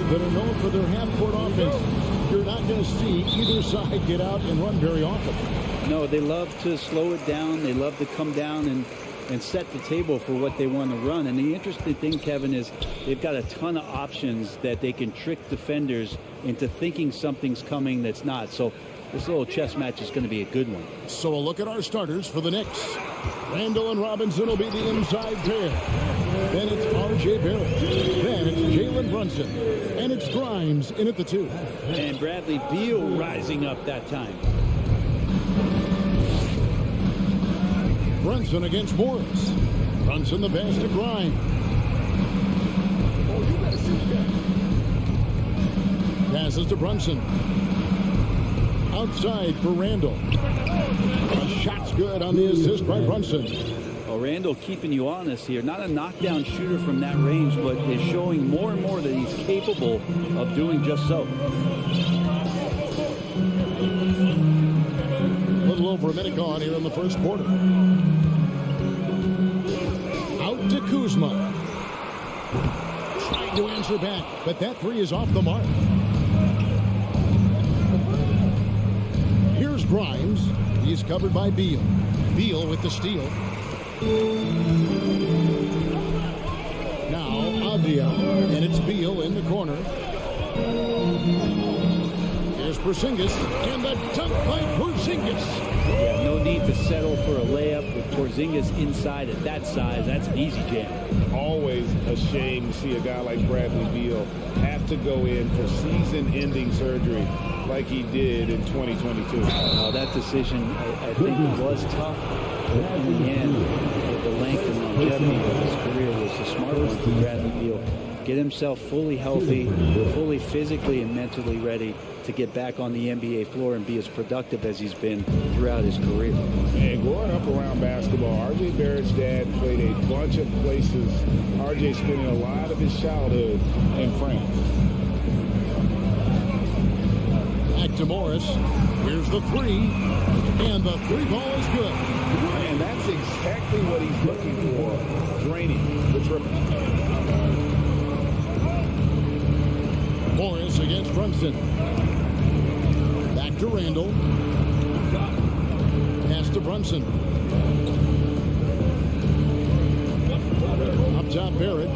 that are known for their half-court offense. You're not going to see either side get out and run very often. No, they love to slow it down. They love to come down and set the table for what they want to run. And the interesting thing, Kevin, is they've got a ton of options that they can trick defenders into thinking something's coming that's not. So this little chess match is going to be a good one. So a look at our starters for the Knicks. Randall and Robinson will be the inside pair. Then it's R.J. Barrett. Then it's Jalen Brunson. And it's Grimes in at the 2. And Bradley Beal rising up that time. Brunson against Morris. Brunson the pass to Grimes. Passes to Brunson. Outside for Randall. The shot's good on the assist by Brunson. Well, Randall keeping you honest here. Not a knockdown shooter from that range, but is showing more and more that he's capable of doing just so. A little over a minute gone here in the first quarter. Out to Kuzma. Trying to answer back, but that three is off the mark. Here's Grimes. He's covered by Beal. Beal with the steal. Now Avdia, and it's Beal in the corner. Here's Porzingis, and the dunk by Porzingis. Yeah, no need to settle for a layup with Porzingis inside at that size. That's an easy jam. Always a shame to see a guy like Bradley Beal have to go in for season-ending surgery like he did in 2022. That decision, I think, was tough. But in the end, the length and longevity of his career was a smart one for Bradley Beal. Get himself fully healthy, fully physically and mentally ready to get back on the NBA floor and be as productive as he's been throughout his career. And growing up around basketball, R.J. Barrett's dad played a bunch of places. R.J. spending a lot of his childhood in France. Back to Morris. Here's the three. And the three ball is good. And that's exactly what he's looking for. Draining the triple. Morris against Brunson. Back to Randall. Pass to Brunson. Up top Barrett.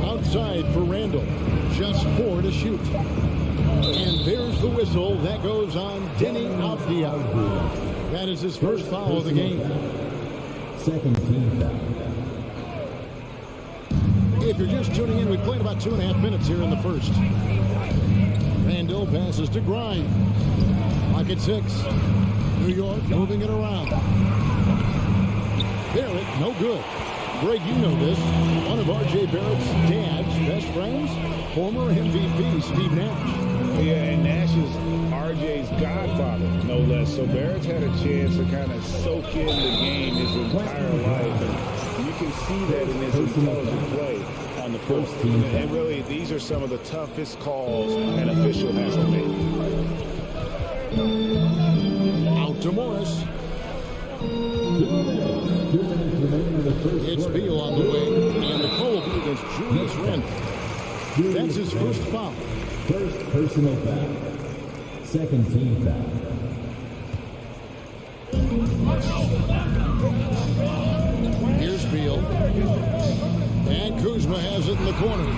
Outside for Randall. Just 4 to shoot. And there's the whistle. That goes on Denny Avdia. That is his first foul of the game. Second team foul. If you're just tuning in, we played about 2.5 minutes here in the first. Randall passes to Grimes. Lock at 6. New York moving it around. Barrett, no good. Greg, you know this. One of R.J. Barrett's dad's best friends, former MVP Steve Nash. Yeah, and Nash is R.J.'s godfather, no less. So Barrett's had a chance to kind of soak in the game his entire life. And you can see that in his intelligent play on the first team. And really, these are some of the toughest calls an official has to make. Out to Morris. It's Beal on the wing, and the call will be against Julius Randle. That's his first foul. First personal foul. Second team foul. Here's Beal. And Kuzma has it in the corner.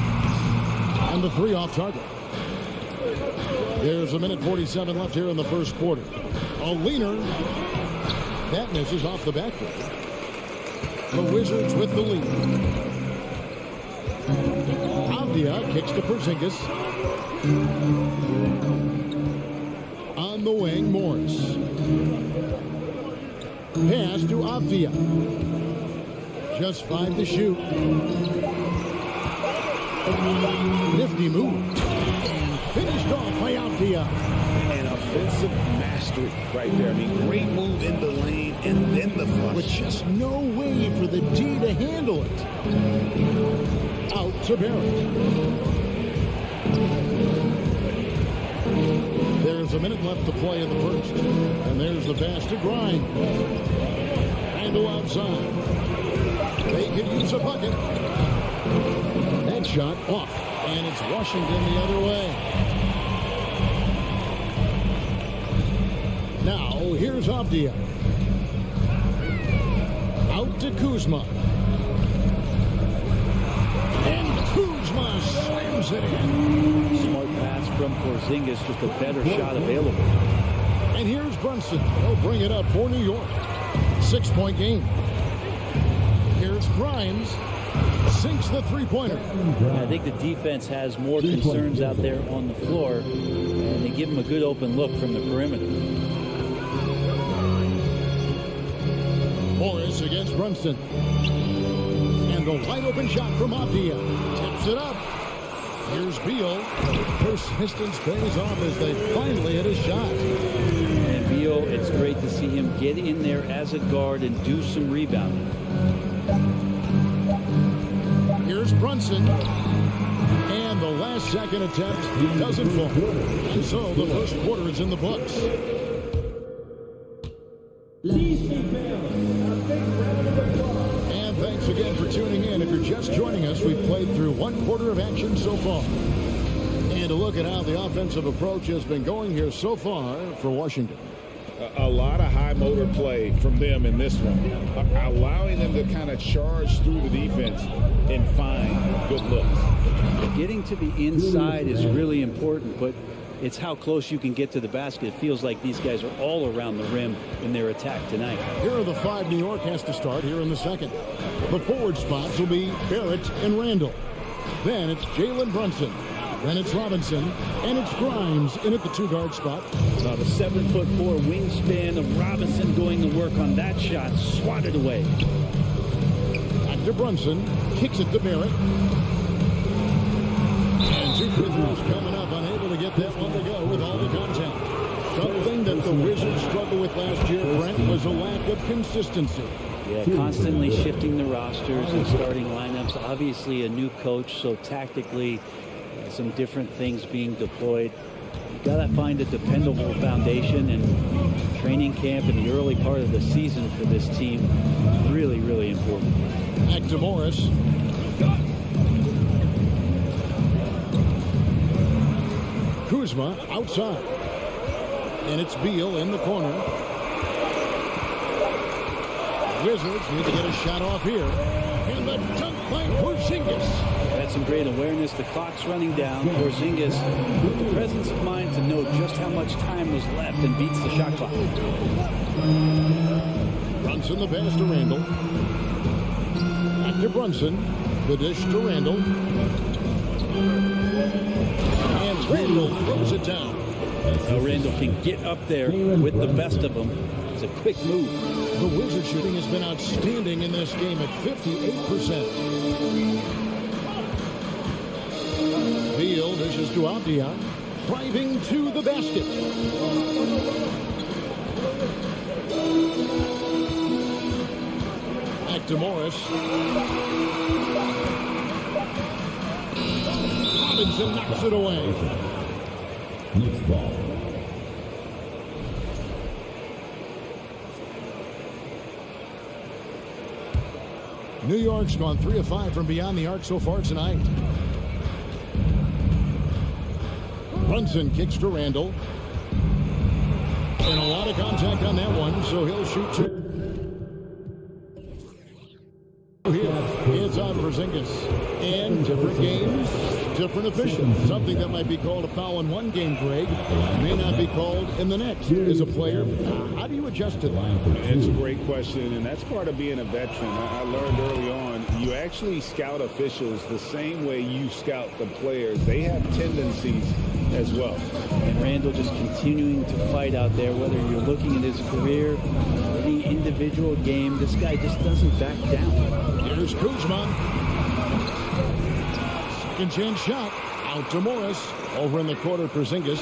And the three off target. There's a minute 47 left here in the first quarter. A leaner. That misses off the backboard. The Wizards with the lead. Avdia kicks to Porzingis. On the wing, Morris. Pass to Avdia. Just 5 to shoot. Nifty move. And finished off by Avdia. And offensive mastery right there. I mean, great move in the lane and then the flush. With just no way for the D to handle it. Out to Barrett. There's a minute left to play in the first. And there's the pass to Grimes. Randall outside. They could use a bucket. That shot off. And it's Washington the other way. Now, here's Avdia. Out to Kuzma. And Kuzma slams it in. Smart pass from Porzingis, just a better shot available. And here's Brunson. He'll bring it up for New York. 6-point game. Here's Grimes. Sinks the three-pointer. I think the defense has more concerns out there on the floor, and they give him a good open look from the perimeter. Morris against Brunson. And the wide-open shot from Avdia. Tips it up. Here's Beal. Persistence pays off as they finally hit a shot. And Beal, it's great to see him get in there as a guard and do some rebounding. Here's Brunson. And the last second attempt doesn't fall. And so the first quarter is in the books. And thanks again for tuning in. If you're just joining us, we've played through one quarter of action so far. And a look at how the offensive approach has been going here so far for Washington. A lot of high motor play from them in this one, allowing them to kind of charge through the defense and find good looks. Getting to the inside is really important, but it's how close you can get to the basket. It feels like these guys are all around the rim in their attack tonight. Here are the 5 New York has to start here in the second. The forward spots will be Barrett and Randall. Then it's Jalen Brunson. Then it's Robinson, and it's Grimes in at the 2-guard spot. The 7'4" wingspan of Robinson going to work on that shot, swatted away. Back to Brunson, kicks it to Barrett. And 2 free throws coming up, unable to get that one to go with all the contact. Something that the Wizards struggled with last year, Brent, was a lack of consistency. Yeah, constantly shifting the rosters and starting lineups. Obviously a new coach, so tactically some different things being deployed. You got to find a dependable foundation, and training camp in the early part of the season for this team really, really important. Back to Morris. Kuzma outside. And it's Beal in the corner. Wizards need to get a shot off here. And the dunk by Porzingis. Had some great awareness. The clock's running down. Porzingis with the presence of mind to know just how much time was left and beats the shot clock. Brunson the pass to Randall. Back to Brunson. The dish to Randall. And Randall throws it down. Now Randall can get up there with the best of them. It's a quick move. The Wizard shooting has been outstanding in this game at 58%. Beal dishes to Avdia, driving to the basket. Back to Morris. Robinson knocks it away. Knicks ball. New York's gone 3 of 5 from beyond the arc so far tonight. Brunson kicks to Randall. And a lot of contact on that one, so he'll shoot 2. It's on Porzingis. And different games, different officials. Something that might be called a foul in one game, Greg, may not be called in the next. As a player, how do you adjust to that? It's a great question, and that's part of being a veteran. I learned early on, you actually scout officials the same way you scout the players. They have tendencies as well. And Randall just continuing to fight out there, whether you're looking at his career, any individual game, this guy just doesn't back down. Here's Kuzma. Second chance shot. Out to Morris. Over in the corner, Porzingis.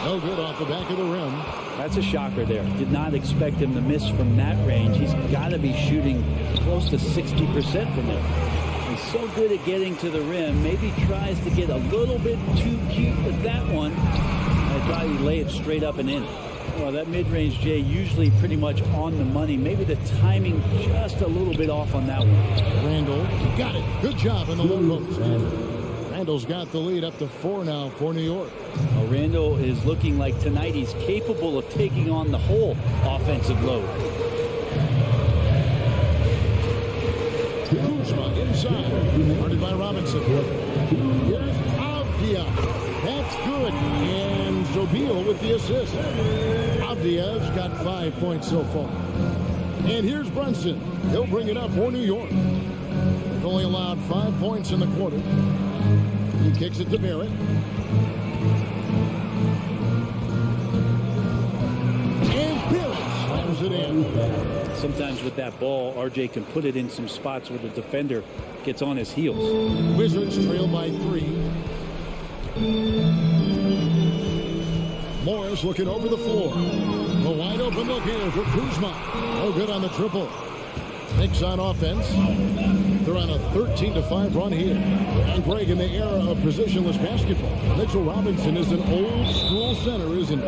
No good off the back of the rim. That's a shocker there. Did not expect him to miss from that range. He's got to be shooting close to 60% from there. He's so good at getting to the rim. Maybe tries to get a little bit too cute with that one. I'd probably lay it straight up and in. Well, that mid-range J usually pretty much on the money. Maybe the timing just a little bit off on that one. Randall got it. Good job in the low post. Randall's got the lead up to 4 now for New York. Well, Randall is looking like tonight he's capable of taking on the whole offensive load. Kuzma inside. Guarded by Robinson. Here's Avdia. That's good. And Zobil with the assist. Avdia's got 5 points so far. And here's Brunson. He'll bring it up for New York. They've only allowed 5 points in the quarter. He kicks it to Barrett. And Barrett slams it in. Sometimes with that ball, RJ can put it in some spots where the defender gets on his heels. Wizards trail by 3. Morris looking over the floor. The wide open look here for Kuzma. No good on the triple. Knicks on offense. They're on a 13-5 run here. And Greg, in the era of positionless basketball, Mitchell Robinson is an old school center, isn't he?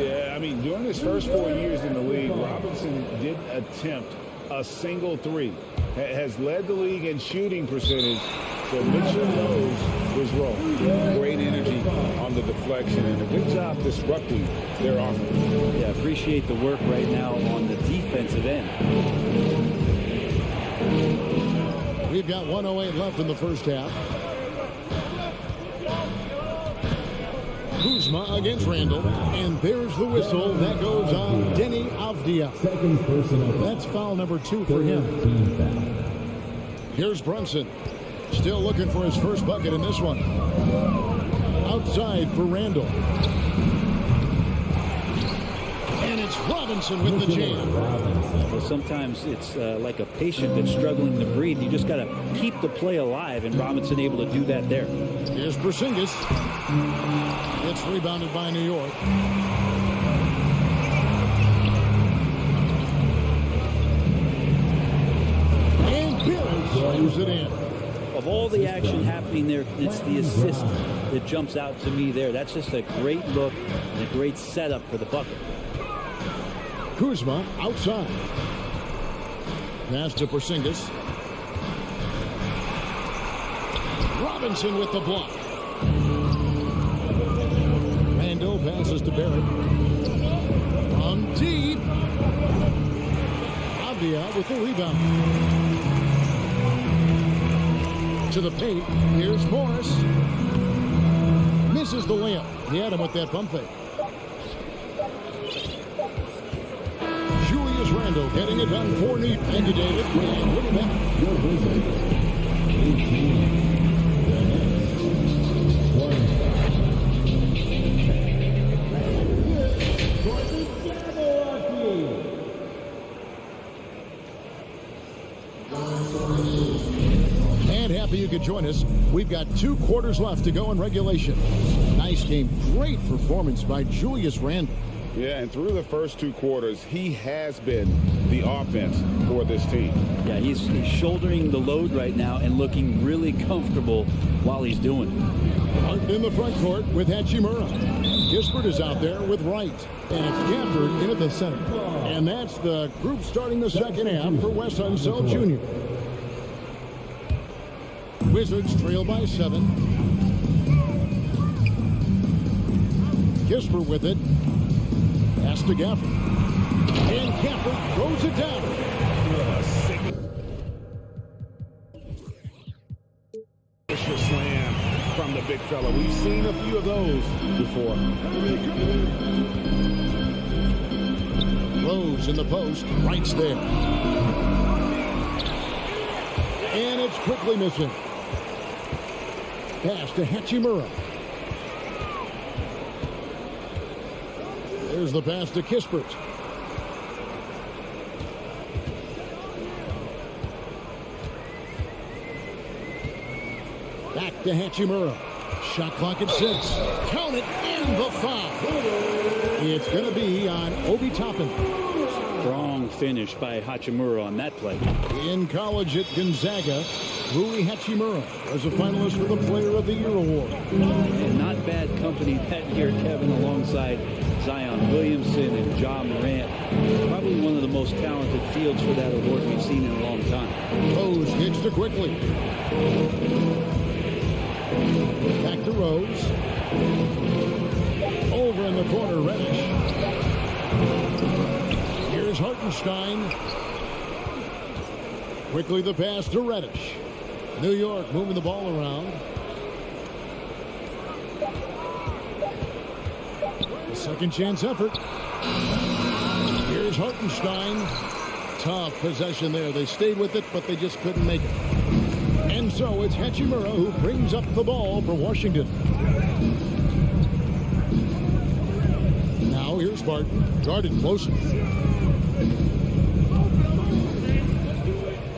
Yeah, I mean, during his first 4 years in the league, Robinson didn't attempt a single three. Has led the league in shooting percentage. So Mitchell knows his role. Great energy on the deflection and a good job disrupting their offense. Yeah, appreciate the work right now on the defensive end. We've got 1:08 left in the first half. Kuzma against Randall. And there's the whistle. That goes on Denny Avdia. Second personal. That's foul number 2 for him. Team foul. Here's Brunson. Still looking for his first bucket in this one. Outside for Randall. And it's Robinson with the jam. Well, sometimes it's like a patient that's struggling to breathe. You just got to keep the play alive, and Robinson able to do that there. Here's Porzingis. It's rebounded by New York. And Bill slams it in. Of all the action happening there, it's the assist that jumps out to me there. That's just a great look and a great setup for the bucket. Kuzma outside. Pass to Porzingis. Robinson with the block. Randall passes to Barrett. From deep. Avdia with the rebound. To the paint. Here's Morris. Misses the layup. He had him with that pump fake. Julius Randle getting it done for New York. Thank you, David. And we'll be back. Your Wizards. 18. And happy you could join us. We've got 2 quarters left to go in regulation. Nice game. Great performance by Julius Randle. Yeah, and through the first 2 quarters, he has been the offense for this team. Yeah, he's shouldering the load right now and looking really comfortable while he's doing it. Hart in the front court with Hachimura. Gispert is out there with Wright. And it's Gafford in at the center. And that's the group starting the second half for Wes Unseld Jr. Wizards trail by 7. Gispert with it. Pass to Gafford. And Gafford throws it down. Slam from the big fella. We've seen a few of those before. Rose in the post. Wright's there. And it's quickly missing. Pass to Hachimura. There's the pass to Kispert. Back to Hachimura. Shot clock at 6. Count it, and the foul. It's going to be on Obi Toppin. Strong finish by Hachimura on that play. In college at Gonzaga, Rui Hachimura was a finalist for the Player of the Year award. And not bad company that year, Kevin, alongside Zion Williamson and Ja Morant. Probably one of the most talented fields for that award we've seen in a long time. Rose gets to quickly. Back to Rose. Over in the corner, Reddish. Here's Hartenstein. Quickly the pass to Reddish. New York moving the ball around. A second chance effort. Here's Hartenstein. Tough possession there. They stayed with it, but they just couldn't make it. And so it's Hachimura who brings up the ball for Washington. Now here's Barton. Guarded closer.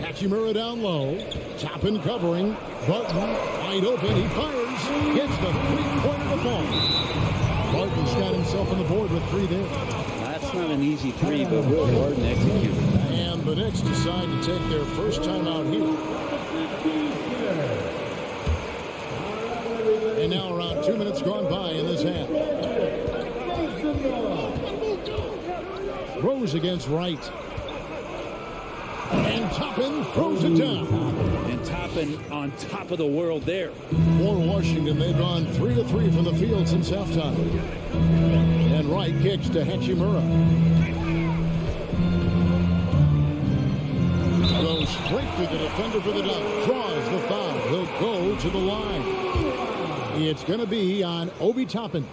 Hachimura down low. Toppin covering. Barton wide open. He fires. Gets the three-pointer to fall. Barton's got himself on the board with 3 there. That's not an easy 3, but Will Barton executed. And the Knicks decide to take their first time out here. And now around 2 minutes gone by in this half. Rose against Wright. And Toppin throws it down. And Toppin on top of the world there. For Washington, they've gone 3-3 from the field since halftime. And Wright kicks to Hachimura. Goes straight to the defender for the dunk. Draws the foul. He'll go to the line. It's going to be on Obi Toppin.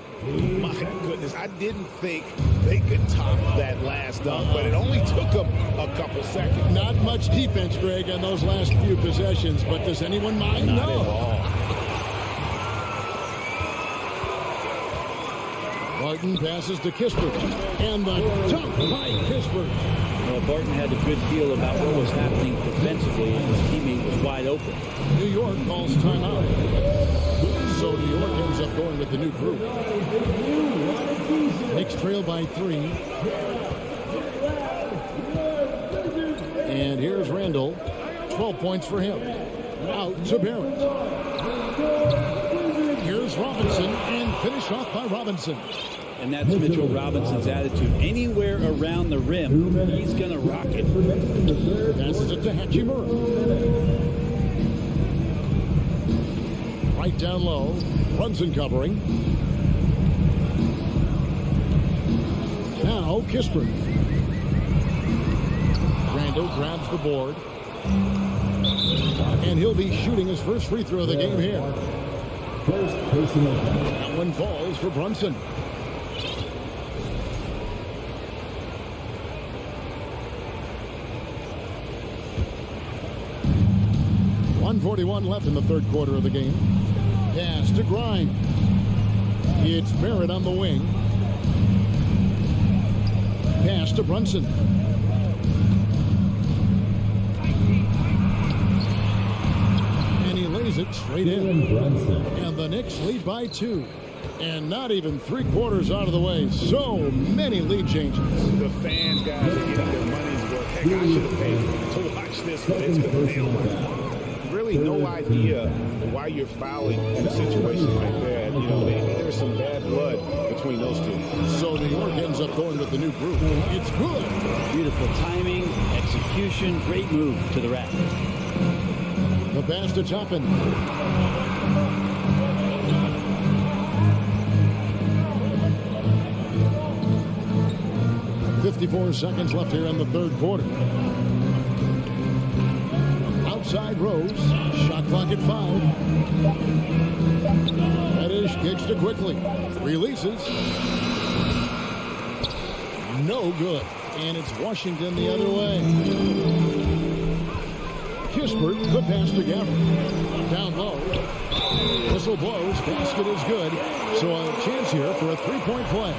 My goodness, I didn't think they could top that last dunk, but it only took them a couple seconds. Not much defense, Greg, on those last few possessions, but does anyone mind? Not at all. Barton passes to Kispert, and the dunk by Kispert. Well, Barton had a good feel about what was happening defensively, and his teammate was wide open. New York calls timeout. So New York ends up going with the new group. Knicks trail by 3. And here's Randall. 12 points for him. Out to Barrett. Here's Robinson, and finished off by Robinson. And that's Mitchell Robinson's attitude. Anywhere around the rim, he's going to rock it. Passes it to Hachimura. Right down low. Brunson covering. Now Kispert. Randall grabs the board. And he'll be shooting his first free throw of the game here. First personal foul. That one falls for Brunson. .141 left in the third quarter of the game. Pass to Grimes. It's Barrett on the wing. Pass to Brunson. And he lays it straight in. And the Knicks lead by 2. And not even 3/4 out of the way. So many lead changes. The fans, guys, are getting their money's worth. Heck, I should have paid to watch this one. It's going to nail me. Really no idea why you're fouling in a situation like that. You know, maybe there's some bad blood between those two. So New York ends up going with the new group. It's good. Beautiful timing, execution, great move to the rack. The pass to Toppin. 54 seconds left here in the third quarter. Outside Rose. Shot clock at 5. Reddish kicks to quickly. Releases. No good. And it's Washington the other way. Kispert, the pass to Gafford. Down low. Whistle blows. Basket is good. So a chance here for a three-point play.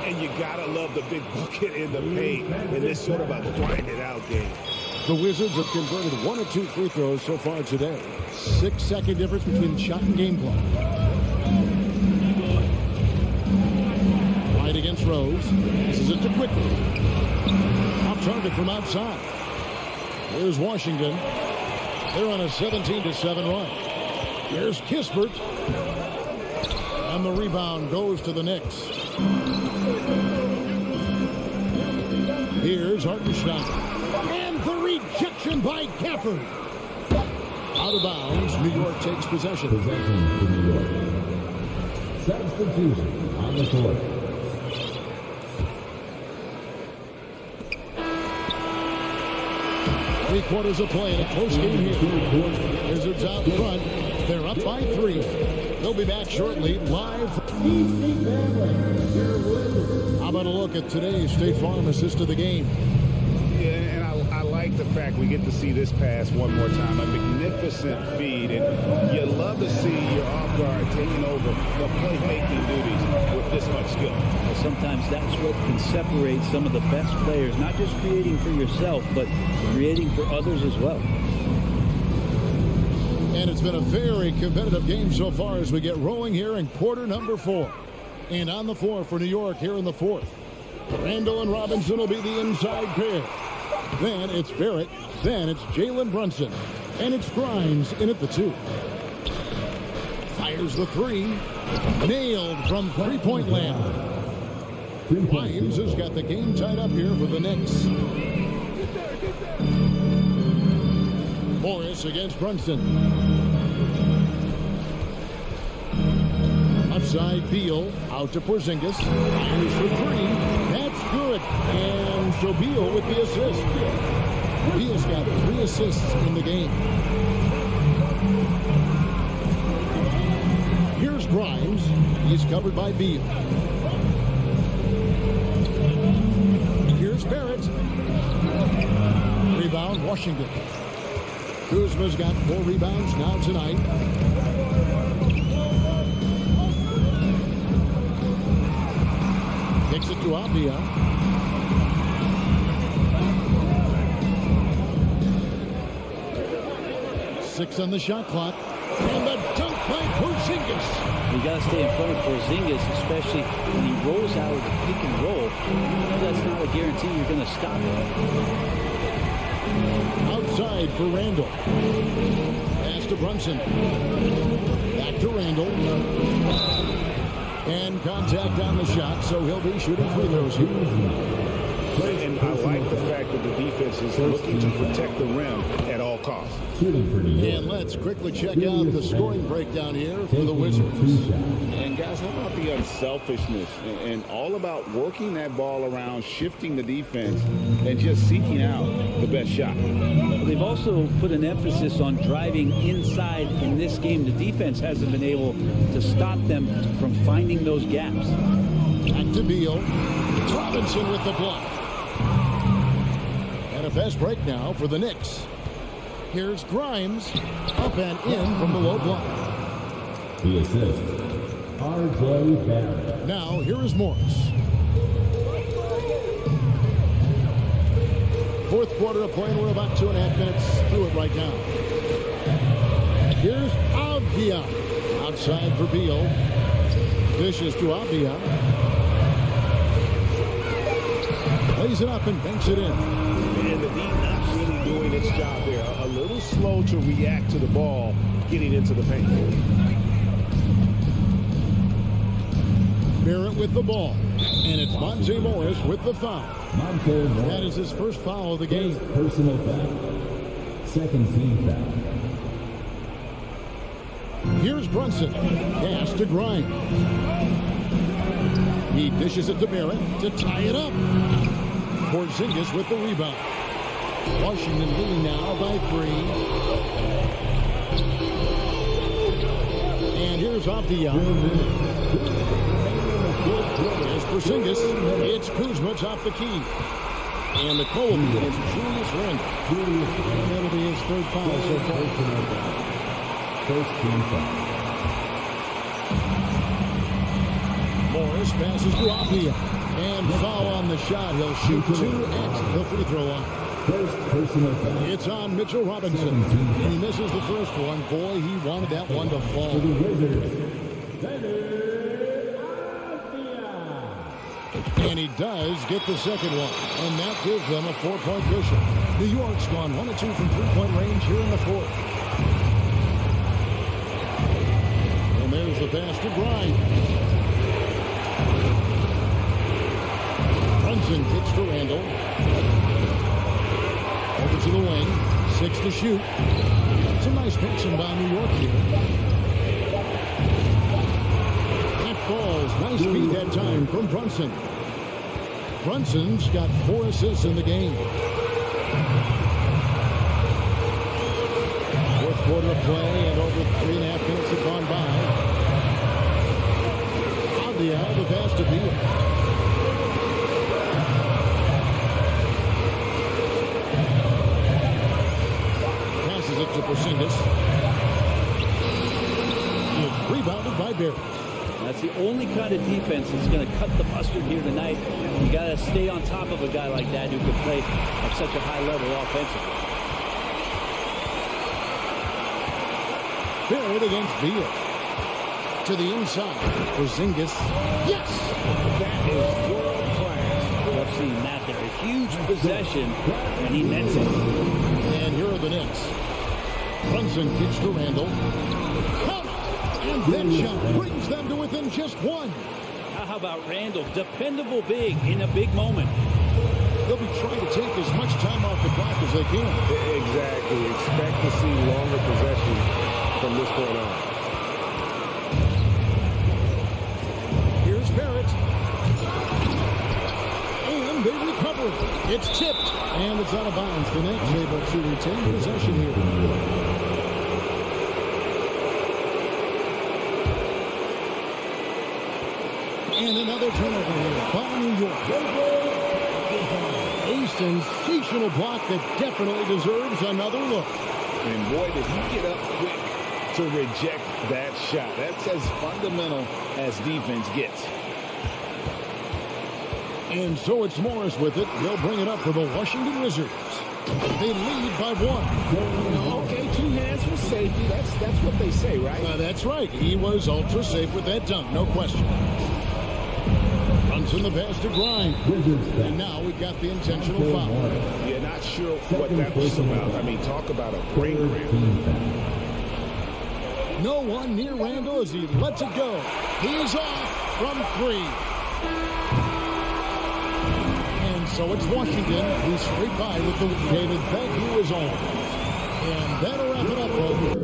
And you gotta love the big bucket in the paint in this sort of a grind-it-out game. The Wizards have converted 1 of 2 free throws so far today. 6-second difference between the shot and game clock. Right against Rose. This is it to quickly. Off target from outside. Here's Washington. They're on a 17-7 run. Here's Kispert. And the rebound goes to the Knicks. Here's Hartenstein. And the rejection by Gafford. Out of bounds. New York takes possession. Possession to New York. Substitution on the court. Three-quarters of play in a close game here. Wizards out front. They're up by 3. They'll be back shortly, live. How about a look at today's State Farm assist of the game? Yeah, and I like the fact we get to see this pass one more time. A magnificent feed, and you love to see your off guard taking over the playmaking duties with this much skill. Well, sometimes that's what can separate some of the best players, not just creating for yourself, but creating for others as well. And it's been a very competitive game so far as we get rolling here in quarter number 4. And on the floor for New York here in the 4th. Randall and Robinson will be the inside pair. Then it's Barrett. Then it's Jalen Brunson. And it's Grimes in at the 2. Fires the 3. Nailed from three-point land. Grimes has got the game tied up here for the Knicks. Morris against Brunson. Upside Beal. Out to Porzingis. Fires for 3. That's good. And so Beal with the assist. Beal's got 3 assists in the game. Here's Grimes. He's covered by Beal. Here's Barrett. Rebound, Washington. Kuzma's got 4 rebounds now tonight. Kicks it to Avdia. Six on the shot clock. And the dunk by Porzingis. You got to stay in front of Porzingis, especially when he rolls out of the pick and roll. You know that's not a guarantee you're going to stop him. Outside for Randall. Pass to Brunson. Back to Randall. And contact on the shot, so he'll be shooting free throws here. And I like the fact that the defense is looking to protect the rim at all costs. And let's quickly check out the scoring breakdown here for the Wizards. And guys, how about the unselfishness and all about working that ball around, shifting the defense, and just seeking out the best shot. They've also put an emphasis on driving inside in this game. The defense hasn't been able to stop them from finding those gaps. Back to Beal. Robinson with the block. And a fast break now for the Knicks. Here's Grimes. Up and in from the low block. The assist. R.J. Barrett. Now, here is Morris. 4th quarter of play. We're about 2.5 minutes through it right now. Here's Avdia. Outside for Beal. Dishes to Avdia. Plays it up and banks it in. And the D not really doing its job there. A little slow to react to the ball getting into the paint. Barrett with the ball. And it's Monte Morris with the foul. That is his first foul of the game. First personal foul. Second team foul. Here's Brunson. Pass to Grimes. He dishes it to Barrett to tie it up. Porzingis with the rebound. Washington leading now by 3. And here's Avdia. There's Porzingis. It's Kuzma top the key. And the call will be against Julius Randle. And that'll be his 3rd foul so far. First team foul. Morris passes to Avdia. And foul on the shot. He'll shoot 2 at the free throw line. First personal foul. It's on Mitchell Robinson. And he misses the first one. Boy, he wanted that one to fall. For the Wizards. And he does get the second one. And that gives them a 4-point cushion. New York's gone 1 of 2 from 3-point range here in the 4th. And there's the pass to Grimes. Brunson kicks to Randall. Over to the wing. 6 to shoot. It's a nice passing by New York here. That falls. Nice feed that time from Brunson. Brunson's got 4 assists in the game. Fourth quarter of play, and over 3.5 minutes have gone by. Avdia, the pass to Beal. Passes it to Porzingis. It's rebounded by Barrett. That's the only kind of defense that's going to cut the mustard here tonight. You got to stay on top of a guy like that who can play at such a high level offensively. Barrett against Beal. To the inside. Porzingis. Yes! That is world class. I've seen that there. A huge possession, and he nets it. And here are the Knicks. Brunson kicks to Randall. Count! And that shot brings them to within just 1. Now how about Randall? Dependable big in a big moment. They'll be trying to take as much time off the clock as they can. Exactly. Expect to see longer possession from this point on. Here's Barrett. And they recover. It's tipped. And it's out of bounds. The Knicks able to retain possession here. And another turnover here by New York. A sensational block that definitely deserves another look. And boy, did he get up quick to reject that shot. That's as fundamental as defense gets. And so it's Morris with it. They'll bring it up for the Washington Wizards. They lead by 1. Okay, 2 hands for safety. That's what they say, right? That's right. He was ultra safe with that dunk, no question. Runs in the pass to Grimes. And now we've got the intentional foul. You're not sure what that was about. I mean, talk about a break. No one near Randall as he lets it go. He's off from 3. And so it's Washington who's straight by with the David Fagg is on. And that'll wrap it up, folks.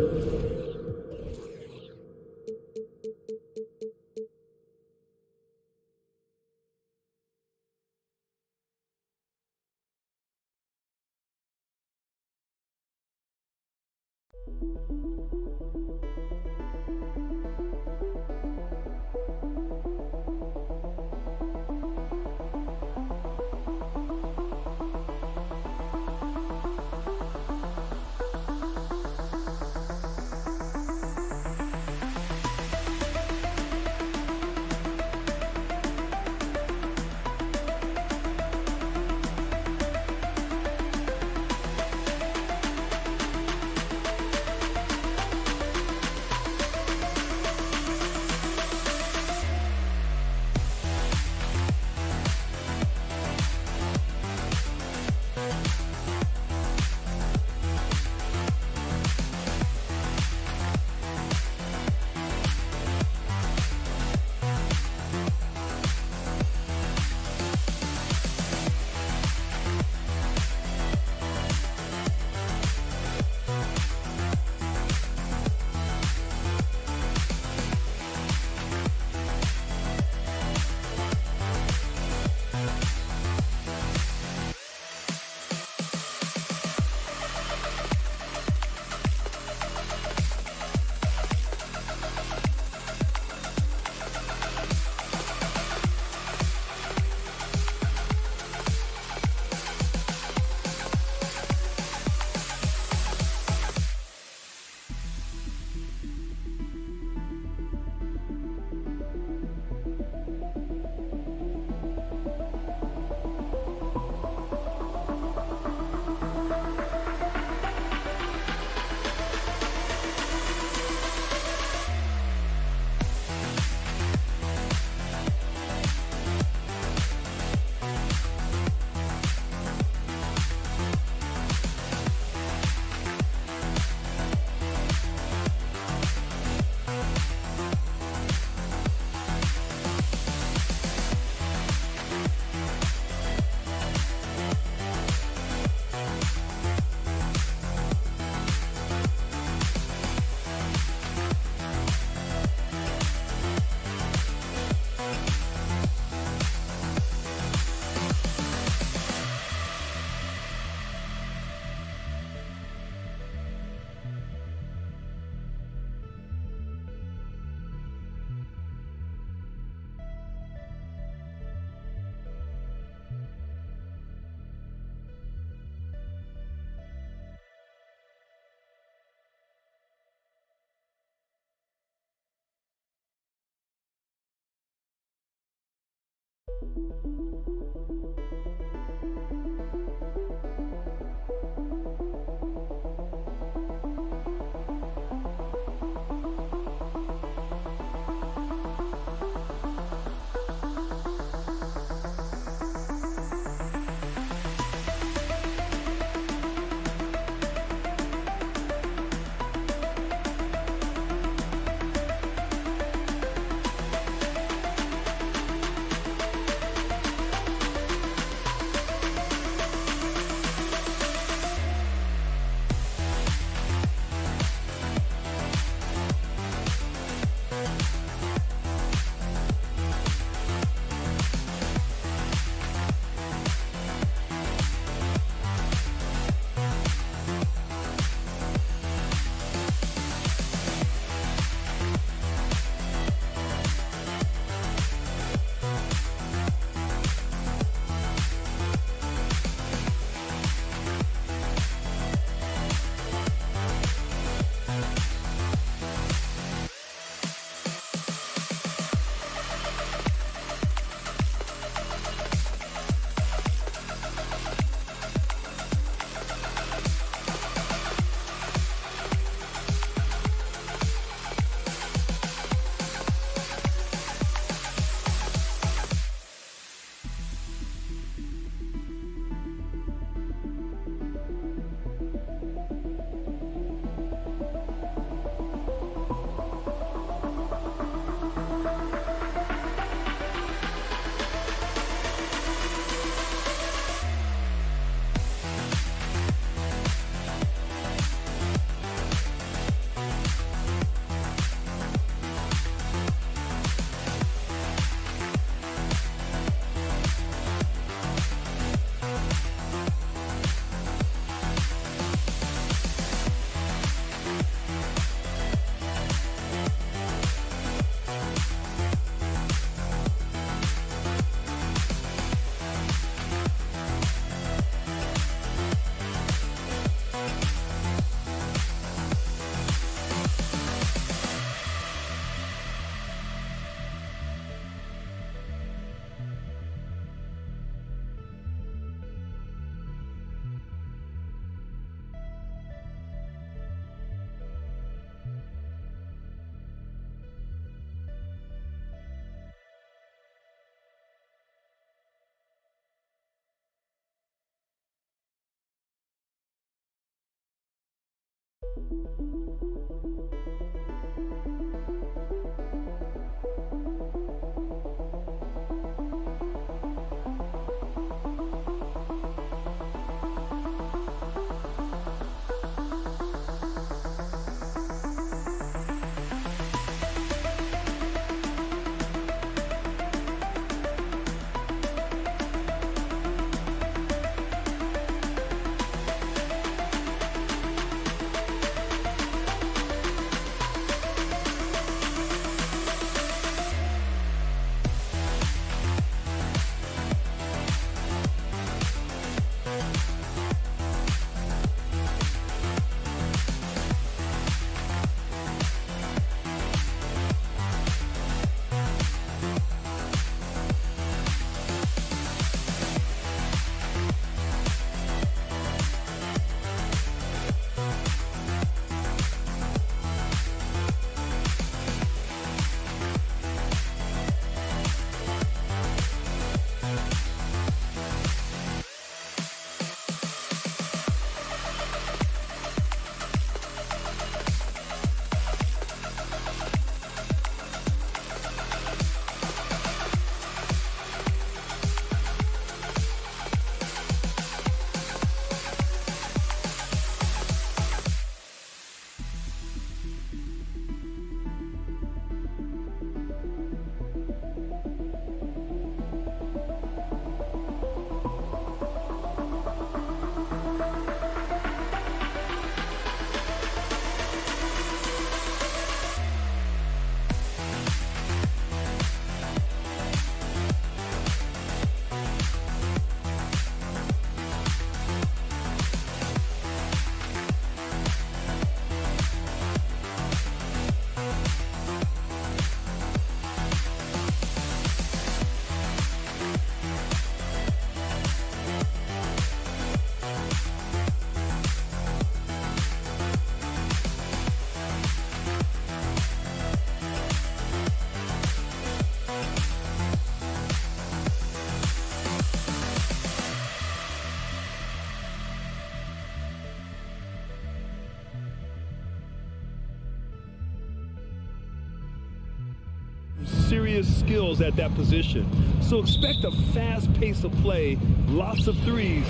serious skills at that position. So expect a fast pace of play, lots of threes.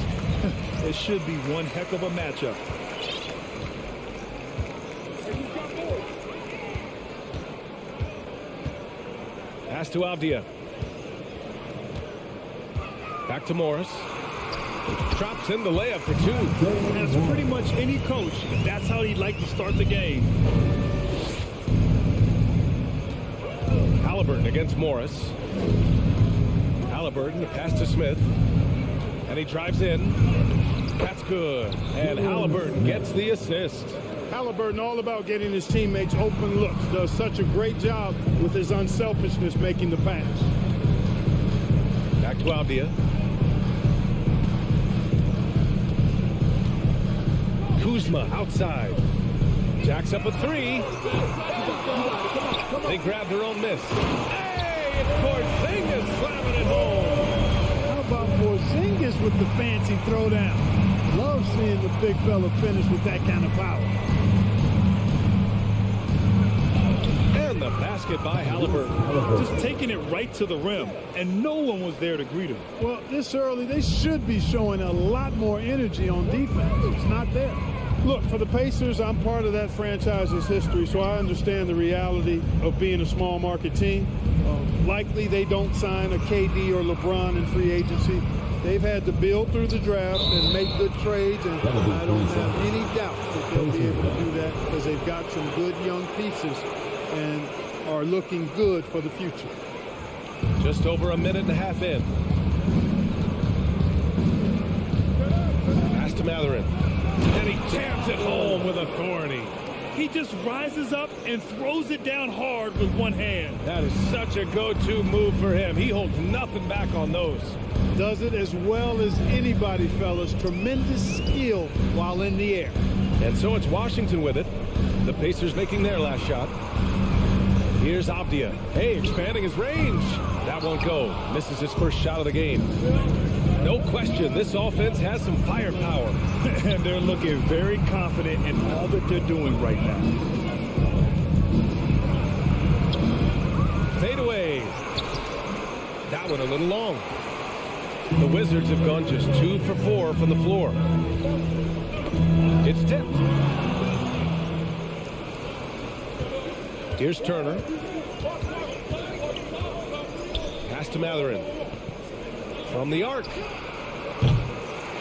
It should be one heck of a matchup. Pass to Avdia. Back to Morris. Drops in the layup for two. As pretty much any coach, that's how he'd like to start the game. Halliburton against Morris. Halliburton, the pass to Smith. And he drives in. That's good. And Halliburton gets the assist. Halliburton all about getting his teammates open looks. Does such a great job with his unselfishness making the pass. Back to Avdia. Kuzma outside. Jacks up a three. They grab their own miss. Hey, it's Porzingis slamming it home. How about Porzingis with the fancy throwdown? Love seeing the big fella finish with that kind of power. And the basket by Halliburton. Just taking it right to the rim, and no one was there to greet him. Well, this early, they should be showing a lot more energy on defense. It's not there. Look, for the Pacers, I'm part of that franchise's history, so I understand the reality of being a small market team. Likely they don't sign a KD or LeBron in free agency. They've had to build through the draft and make good trades, and I don't have any doubt that they'll be able to do that because they've got some good young pieces and are looking good for the future. Just over a minute and a half in. Pass to Matherin. And he jams it home with authority. He just rises up and throws it down hard with one hand. That is such a go-to move for him. He holds nothing back on those. Does it as well as anybody, fellas. Tremendous skill while in the air. And so it's Washington with it. The Pacers making their last shot. Here's Avdia. Hey, expanding his range. That won't go. Misses his first shot of the game. No question, this offense has some firepower. And they're looking very confident in all that they're doing right now. Fade away. That one a little long. The Wizards have gone just 2 for 4 from the floor. It's tipped. Here's Turner. Pass to Matherin. From the arc.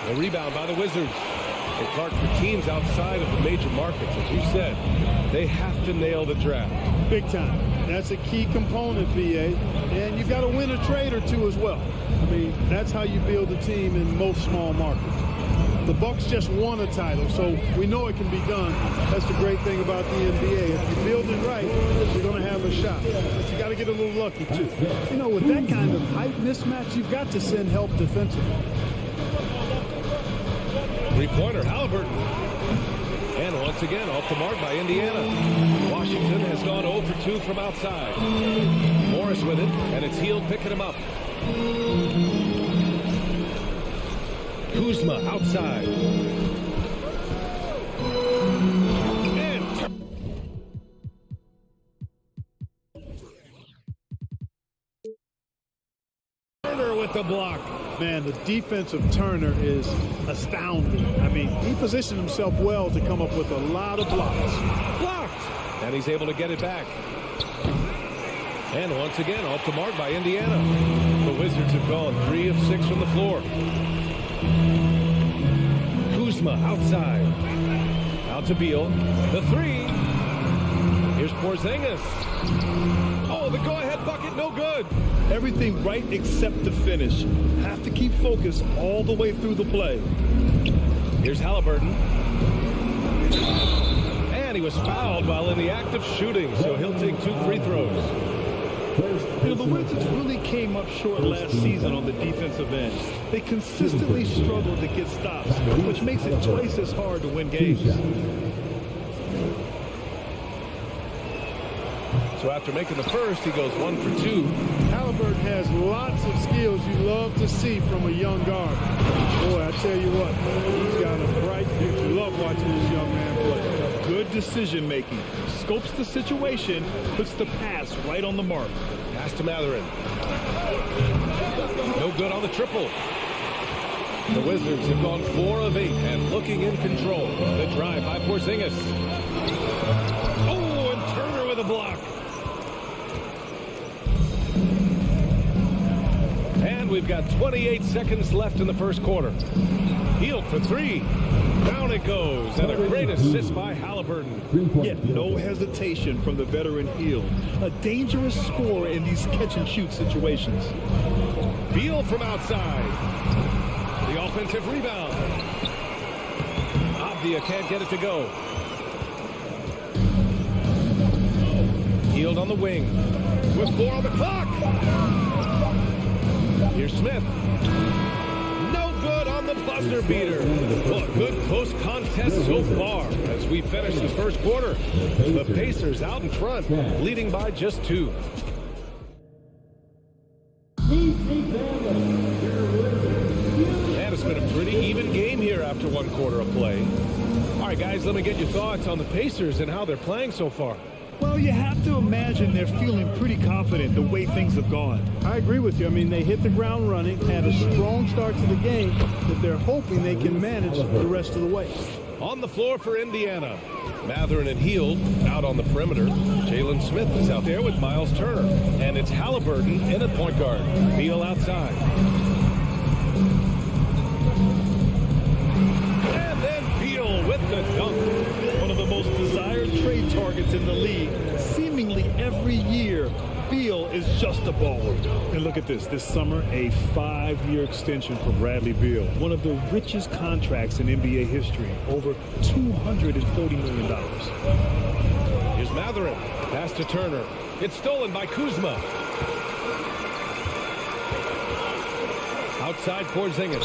The rebound by the Wizards. And Clark, for teams outside of the major markets, as you said, they have to nail the draft. Big time. That's a key component, VA. And you've got to win a trade or two as well. I mean, that's how you build a team in most small markets. The Bucks just won a title, so we know it can be done. That's the great thing about the NBA. If you build it right, you're going to have a shot. But you got to get a little lucky, too. You know, with that kind of height mismatch, you've got to send help defensively. Three-pointer, Halliburton. And once again, off the mark by Indiana. Washington has gone 0 for 2 from outside. Morris with it, and it's Hield picking him up. Kuzma outside. And Turner with the block. Man, the defense of Turner is astounding. I mean, he positioned himself well to come up with a lot of blocks. Blocked. And he's able to get it back. And once again, off the mark by Indiana. The Wizards have gone 3 of 6 from the floor. Kuzma outside. Out to Beal. The three. Here's Porzingis. Oh, the go-ahead bucket, no good. Everything right except the finish. Have to keep focused all the way through the play. Here's Halliburton. And he was fouled while in the act of shooting, so he'll take 2 free throws. You know, the Wizards really came up short last season on the defensive end. They consistently struggled to get stops, which makes it twice as hard to win games. So after making the first, he goes 1 for 2. Halliburton has lots of skills you love to see from a young guard. Boy, I tell you what, he's got a bright future. Love watching this young man play. Good decision-making. Scopes the situation, puts the pass right on the mark. Pass to Matherin. No good on the triple. The Wizards have gone 4 of 8 and looking in control. The drive by Porzingis. Oh, and Turner with a block. And we've got 28 seconds left in the first quarter. Hield for 3. Down it goes. And a great assist by Halliburton. Yeah, no hesitation from the veteran Hield. A dangerous scorer in these catch-and-shoot situations. Beal from outside. The offensive rebound. Avdia can't get it to go. Hield on the wing. With 4 on the clock. Here's Smith. No good on the buzzer beater. Well, a good close contest so far as we finish the first quarter. The Pacers out in front, leading by just 2. And it's been a pretty even game here after 1 quarter of play. All right, guys, let me get your thoughts on the Pacers and how they're playing so far. Well, you have to imagine they're feeling pretty confident the way things have gone. I agree with you. I mean, they hit the ground running, had a strong start to the game, but they're hoping they can manage the rest of the way. On the floor for Indiana, Matherin and Hield out on the perimeter. Jalen Smith is out there with Miles Turner. And it's Halliburton in at point guard. Beal outside. And then Beal with the dunk. One of the most desired trade targets in the league. Seemingly every year, Beal is just a baller. And look at this. This summer, a 5-year extension for Bradley Beal. One of the richest contracts in NBA history. Over $240 million. Here's Matherin. Pass to Turner. It's stolen by Kuzma. Outside Porzingis.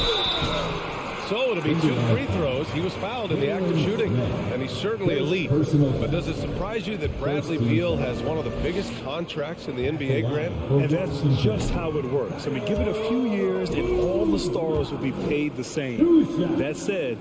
So it'll be 2 free throws. He was fouled in the act of shooting, and he's certainly elite. But does it surprise you that Bradley Beal has one of the biggest contracts in the NBA, Grant? And that's just how it works. I mean, give it a few years and all the stars will be paid the same. That said,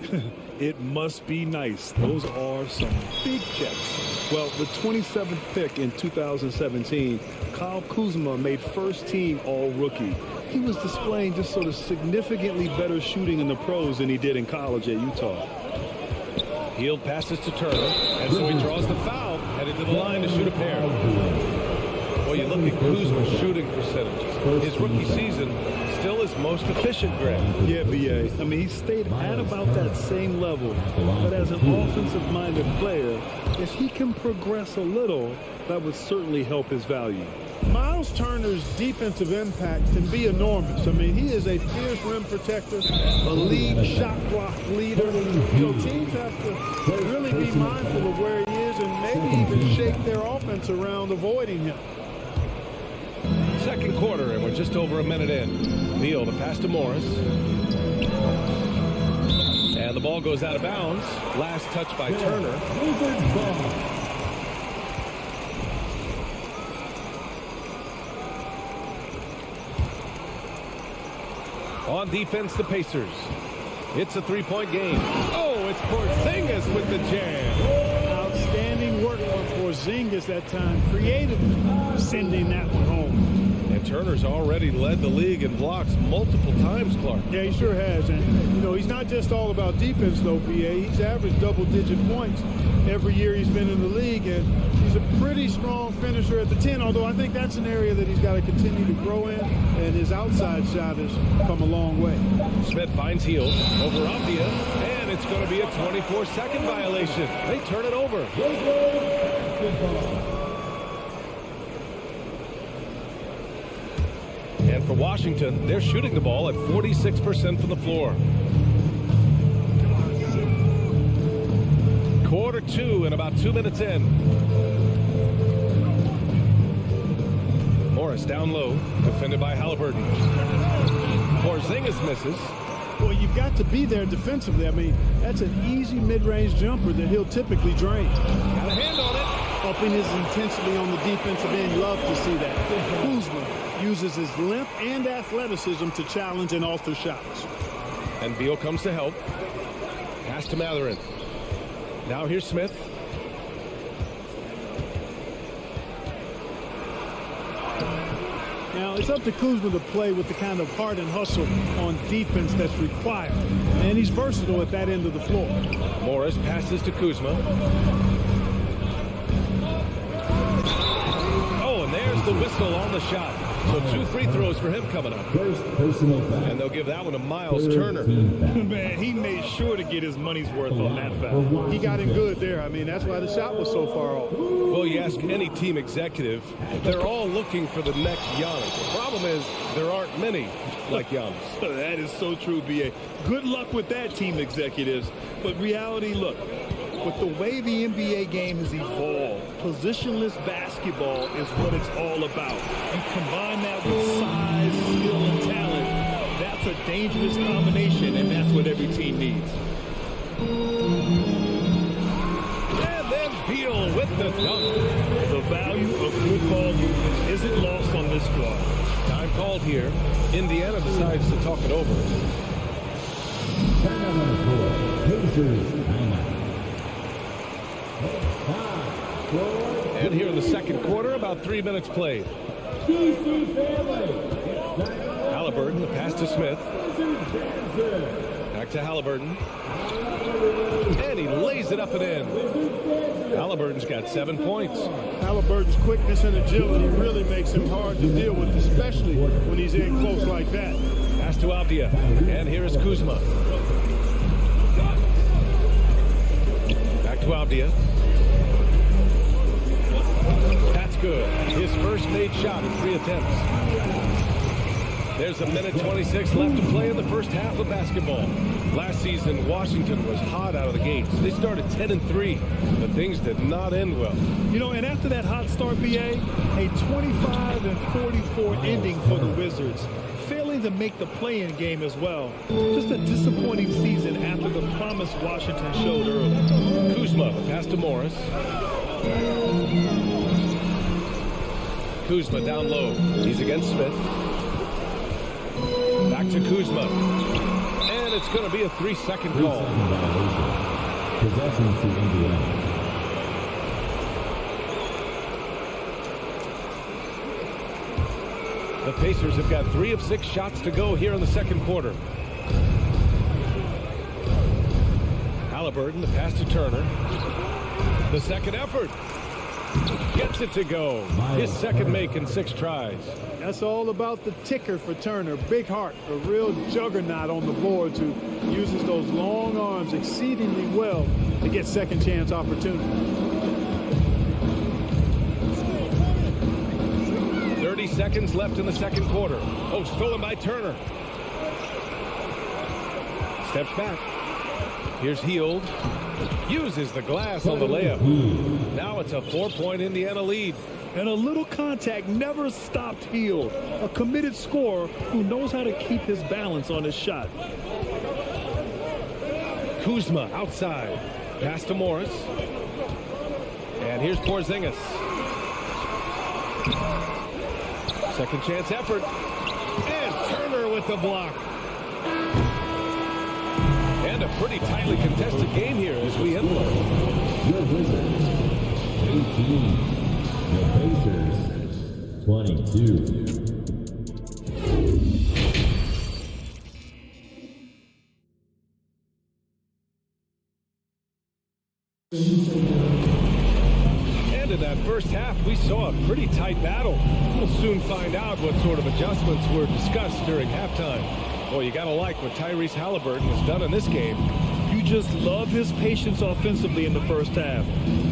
it must be nice. Those are some big checks. Well, the 27th pick in 2017, Kyle Kuzma made first team all-rookie. He was displaying just sort of significantly better shooting in the pros than he did in college at Utah. Hield passes to Turner, and so he draws the foul, headed to the line to shoot a pair. Well, you look at Kuzma's shooting percentages. His rookie season still his most efficient, Grant. Yeah, B.A. I mean, he stayed at about that same level. But as an offensive-minded player, if he can progress a little, that would certainly help his value. Miles Turner's defensive impact can be enormous. I mean, he is a fierce rim protector, a league shot block leader. You know, teams have to really be mindful of where he is and maybe even shape their offense around avoiding him. Second quarter, and we're just over a minute in. Beal to pass to Morris. And the ball goes out of bounds. Last touch by Turner. On defense, the Pacers. It's a 3-point game. Oh, it's Porzingis with the jam. Outstanding work from Porzingis that time, creatively sending that one home. And Turner's already led the league in blocks multiple times, Clark. Yeah, he sure has. And, you know, he's not just all about defense, though, B.A. He's averaged double-digit points every year he's been in the league, and he's a pretty strong finisher at the 10, although I think that's an area that he's got to continue to grow in, and his outside shot has come a long way. Smith finds Hield over Avdia, and it's going to be a 24-second violation. They turn it over. And for Washington, they're shooting the ball at 46% from the floor. Quarter 2 and about 2 minutes in. Morris down low, defended by Halliburton. Porzingis misses. Well, you've got to be there defensively. I mean, that's an easy mid-range jumper that he'll typically drain. Got a hand on it. Upping his intensity on the defensive end. Love to see that. Kuzma uses his length and athleticism to challenge and alter shots. And Beal comes to help. Pass to Matherin. Now here's Smith. it's up to Kuzma to play with the kind of heart and hustle on defense that's required. And he's versatile at that end of the floor. Morris passes to Kuzma. Oh, and there's the whistle on the shot. So 2 free throws for him coming up. First personal foul. And they'll give that one to Miles Turner. Man, he made sure to get his money's worth on that foul. He got him good there. I mean, that's why the shot was so far off. Well, you ask any team executive, they're all looking for the next Giannis. The problem is there aren't many like Giannis. That is so true, B.A. Good luck with that, team executives. But reality, look, with the way the NBA game has evolved, positionless basketball is what it's all about. You combine that with size, skill, and talent, that's a dangerous combination, and that's what every team needs. And then Beal with the dunk. The value of good ball movement isn't lost on this squad. Time called here. Indiana decides to talk it over. Timeout on the floor. Pacers timeout. And here in the second quarter, about 3 minutes played. Halliburton, the pass to Smith. Back to Halliburton. And he lays it up and in. Halliburton's got 7 points. Halliburton's quickness and agility really makes him hard to deal with, especially when he's in close like that. Pass to Avdia. And here is Kuzma. Back to Avdia. That's good. His first made shot in 3 attempts. There's a minute 26 left to play in the first half of basketball. Last season, Washington was hot out of the gates. They started 10-3, but things did not end well. You know, and after that hot start, B.A., a 25-44 ending for the Wizards. Failing to make the play-in game as well. Just a disappointing season after the promise Washington showed early. Kuzma, pass to Morris. Kuzma down low. He's against Smith. Back to Kuzma. And it's going to be a 3-second call. Possession to Indiana. The Pacers have got 3 of 6 shots to go here in the second quarter. Halliburton, the pass to Turner. The second effort. Gets it to go. His second make in 6 tries. That's all about the ticker for Turner. Big heart, a real juggernaut on the boards who uses those long arms exceedingly well to get second chance opportunities. 30 seconds left in the second quarter. Oh, stolen by Turner. Steps back. Here's Hield. Uses the glass on the layup. Now it's a 4-point Indiana lead. And a little contact never stopped Hield. A committed scorer who knows how to keep his balance on his shot. Kuzma outside. Pass to Morris. And here's Porzingis. Second chance effort. And Turner with the block. And a pretty tightly contested game here as we end one. Your Wizards 18. The Pacers 22. And in that first half, we saw a pretty tight battle. We'll soon find out what sort of adjustments were discussed during halftime. Boy, you gotta like what Tyrese Halliburton has done in this game. You just love his patience offensively in the first half.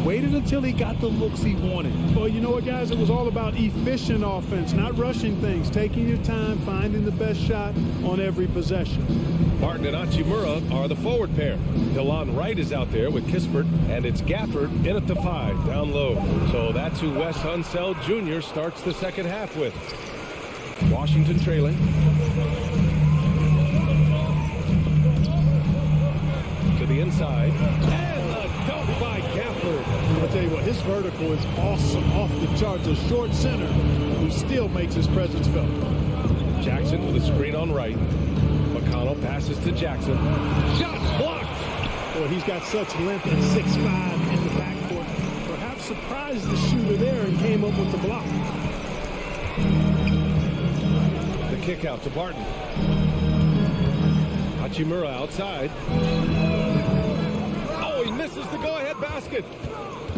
Waited until he got the looks he wanted. Well, you know what, guys? It was all about efficient offense, not rushing things, taking your time, finding the best shot on every possession. Martin and Hachimura are the forward pair. DeLon Wright is out there with Kispert, and it's Gafford in at the 5, down low. So that's who Wes Unseld Jr. starts the second half with. Washington trailing. To the inside. And the dunk by Gafford. I'll tell you what, his vertical is awesome, off the charts. A short center who still makes his presence felt. Jackson with a screen on right. McConnell passes to Jackson. Shots blocked. Boy, he's got such length at 6'5" in the backcourt. Perhaps surprised the shooter there and came up with the block. kick out to Barton. Hachimura outside. Oh, he misses the go-ahead basket.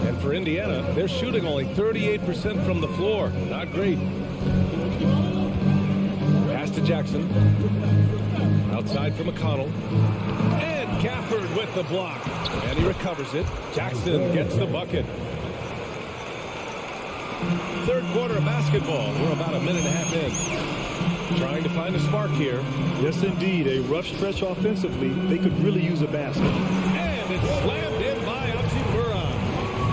And for Indiana, they're shooting only 38% from the floor. Not great. Pass to Jackson. Outside for McConnell. And Gafford with the block. And he recovers it. Jackson gets the bucket. Third quarter of basketball. We're about a minute and a half in. Trying to find a spark here. Yes, indeed. A rough stretch offensively. They could really use a basket. And it's slammed in by Hachimura.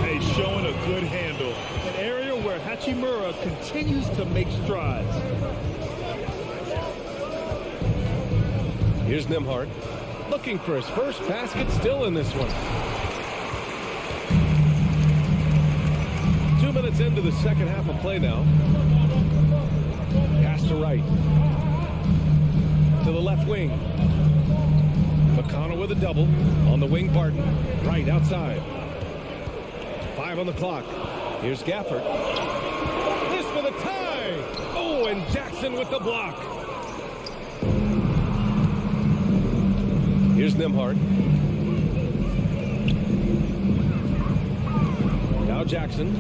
Hey, showing a good handle. An area where Hachimura continues to make strides. Here's Nembhard. Looking for his first basket, still in this one. 2 minutes into the second half of play now. Pass to right. To the left wing. McConnell with a double. On the wing, Barton. Right outside. 5 on the clock. Here's Gafford. This for the tie. Oh, and Jackson with the block. Here's Nembhard. Now Jackson.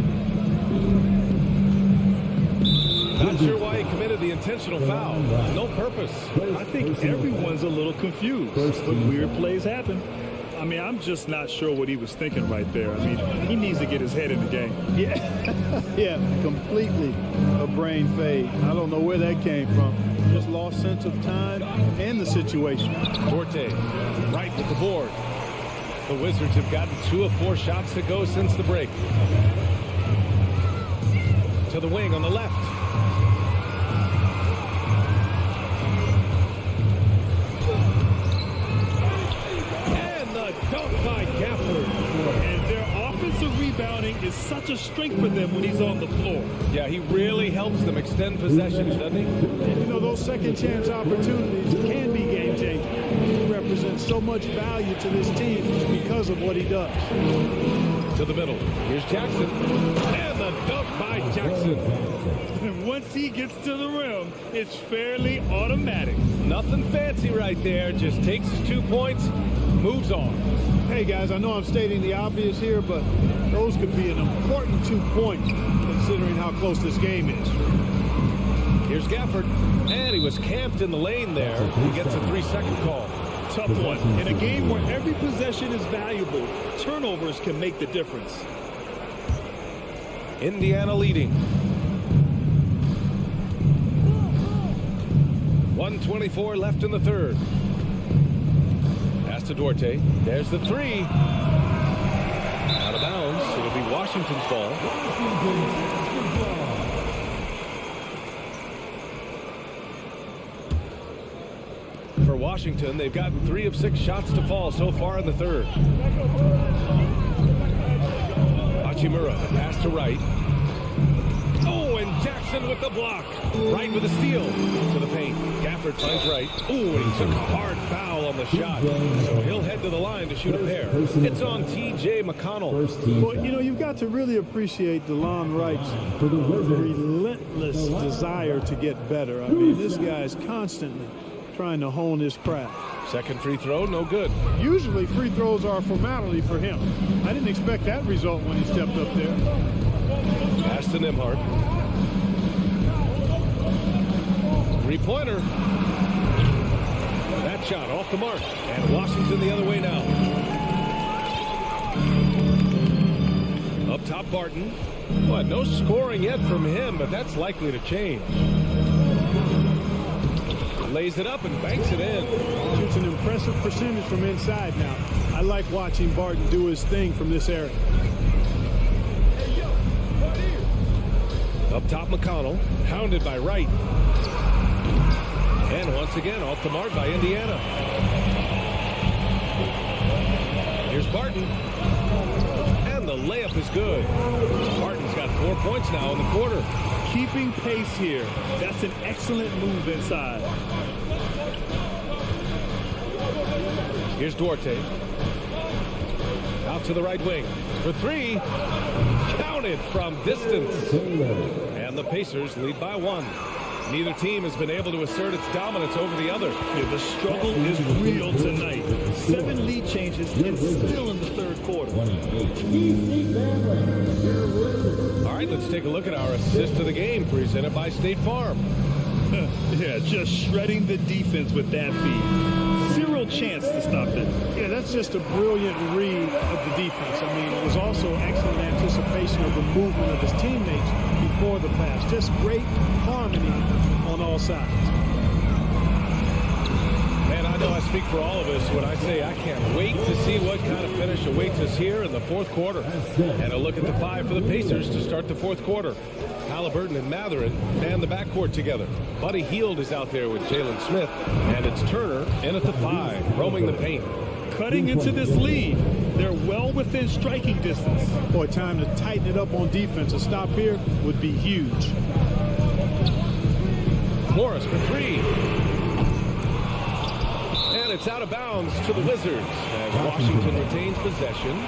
Not sure why he committed the intentional foul. No purpose. I think everyone's a little confused, but weird plays happen. I mean, I'm just not sure what he was thinking right there. I mean, he needs to get his head in the game. Yeah, completely a brain fade. I don't know where that came from. Just lost sense of time and the situation. Duarte, right with the board. The Wizards have gotten 2 of 4 shots to go since the break. To the wing on the left. And the dunk by Gafford. And their offensive rebounding is such a strength for them when he's on the floor. Yeah, he really helps them extend possessions, doesn't he? And you know, those second chance opportunities can be game changing. He represents so much value to this team because of what he does. To the middle. Here's Jackson. And the dunk by Jackson. And once he gets to the rim, it's fairly automatic. Nothing fancy right there. Just takes his 2 points, moves on. Hey, guys, I know I'm stating the obvious here, but those could be an important 2 points considering how close this game is. Here's Gafford. And he was camped in the lane there. He gets a 3-second call. Tough one. In a game where every possession is valuable, turnovers can make the difference. Indiana leading. 1:24 left in the third. Pass to Duarte. There's the 3. Out of bounds. It'll be Washington's ball. For Washington, they've gotten 3 of 6 shots to fall so far in the third. Hachimura, pass to right. Oh, and Jackson with the block. Right with a steal to the paint. Gafford finds right. Oh, and he took a hard foul on the shot. So he'll head to the line to shoot a pair. It's on T.J. McConnell. Well, you know, you've got to really appreciate DeLon Wright's relentless desire to get better. I mean, this guy's constantly trying to hone his craft. Second free throw, no good. Usually free throws are a formality for him. I didn't expect that result when he stepped up there. Pass to Nembhard. Three-pointer. That shot off the mark. And Washington the other way now. Up top, Barton. Well, no scoring yet from him, but that's likely to change. Lays it up and banks it in. Shoots an impressive percentage from inside now. I like watching Barton do his thing from this area. Up top, McConnell. Hounded by Wright. And once again, off the mark by Indiana. Here's Barton. And the layup is good. Barton's got 4 points now in the quarter. Keeping pace here. That's an excellent move inside. Here's Duarte. Out to the right wing. For 3. Counted from distance. And the Pacers lead by 1. Neither team has been able to assert its dominance over the other. Yeah, the struggle is real tonight. 7 lead changes and still in the third quarter. All right, let's take a look at our assist of the game presented by State Farm. Yeah, just shredding the defense with that feed. Zero chance to stop that. Yeah, that's just a brilliant read of the defense. I mean, it was also excellent anticipation of the movement of his teammates before the pass. Just great harmony on all sides. Man, I know I speak for all of us when I say I can't wait to see what kind of finish awaits us here in the fourth quarter. And a look at the 5 for the Pacers to start the fourth quarter. Halliburton and Matherin man the backcourt together. Buddy Hield is out there with Jalen Smith. And it's Turner in at the 5, roaming the paint. Cutting into this lead. They're well within striking distance. Boy, time to tighten it up on defense. A stop here would be huge. Morris for 3. And it's out of bounds to the Wizards as Washington retains possession.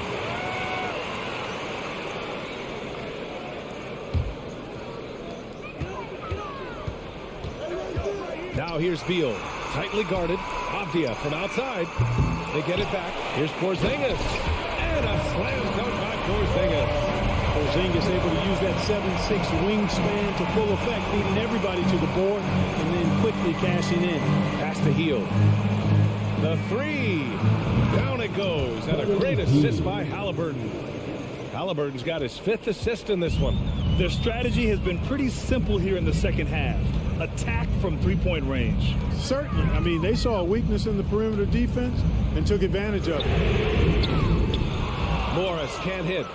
Now here's Beal, tightly guarded. Avdia from outside. They get it back. Here's Porzingis. And a slam dunk by Porzingis. Porzingis able to use that 7'6" wingspan to full effect, leading everybody to the board and then quickly cashing in. Pass to Hield. The 3. Down it goes. And a great assist by Halliburton. Halliburton's got his 5th assist in this one. Their strategy has been pretty simple here in the second half. Attack from three-point range. Certainly. I mean, they saw a weakness in the perimeter defense and took advantage of it. Morris can't hit.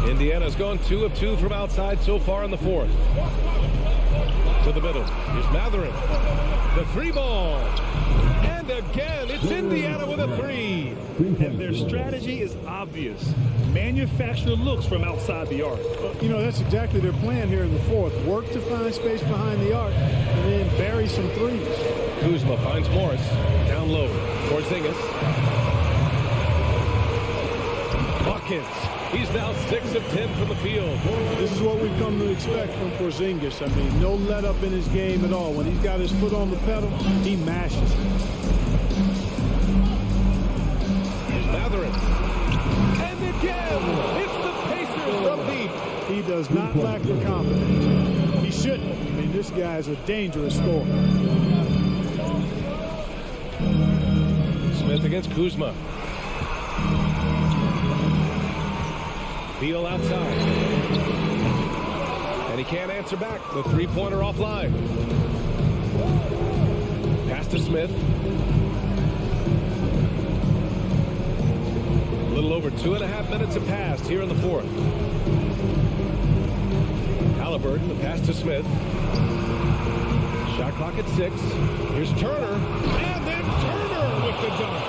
Indiana's gone 2 of 2 from outside so far in the fourth. To the middle. Here's Matherin. The 3-ball. And again, it's Indiana with a 3. And their strategy is obvious. Manufacture looks from outside the arc. You know, that's exactly their plan here in the fourth. Work to find space behind the arc and then bury some threes. Kuzma finds Morris. Down low. Porzingis. Buckets. He's now 6 of 10 from the field. This is what we've come to expect from Porzingis. I mean, no let up in his game at all. When he's got his foot on the pedal, he mashes it. Here's Matherin. And again, it's the Pacers from deep. He does not lack the confidence. He shouldn't. I mean, this guy is a dangerous scorer. Smith against Kuzma. Beal outside. And he can't answer back. The 3-pointer offline. Pass to Smith. A little over 2.5 minutes have passed here in the fourth. Halliburton, the pass to Smith. Shot clock at 6. Here's Turner. And then Turner with the dunk.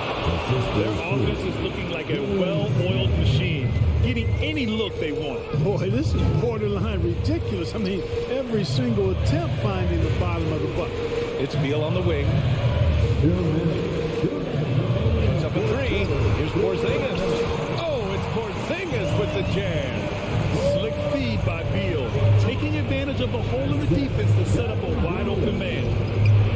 Their offense is looking like a well-oiled machine, getting any look they want. Boy, this is borderline ridiculous. I mean, every single attempt finding the bottom of the bucket. It's Beal on the wing. It's up a 3. Here's Porzingis. Oh, it's Porzingis with the jam. Slick feed by Beal, taking advantage of the hole in the defense to set up a wide-open man.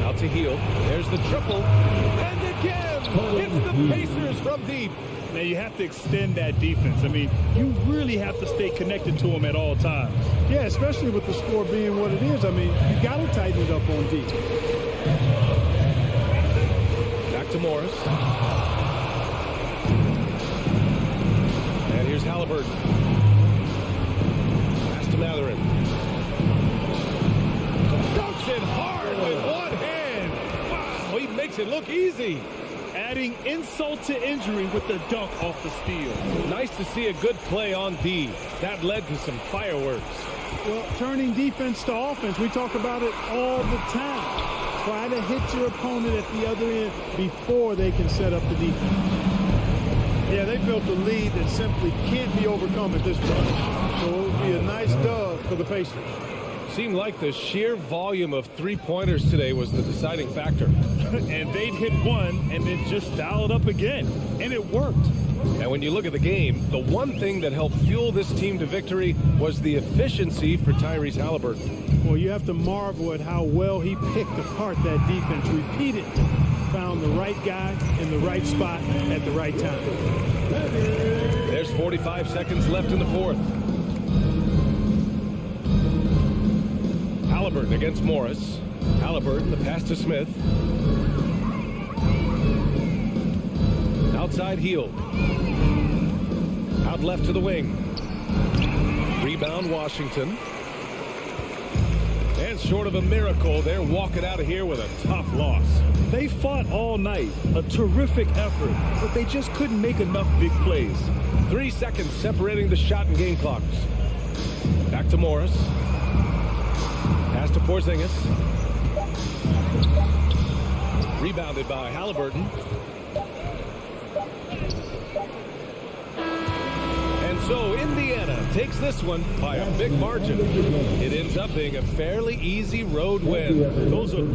Out to Hield. There's the triple. And again, it's the Pacers from deep. Now, you have to extend that defense. I mean, you really have to stay connected to them at all times. Yeah, especially with the score being what it is. I mean, you got to tighten it up on deep. Back to Morris. And here's Halliburton. Pass to Matherin. Dunks it hard with one hand. Wow, he makes it look easy. Adding insult to injury with the dunk off the steal. Nice to see a good play on D. That led to some fireworks. Well, turning defense to offense, we talk about it all the time. Try to hit your opponent at the other end before they can set up the defense. Yeah, they built a lead that simply can't be overcome at this point. So it will be a nice dub for the Pacers. Seemed like the sheer volume of 3-pointers today was the deciding factor. And they'd hit one and then just dial it up again. And it worked. And when you look at the game, the one thing that helped fuel this team to victory was the efficiency for Tyrese Halliburton. Well, you have to marvel at how well he picked apart that defense repeatedly. Found the right guy in the right spot at the right time. There's 45 seconds left in the fourth. Halliburton against Morris. Halliburton, the pass to Smith. Outside Hield. Out left to the wing. Rebound Washington. And short of a miracle, they're walking out of here with a tough loss. They fought all night, a terrific effort, but they just couldn't make enough big plays. 3 seconds separating the shot and game clocks. Back to Morris. Pass to Porzingis. Rebounded by Halliburton. And so Indiana takes this one by a big margin. It ends up being a fairly easy road win. Those are...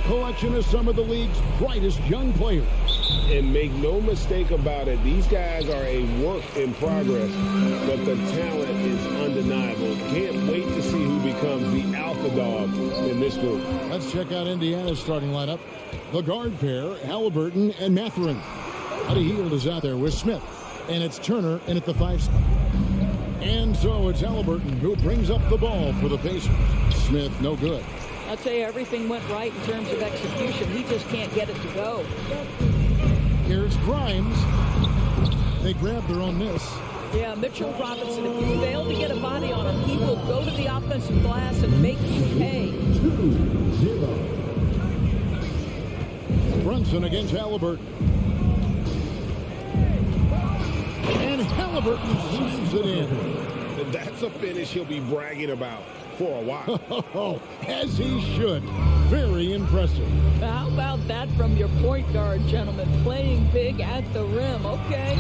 Collection of some of the league's brightest young players. And make no mistake about it, these guys are a work in progress, but the talent is undeniable. Can't wait to see who becomes the alpha dog in this group. Let's check out Indiana's starting lineup. The guard pair, Halliburton and Mathurin. Buddy Hield is out there with Smith, and it's Turner in at the 5 spot. And so it's Halliburton who brings up the ball for the Pacers. Smith, no good. I'd say everything went right in terms of execution. He just can't get it to go. Here's Grimes. They grab their own miss. Yeah, Mitchell Robinson, if you fail to get a body on him, he will go to the offensive glass and make you pay. 2-0. Brunson against Halliburton. And Halliburton slams it in. That's a finish he'll be bragging about for a while. As he should. Very impressive. How about that from your point guard, gentlemen? Playing big at the rim. Okay.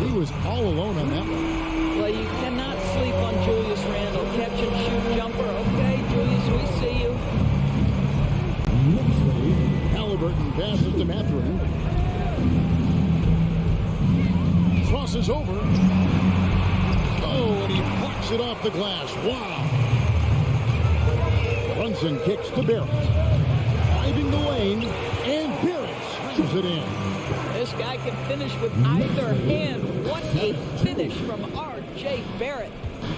He was all alone on that one. Well, you cannot sleep on Julius Randle. Catch and shoot jumper. Okay, Julius, we see you. Halliburton passes to Mathurin. Crosses over. Oh, and he blocks it off the glass. Wow. Brunson kicks to Barrett. Driving the lane, and Barrett slams it in. This guy can finish with either hand. What a finish from R.J. Barrett.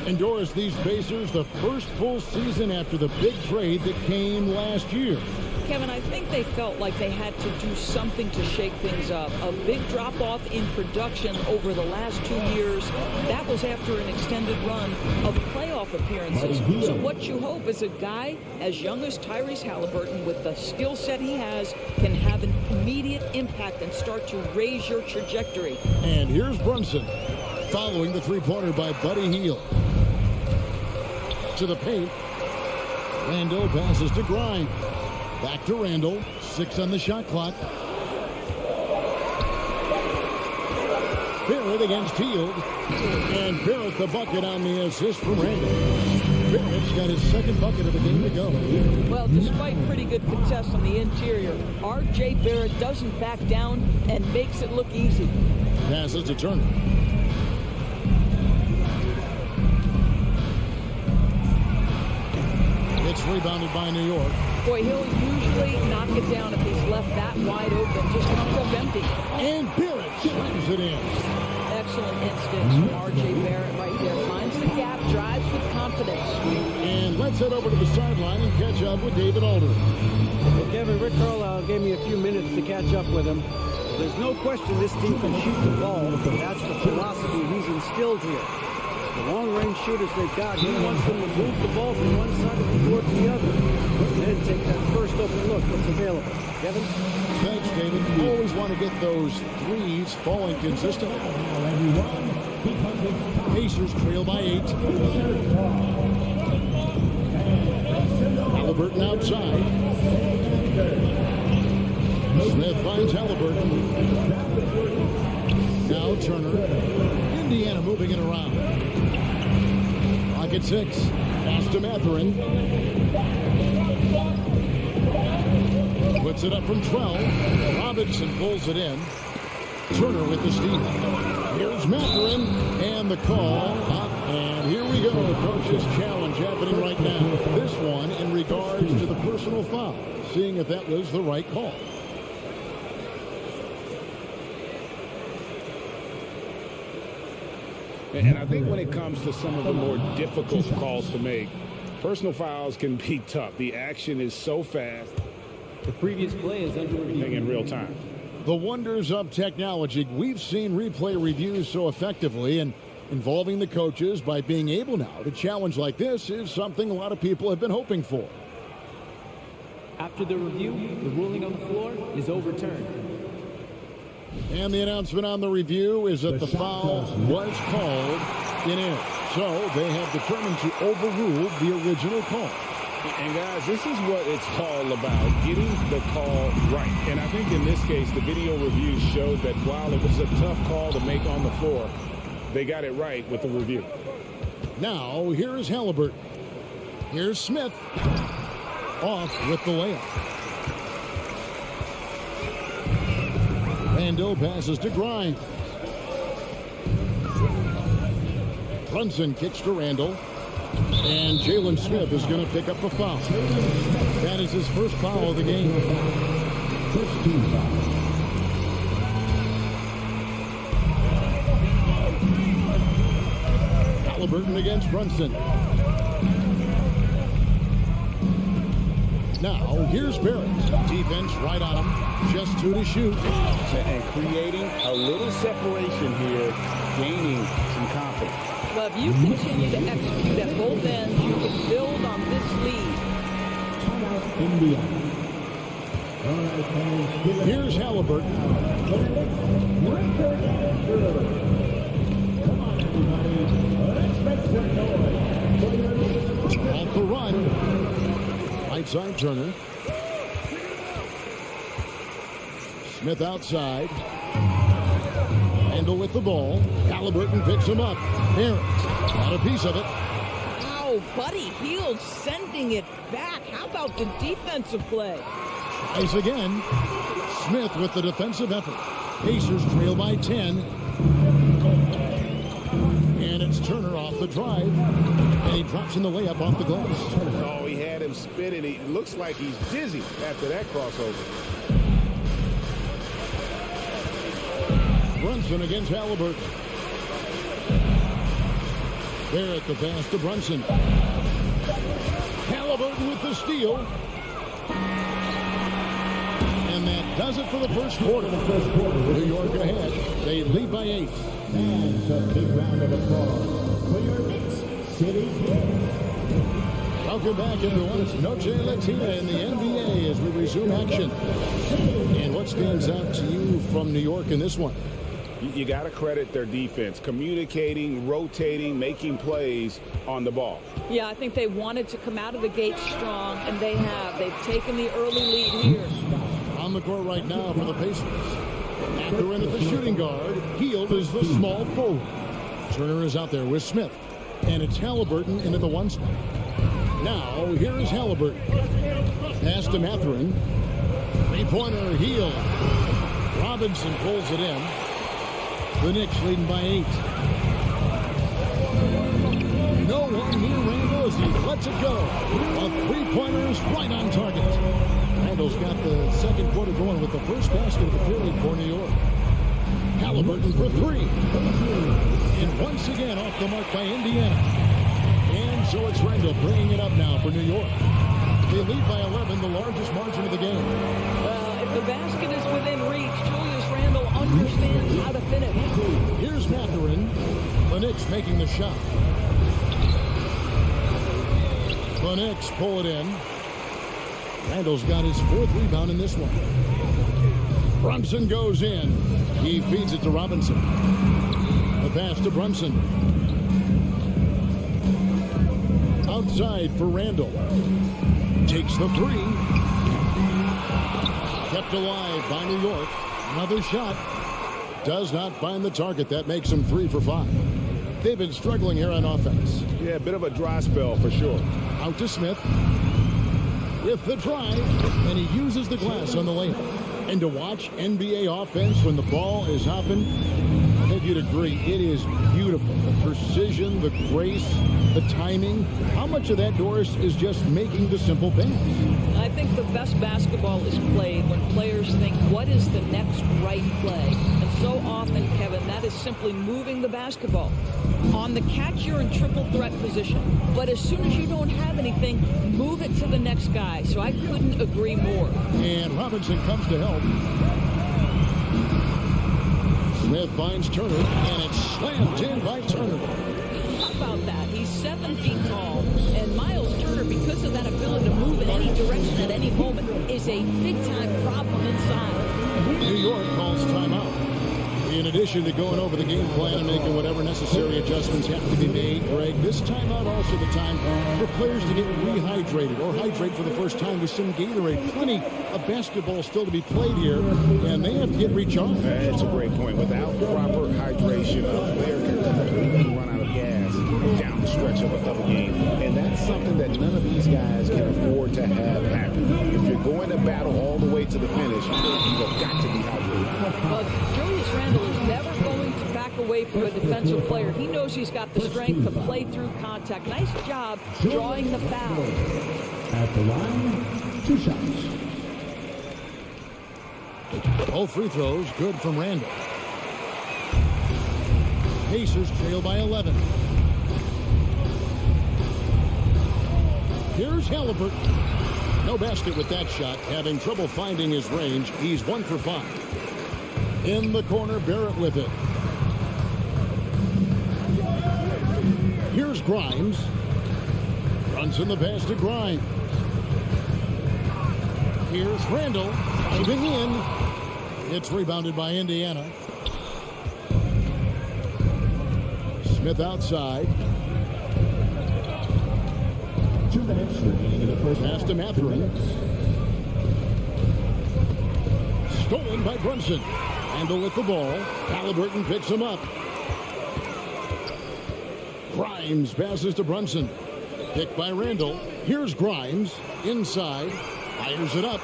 And Doris, these Pacers, the first full season after the big trade that came last year. Kevin, I think they felt like they had to do something to shake things up. A big drop-off in production over the last 2 years. That was after an extended run of playoff appearances. So what you hope is a guy as young as Tyrese Halliburton, with the skill set he has, can have an immediate impact and start to raise your trajectory. And here's Brunson, following the three-pointer by Buddy Hield. To the paint. Randle passes to Grimes. Back to Randle. 6 on the shot clock. Barrett against Hield. And Barrett the bucket on the assist from Randle. Barrett's got his second bucket of the game to go. Well, despite pretty good contests on the interior, R.J. Barrett doesn't back down and makes it look easy. Passes to Turner. It's rebounded by New York. Boy, he'll usually knock it down if he's left that wide open. Just comes up empty. And Barrett slams it in. Excellent instincts from R.J. Barrett right there. Finds the gap, drives with confidence. And let's head over to the sideline and catch up with David Alder. Well, Kevin, Rick Carlisle gave me a few minutes to catch up with him. There's no question this team can shoot the ball. That's the philosophy he's instilled here. The long-range shooters they've got, he wants them to move the ball from one side of the floor to the other. And then take that first open look that's available. Kevin? Thanks, David. You always want to get those threes falling consistently. Pacers trail by 8. Halliburton outside. Smith finds Halliburton. Now Turner. Indiana moving it around. Clock at 6. Pass to Mathurin. Puts it up from 12. Robinson pulls it in. Turner with the steal. Here's Mathurin. And the call. And here we go. Coach's challenge happening right now. This one in regards to the personal foul. Seeing if that was the right call. And I think when it comes to some of the more difficult calls to make, personal fouls can be tough. The action is so fast. The previous play is under review in real time. The wonders of technology. We've seen replay reviews so effectively, and involving the coaches by being able now to challenge like this is something a lot of people have been hoping for. After the review, the ruling on the floor is overturned. And the announcement on the review is that the foul was called in air. So they have determined to overrule the original call. And guys, this is what it's all about, getting the call right. And I think in this case, the video review showed that while it was a tough call to make on the floor, they got it right with the review. Now, here's Halliburton. Here's Smith. Off with the layup. Randle passes to Grimes. Brunson kicks to Randle. And Jalen Smith is going to pick up a foul. That is his first foul of the game. First team foul. Halliburton against Brunson. Now, here's Barrett. Defense right on him. Just 2 to shoot. And creating a little separation here, gaining some confidence. Well, if you continue to execute at both ends, you can build on this lead. Here's Halliburton. Off the run. Right side Turner. Smith outside. Randall with the ball. Halliburton picks him up. Aaron got a piece of it. Wow, Buddy Hield sending it back. How about the defensive play? Tries again. Smith with the defensive effort. Pacers trail by 10. And it's Turner off the drive. And he drops in the layup off the glass. Oh, he had him spinning. He looks like he's dizzy after that crossover. Brunson against Halliburton. There at the pass to Brunson. Halliburton with the steal. And that does it for the first quarter. New York ahead. They lead by 8. And a big round of applause for your Knicks City. Welcome back, everyone. It's Noche Latina in the NBA as we resume action. And what stands out to you from New York in this one? You got to credit their defense, communicating, rotating, making plays on the ball. Yeah, I think they wanted to come out of the gate strong, and they have. They've taken the early lead here. On the court right now for the Pacers. After in at the shooting guard, Hield is the small forward. Turner is out there with Smith. And it's Halliburton into the 1 spot. Now, here is Halliburton. Pass to Mathurin. Three-pointer, Hield. Robinson pulls it in. The Knicks leading by 8. No one near Randall as he lets it go. A three-pointer is right on target. Randall's got the second quarter going with the first basket of the period for New York. Halliburton for 3. And once again off the mark by Indiana. And so it's Randall bringing it up now for New York. They lead by 11, the largest margin of the game. Well, if the basket is within reach, Julius Randle understands how to finish. Here's Mathurin. The Knicks making the shot. The Knicks pull it in. Randall's got his 4th rebound in this one. Brunson goes in. He feeds it to Robinson. The pass to Brunson. Outside for Randall. Takes the 3. Kept alive by New York. Another shot. Does not find the target. That makes him 3 for 5. They've been struggling here on offense. Yeah, a bit of a dry spell for sure. Out to Smith. With the drive. And he uses the glass on the layup. And to watch NBA offense when the ball is hopping, I think you'd agree, it is beautiful. The precision, the grace, the timing. How much of that, Doris, is just making the simple pass? I think the best basketball is played when players think, what is the next right play? And so often, Kevin, that is simply moving the basketball. On the catch, you're in triple threat position. But as soon as you don't have anything, move it to the next guy. So I couldn't agree more. And Robinson comes to help. Smith finds Turner, and it's slammed in by Turner. How about that? He's 7 feet tall, and Miles Turner, because of that ability to move in any direction at any moment, is a big-time problem inside. New York calls timeout. In addition to going over the game plan and making whatever necessary adjustments have to be made, Greg, this timeout also the time for players to get rehydrated or hydrate for the first time with some Gatorade. Plenty of basketball still to be played here, and they have to get recharged. That's a great point. Without proper hydration, a player can completely run out of gas down the stretch of a game. And that's something that none of these guys can afford to have happen. If you're going to battle all the way to the finish, you've got to be hydrated. But Julius Randle is never going to back away from a defensive player. He knows he's got the strength to play through contact. Nice job drawing the foul. At the line, 2 shots. All free throws good from Randall. Pacers trail by 11. Here's Halliburton. No basket with that shot. Having trouble finding his range. He's 1 for 5. In the corner, Barrett with it. Here's Grimes. Runs in the pass to Grimes. Here's Randall. Diving in. It's rebounded by Indiana. Smith outside. 2 minutes remaining in the first Pass to Mathurin. Stolen by Brunson. Randall with the ball. Halliburton picks him up. Grimes passes to Brunson. Picked by Randall. Here's Grimes. Inside. Fires it up.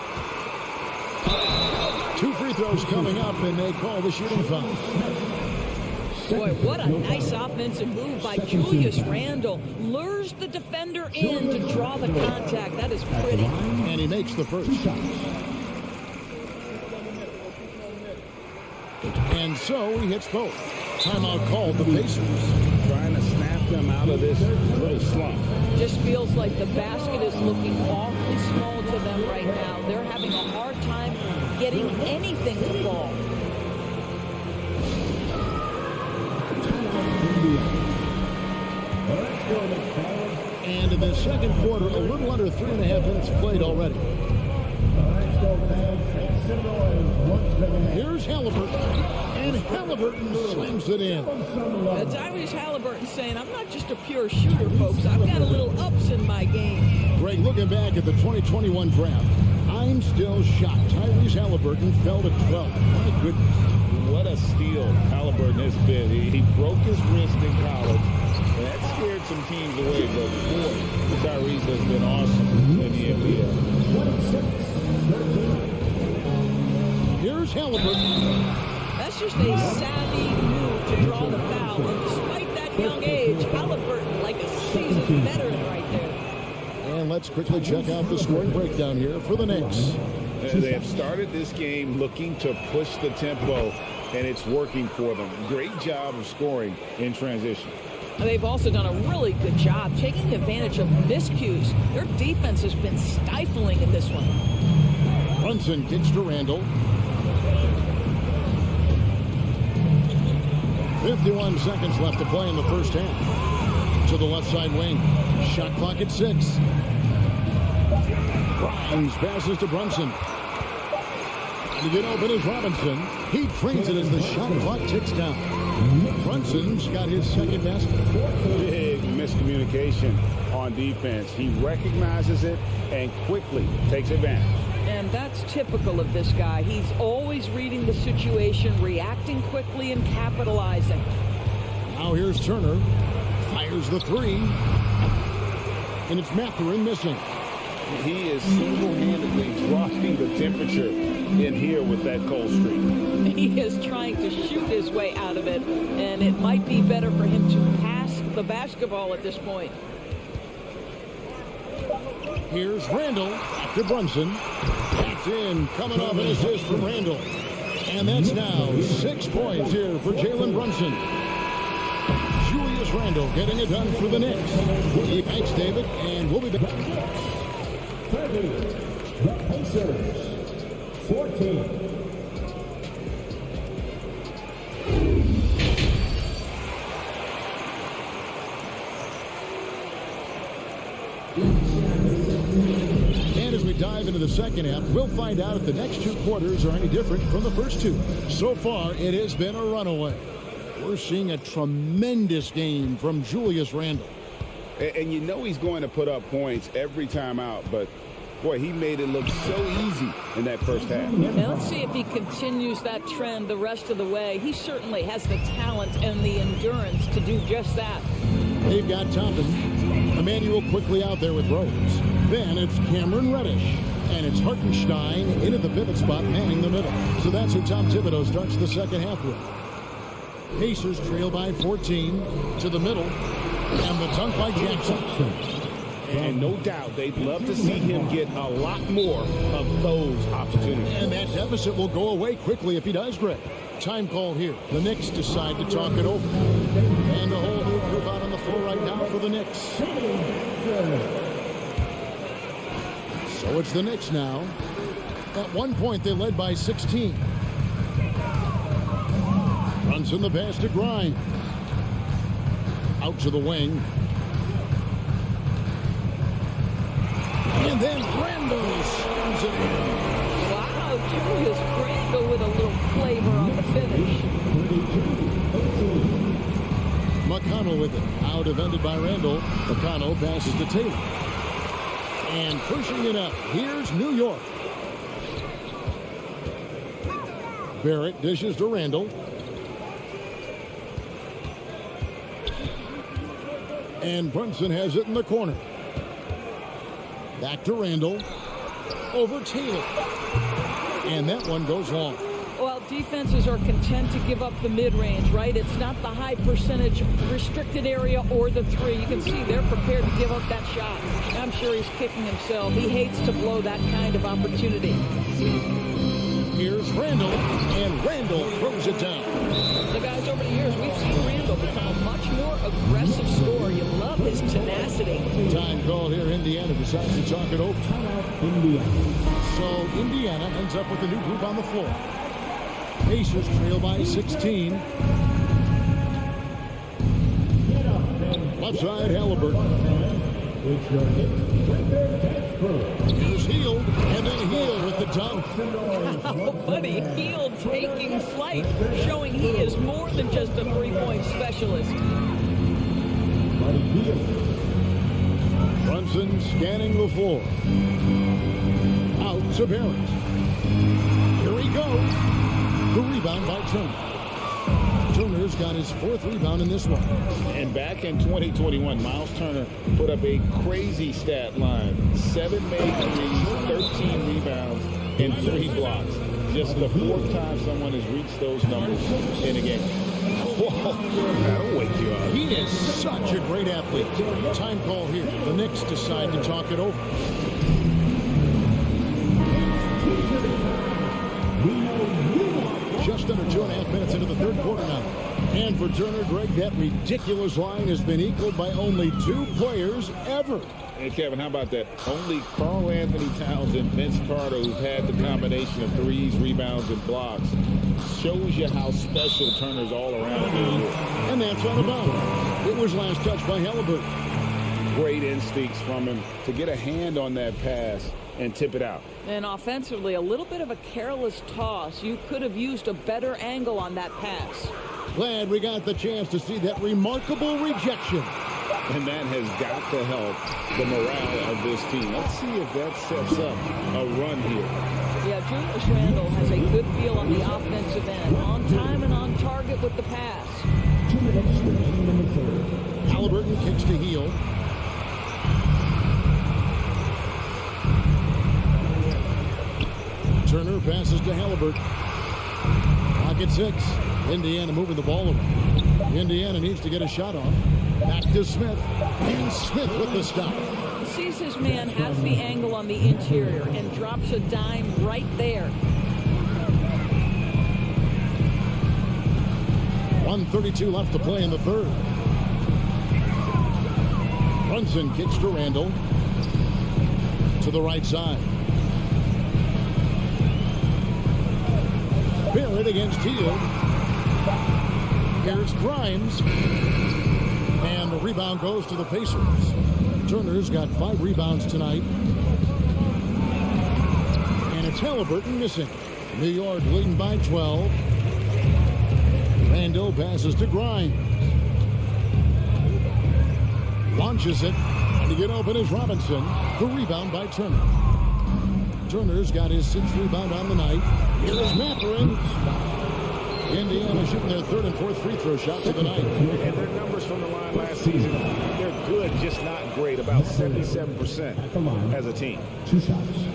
2 free throws coming up, and they call the shooting foul. Boy, what a nice offensive move by Julius Randle. Lures the defender in to draw the contact. That is pretty. And he makes the first. And so he hits both. Timeout called the Pacers. Trying to snap them out of this little slump. Just feels like the basket is looking awfully small to them right now. They're having a hard time getting anything to fall. And in the second quarter, a little under 3.5 minutes played already. Here's Halliburton. And Halliburton slams it in. Tyrese Halliburton saying, I'm not just a pure shooter, folks. I've got a little ups in my game. Greg, looking back at the 2021 draft, I'm still shocked. Tyrese Halliburton fell to 12. My goodness. What a steal Halliburton has been. He broke his wrist in college, and that scared some teams away. But boy, Tyrese has been awesome in the NBA. Here's Halliburton. That's just a savvy move to draw the foul. And despite that young age, Halliburton like a seasoned veteran right there. And let's quickly check out the scoring breakdown here for the Knicks. They have started this game looking to push the tempo, and it's working for them. Great job of scoring in transition. They've also done a really good job taking advantage of miscues. Their defense has been stifling in this one. Brunson kicks to Randall. 51 seconds left to play in the first half. To the left side wing. Shot clock at 6. Grimes passes to Brunson. To get open is Robinson. He trains it as the shot clock ticks down. Brunson's got his second basket. Big miscommunication on defense. He recognizes it and quickly takes advantage. And that's typical of this guy. He's always reading the situation, reacting quickly, and capitalizing. Now here's Turner. Fires the 3. And it's Mathurin missing. He is single-handedly dropping the temperature in here with that cold streak. He is trying to shoot his way out of it, and it might be better for him to pass the basketball at this point. Here's Randall to Brunson. That's in, coming off an assist from Randall. And that's now 6 points here for Jalen Brunson. Julius Randall getting it done for the Knicks. Thanks, David, and we'll be back. 30, the Pacers, 14. And as we dive into the second half, we'll find out if the next 2 quarters are any different from the first 2. So far, it has been a runaway. We're seeing a tremendous game from Julius Randall. And you know he's going to put up points every time out, but boy, he made it look so easy in that first half. Now let's see if he continues that trend the rest of the way. He certainly has the talent and the endurance to do just that. They've got Toppin. Emmanuel quickly out there with Rhodes. Then it's Cameron Reddish. And it's Hartenstein into the pivot spot, manning the middle. So that's who Tom Thibodeau starts the second half with. Pacers trail by 14 to the middle. And the dunk by Jackson. And no doubt they'd love to see him get a lot more of those opportunities. And that deficit will go away quickly if he does, Greg. Time call here. The Knicks decide to talk it over. And a whole new group out on the floor right now for the Knicks. So it's the Knicks now. At one point, they led by 16. Runs in the pass to Grimes. Out to the wing. And then Randall slams it in. Wow, Julius Randall with a little flavor on the finish. McConnell with it. Now defended by Randall. McConnell passes to Taylor. And pushing it up, here's New York. Barrett dishes to Randall. And Brunson has it in the corner. Back to Randall. Over Taylor. And that one goes long. Well, defenses are content to give up the mid-range, right? It's not the high percentage restricted area or the three. You can see they're prepared to give up that shot. I'm sure he's kicking himself. He hates to blow that kind of opportunity. Here's Randall, and Randall throws it down. The guys, over the years, we've seen Randall become a much more aggressive scorer. You love his tenacity. Time called here. Indiana decides to talk it over. So Indiana ends up with a new group on the floor. Pacers trail by 16. Left side, Halliburton. Here's Hield, and then Hield with the dunk. How funny. Hield taking flight, showing he is more than just a three-point specialist. Brunson scanning the floor. Out to Barrett. Here he goes. The rebound by Turner. Turner's got his fourth rebound in this one. And back in 2021, Miles Turner put up a crazy stat line. 7 made threes, 13 rebounds, and 3 blocks. Just the fourth time someone has reached those numbers in a game. Whoa, that'll wake you up. He is such a great athlete. Time call here. The Knicks decide to talk it over. Just under 2.5 minutes into the third quarter now. And for Turner, Greg, that ridiculous line has been equaled by only 2 players ever. Hey, Kevin, how about that? Only Karl Anthony Towns and Vince Carter, who've had the combination of threes, rebounds, and blocks, shows you how special Turner's all around is. And that's on the bounce. It was last touched by Halliburton. Great instincts from him to get a hand on that pass and tip it out. And offensively, a little bit of a careless toss. You could have used a better angle on that pass. Glad we got the chance to see that remarkable rejection. And that has got to help the morale of this team. Let's see if that sets up a run here. Yeah, Julius Randle has a good feel on the offensive end. On time and on target with the pass. Halliburton kicks to Hield. Turner passes to Halliburton. Pocket 6. Indiana moving the ball around. Indiana needs to get a shot off. Back to Smith. And Smith with the stop. Sees his man has the angle on the interior and drops a dime right there. 1:32 left to play in the third. Brunson kicks to Randall. To the right side. Barrett against Hield. Here's Grimes. And the rebound goes to the Pacers. Turner's got 5 rebounds tonight. And it's Halliburton missing. New York leading by 12. Randall passes to Grimes. Launches it. And to get open is Robinson. The rebound by Turner. Turner's got his 6th rebound on the night. Here's Mathurin. Indiana shooting their 3rd and 4th free throw shots of the night. And their numbers from the line last season, they're good, just not great. About 77% as a team. 2 shots.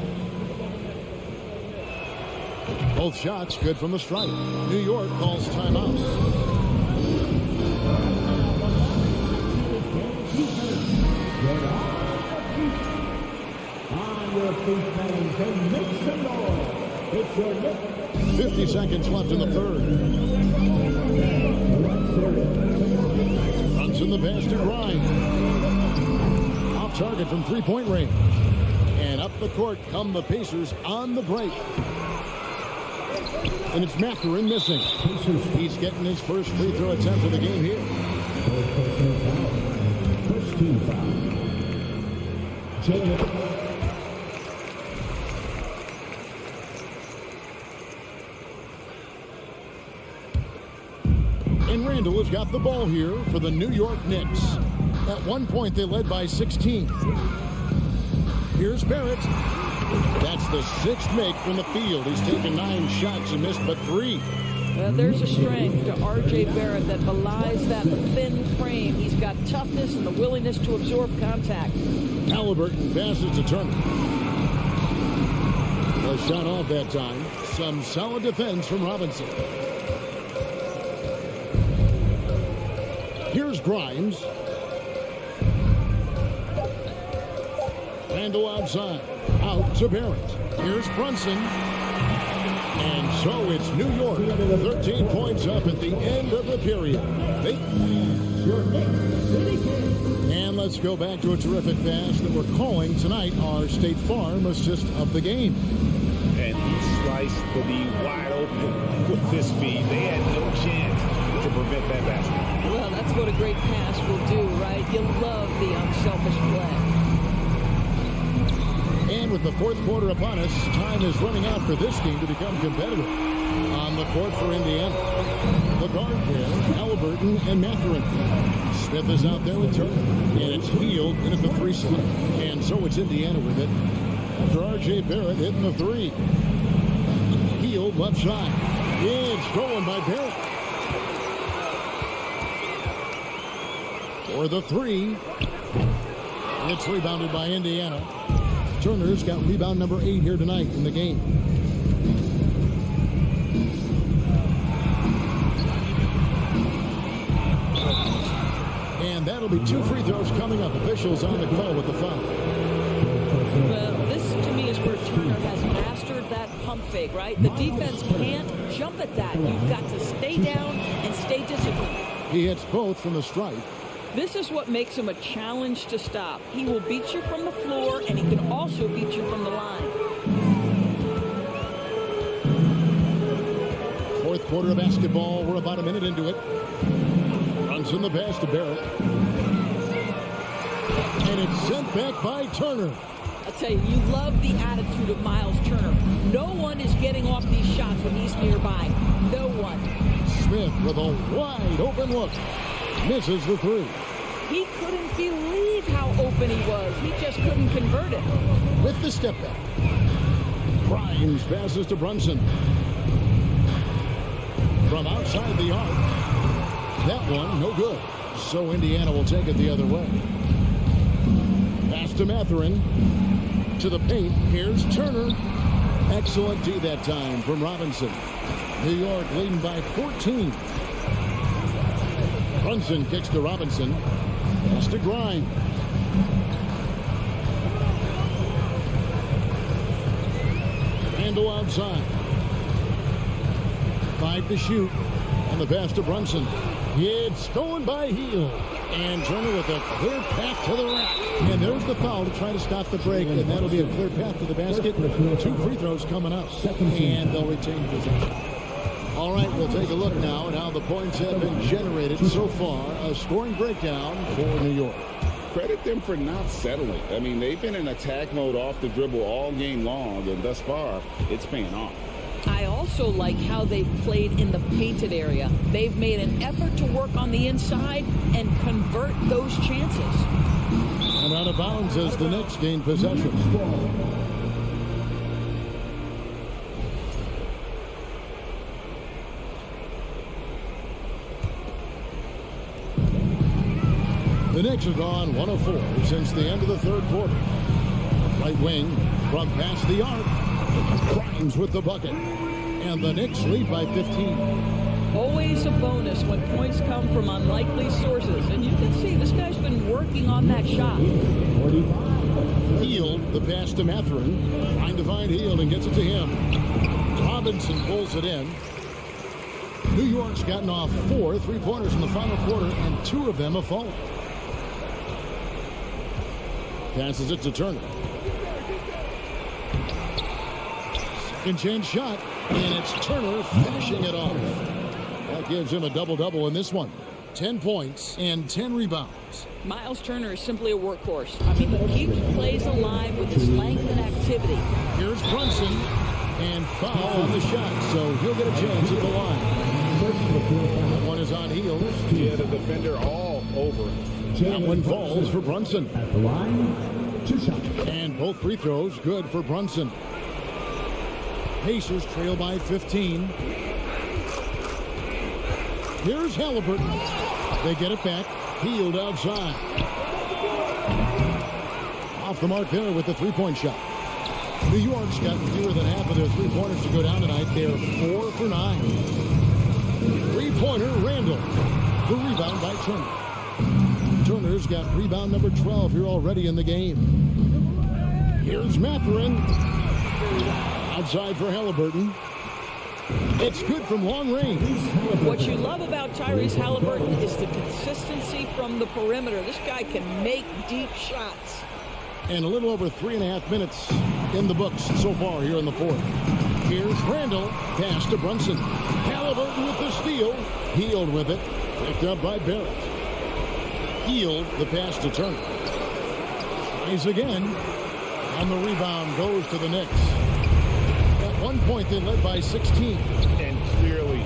Both shots good from the stripe. New York calls timeout. On your feet, fans, and make some noise. It's your Knicks. 50 seconds left in the third. Runs in the pass to Grimes. Off target from 3-point range. And up the court come the Pacers on the break. And it's Mathurin missing. He's getting his first free throw attempt of the game here. First team foul. And Randall has got the ball here for the New York Knicks. At one point, they led by 16. Here's Barrett. That's the 6th make from the field. He's taken 9 shots and missed but 3. Well, there's a strength to R.J. Barrett that belies that thin frame. He's got toughness and the willingness to absorb contact. Halliburton passes to Turner. A shot off that time. Some solid defense from Robinson. Here's Grimes. Randall outside. Out to Barrett. Here's Brunson. And so it's New York. 13 points up at the end of the period. And let's go back to a terrific pass that we're calling tonight our State Farm assist of the game. And he sliced the D wide open with his feet. They had no chance to prevent that basket. Well, that's what a great pass will do, right? You love the unselfish play. And with the 4th quarter upon us, time is running out for this team to become competitive. On the court for Indiana, the guard there, Halliburton and Mathurin. Smith is out there with Turner, and it's Hield in at the 3 slot. And so it's Indiana with it after R.J. Barrett hitting the 3. Hield left side. It's stolen by Barrett. For the 3. It's rebounded by Indiana. Turner's got rebound number 8 here tonight in the game. And that'll be 2 free throws coming up. Officials on the call with the foul. Well, this to me is where Turner has mastered that pump fake, right? The defense can't jump at that. You've got to stay down and stay disciplined. He hits both from the stripe. This is what makes him a challenge to stop. He will beat you from the floor, and he can also beat you from the line. 4th quarter of basketball. We're about a minute into it. Runs in the pass to Barrett. And it's sent back by Turner. I tell you, you love the attitude of Miles Turner. No one is getting off these shots when he's nearby. No one. Smith with a wide open look. Misses the 3. He couldn't believe how open he was. He just couldn't convert it. With the step back. Grimes passes to Brunson. From outside the arc. That one, no good. So Indiana will take it the other way. Pass to Mathurin. To the paint. Here's Turner. Excellent D that time from Robinson. New York leading by 14. Brunson kicks to Robinson. Pass to Grimes. Randall outside. 5 to shoot. And the pass to Brunson. It's stolen by Hield. And Turner with a clear path to the rack. And there's the foul to try to stop the break. And that'll be a clear path to the basket. 2 free throws coming up. And they'll retain possession. All right, we'll take a look now at how the points have been generated so far. A scoring breakdown for New York. Credit them for not settling. I mean, they've been in attack mode off the dribble all game long, and thus far, it's paying off. I also like how they've played in the painted area. They've made an effort to work on the inside and convert those chances. And out of bounds as the Knicks gain possession. The Knicks have gone 1 of 4 since the end of the 3rd quarter. Right wing from past the arc. Grimes with the bucket. And the Knicks lead by 15. Always a bonus when points come from unlikely sources. And you can see this guy's been working on that shot. Hield, the pass to Mathurin. Trying to find Hield and gets it to him. Robinson pulls it in. New York's gotten off 4 3-pointers in the final quarter, and 2 of them have fallen. Passes it to Turner. Second chance shot, and it's Turner finishing it off. That gives him a double-double in this one. 10 points and 10 rebounds. Miles Turner is simply a workhorse. I mean, he keeps plays alive with his length and activity. Here's Brunson, and foul on the shot, so he'll get a chance at the line. That one is on Hield. Yeah, the defender all over. That one falls for Brunson. At the line, 2 shots. And both free throws good for Brunson. Pacers trail by 15. Here's Halliburton. They get it back. Healed outside. Off the mark there with the three-point shot. New York's got fewer than half of their three-pointers to go down tonight. They're 4 for 9. Three-pointer, Randall. The rebound by Turner. Turner's got rebound number 12 here already in the game. Here's Mathurin. Outside for Halliburton. It's good from long range. What you love about Tyrese Halliburton is the consistency from the perimeter. This guy can make deep shots. And a little over 3.5 minutes in the books so far here in the fourth. Here's Randall. Pass to Brunson. Halliburton with the steal. Healed with it. Picked up by Barrett. Healed the pass to Turner. Tries again. On the rebound goes to the Knicks. At one point they led by 16. And clearly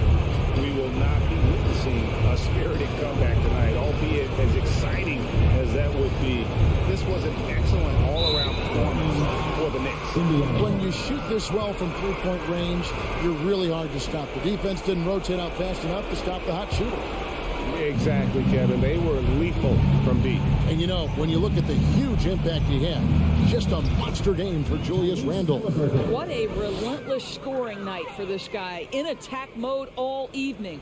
we will not be witnessing a spirited comeback tonight, albeit as exciting as that would be. This was an excellent all-around performance for the Knicks. When you shoot this well from three-point range, you're really hard to stop. The defense didn't rotate out fast enough to stop the hot shooter. Exactly, Kevin. They were lethal from deep. And you know, when you look at the huge impact he had, just a monster game for Julius Randle. What a relentless scoring night for this guy. In attack mode all evening.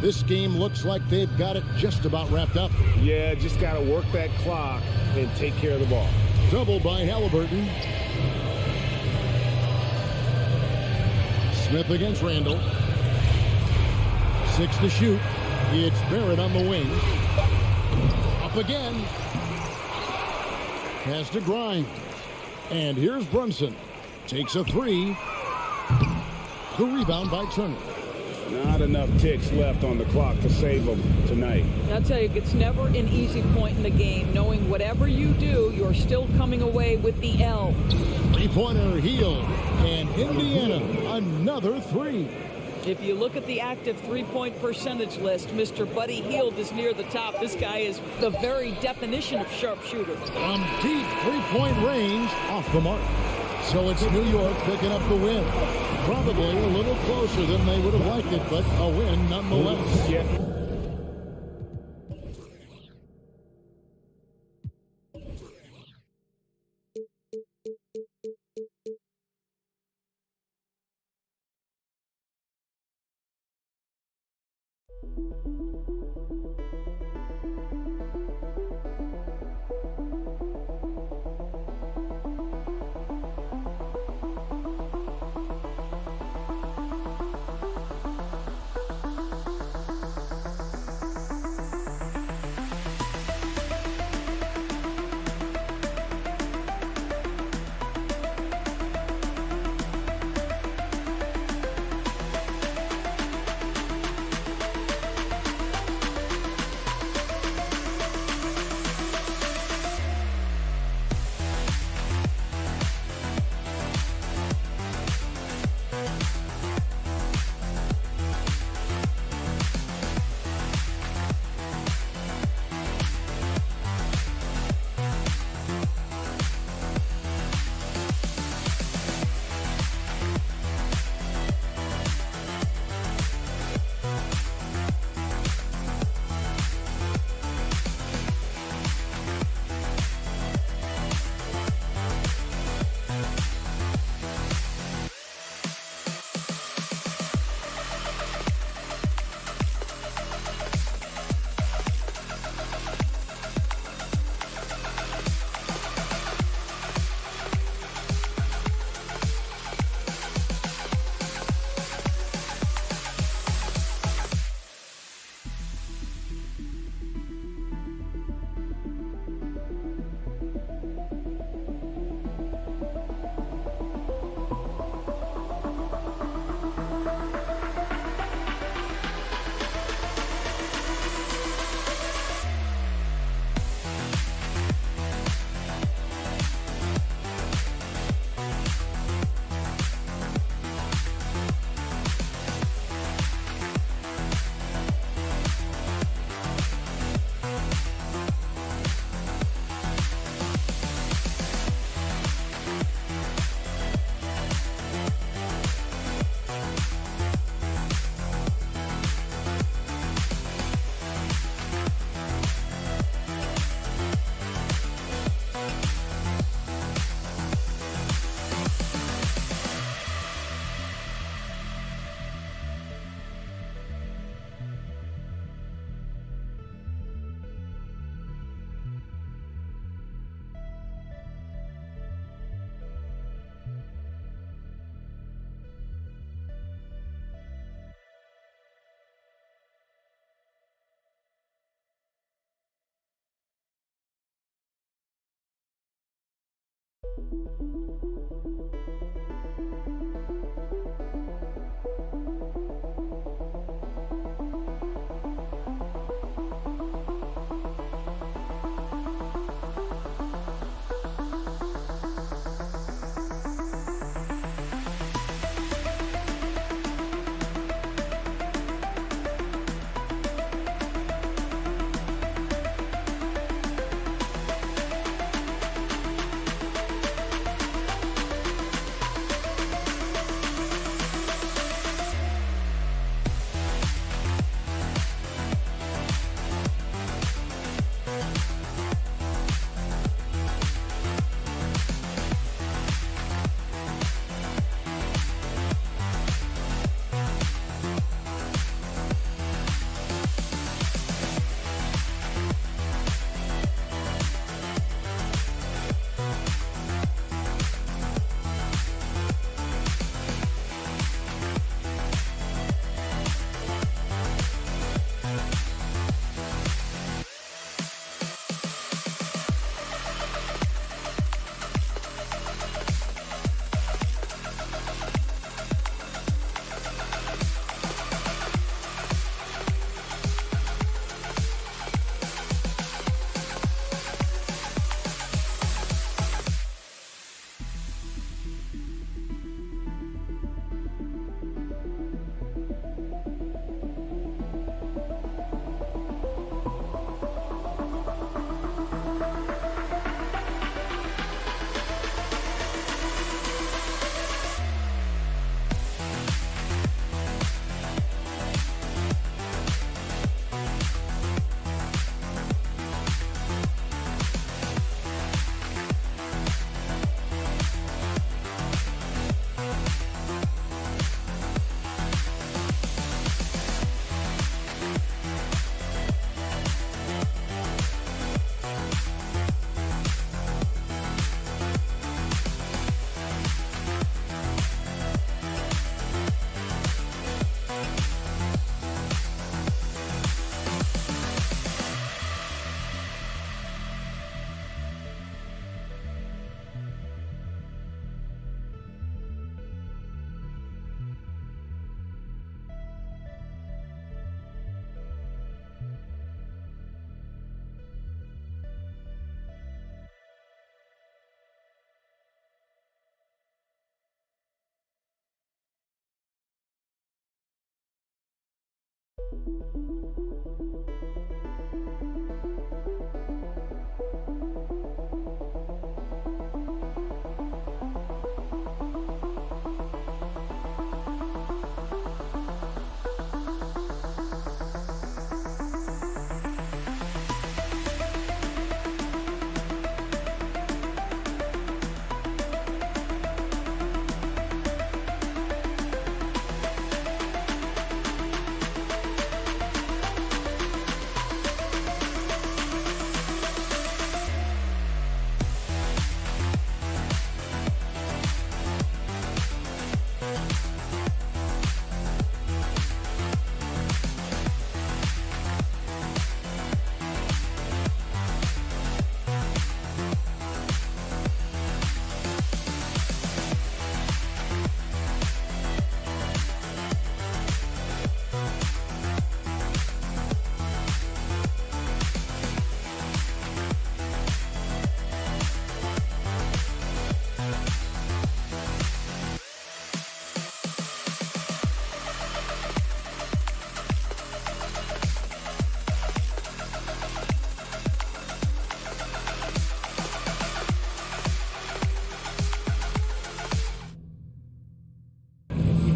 This game looks like they've got it just about wrapped up. Yeah, just got to work that clock and take care of the ball. Double by Halliburton. Smith against Randall. 6 to shoot. It's Barrett on the wing. Up again. Pass to Grimes. And here's Brunson. Takes a three. The rebound by Turner. Not enough ticks left on the clock to save them tonight. I'll tell you, it's never an easy point in the game, knowing whatever you do, you're still coming away with the L. Three-pointer Healed. And Indiana, another three. If you look at the active three-point percentage list, Mr. Buddy Hield is near the top. This guy is the very definition of sharpshooter. From deep three-point range, off the mark. So it's New York picking up the win. Probably a little closer than they would have liked it, but a win nonetheless. Yeah.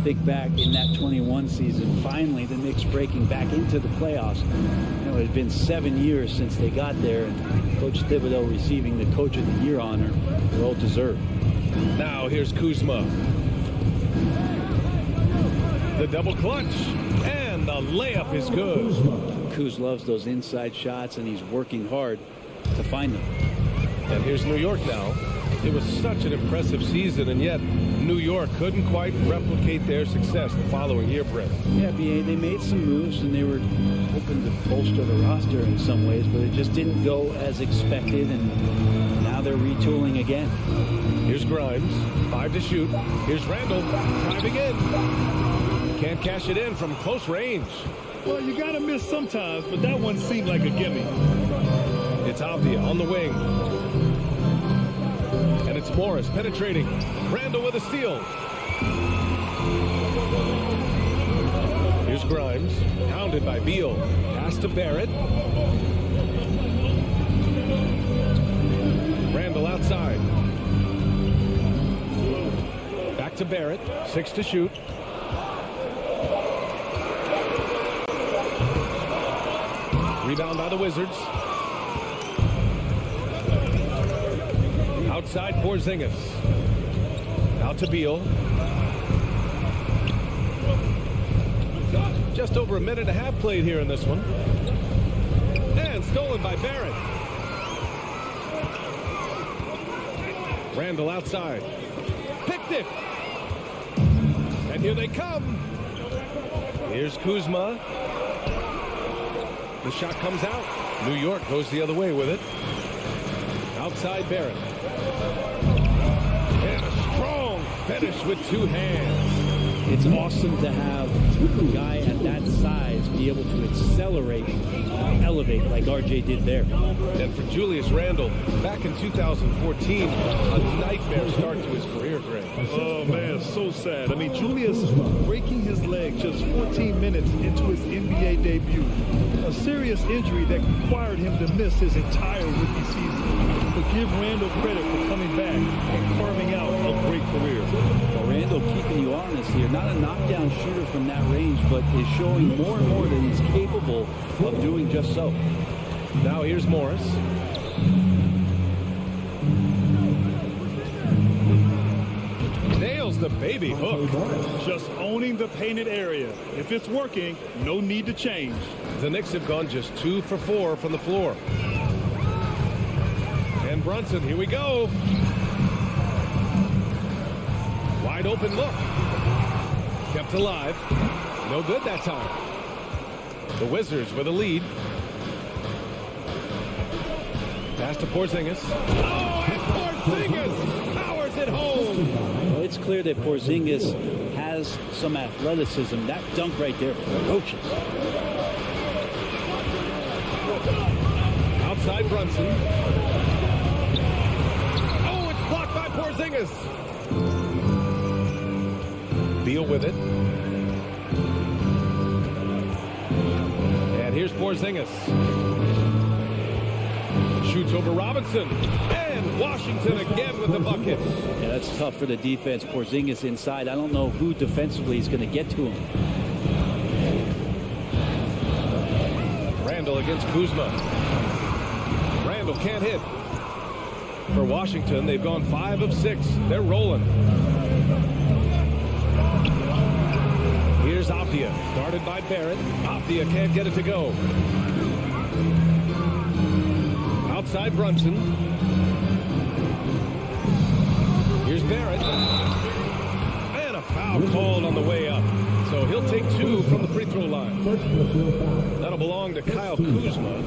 Think back in that 21 season, finally the Knicks breaking back into the playoffs. You know, it had been 7 years since they got there, and Coach Thibodeau receiving the Coach of the Year honor. Well deserved. Now here's Kuzma. The double clutch, and the layup is good. Kuz loves those inside shots, and he's working hard to find them. And here's New York now. It was such an impressive season, and yet New York couldn't quite replicate their success the following year, Brett. Yeah, BA, they made some moves, and they were hoping to bolster the roster in some ways, but it just didn't go as expected, and now they're retooling again. Here's Grimes, 5 to shoot. Here's Randall, driving in. Can't cash it in from close range. Well, you got to miss sometimes, but that one seemed like a gimme. It's Avdia on the wing. And it's Morris penetrating. Randall with a steal. Here's Grimes, pounded by Beal. Pass to Barrett. Randall outside. Back to Barrett, 6 to shoot. Rebound by the Wizards. Outside Porzingis. Out to Beal. Just over a minute and a half played here in this one. And stolen by Barrett. Randall outside. Picked it. And here they come. Here's Kuzma. The shot comes out. New York goes the other way with it. Outside Barrett. And a strong finish with 2 hands. It's awesome to have a guy at that size be able to accelerate, elevate like RJ did there. And for Julius Randle, back in 2014, a nightmare start to his career, Greg. Oh, man, so sad. I mean, Julius breaking his leg just 14 minutes into his NBA debut. A serious injury that required him to miss his entire rookie season. But give Randle credit for coming back and carving out a great career. Well, Randle keeping you honest here. Not a knockdown shooter from that range, but is showing more and more that he's capable of doing just so. Now here's Morris. Nails the baby hook. Just owning the painted area. If it's working, no need to change. The Knicks have gone just 2 for 4 from the floor. And Brunson, here we go. Wide open look. Kept alive. No good that time. The Wizards with a lead. Pass to Porzingis. Oh, and Porzingis powers it home. Well, it's clear that Porzingis has some athleticism. That dunk right there, ferocious. Outside Brunson. Oh, it's blocked by Porzingis. Beal with it. And here's Porzingis. Shoots over Robinson. And Washington again with the bucket. Yeah, that's tough for the defense. Porzingis inside. I don't know who defensively is going to get to him. Randall against Kuzma. Randall can't hit. For Washington, they've gone 5 of 6. They're rolling. Here's Avdia, guarded by Barrett. Avdia can't get it to go. Outside Brunson. Here's Barrett. And a foul called on the way up. So he'll take 2 from the free throw line. That'll belong to Kyle Kuzma.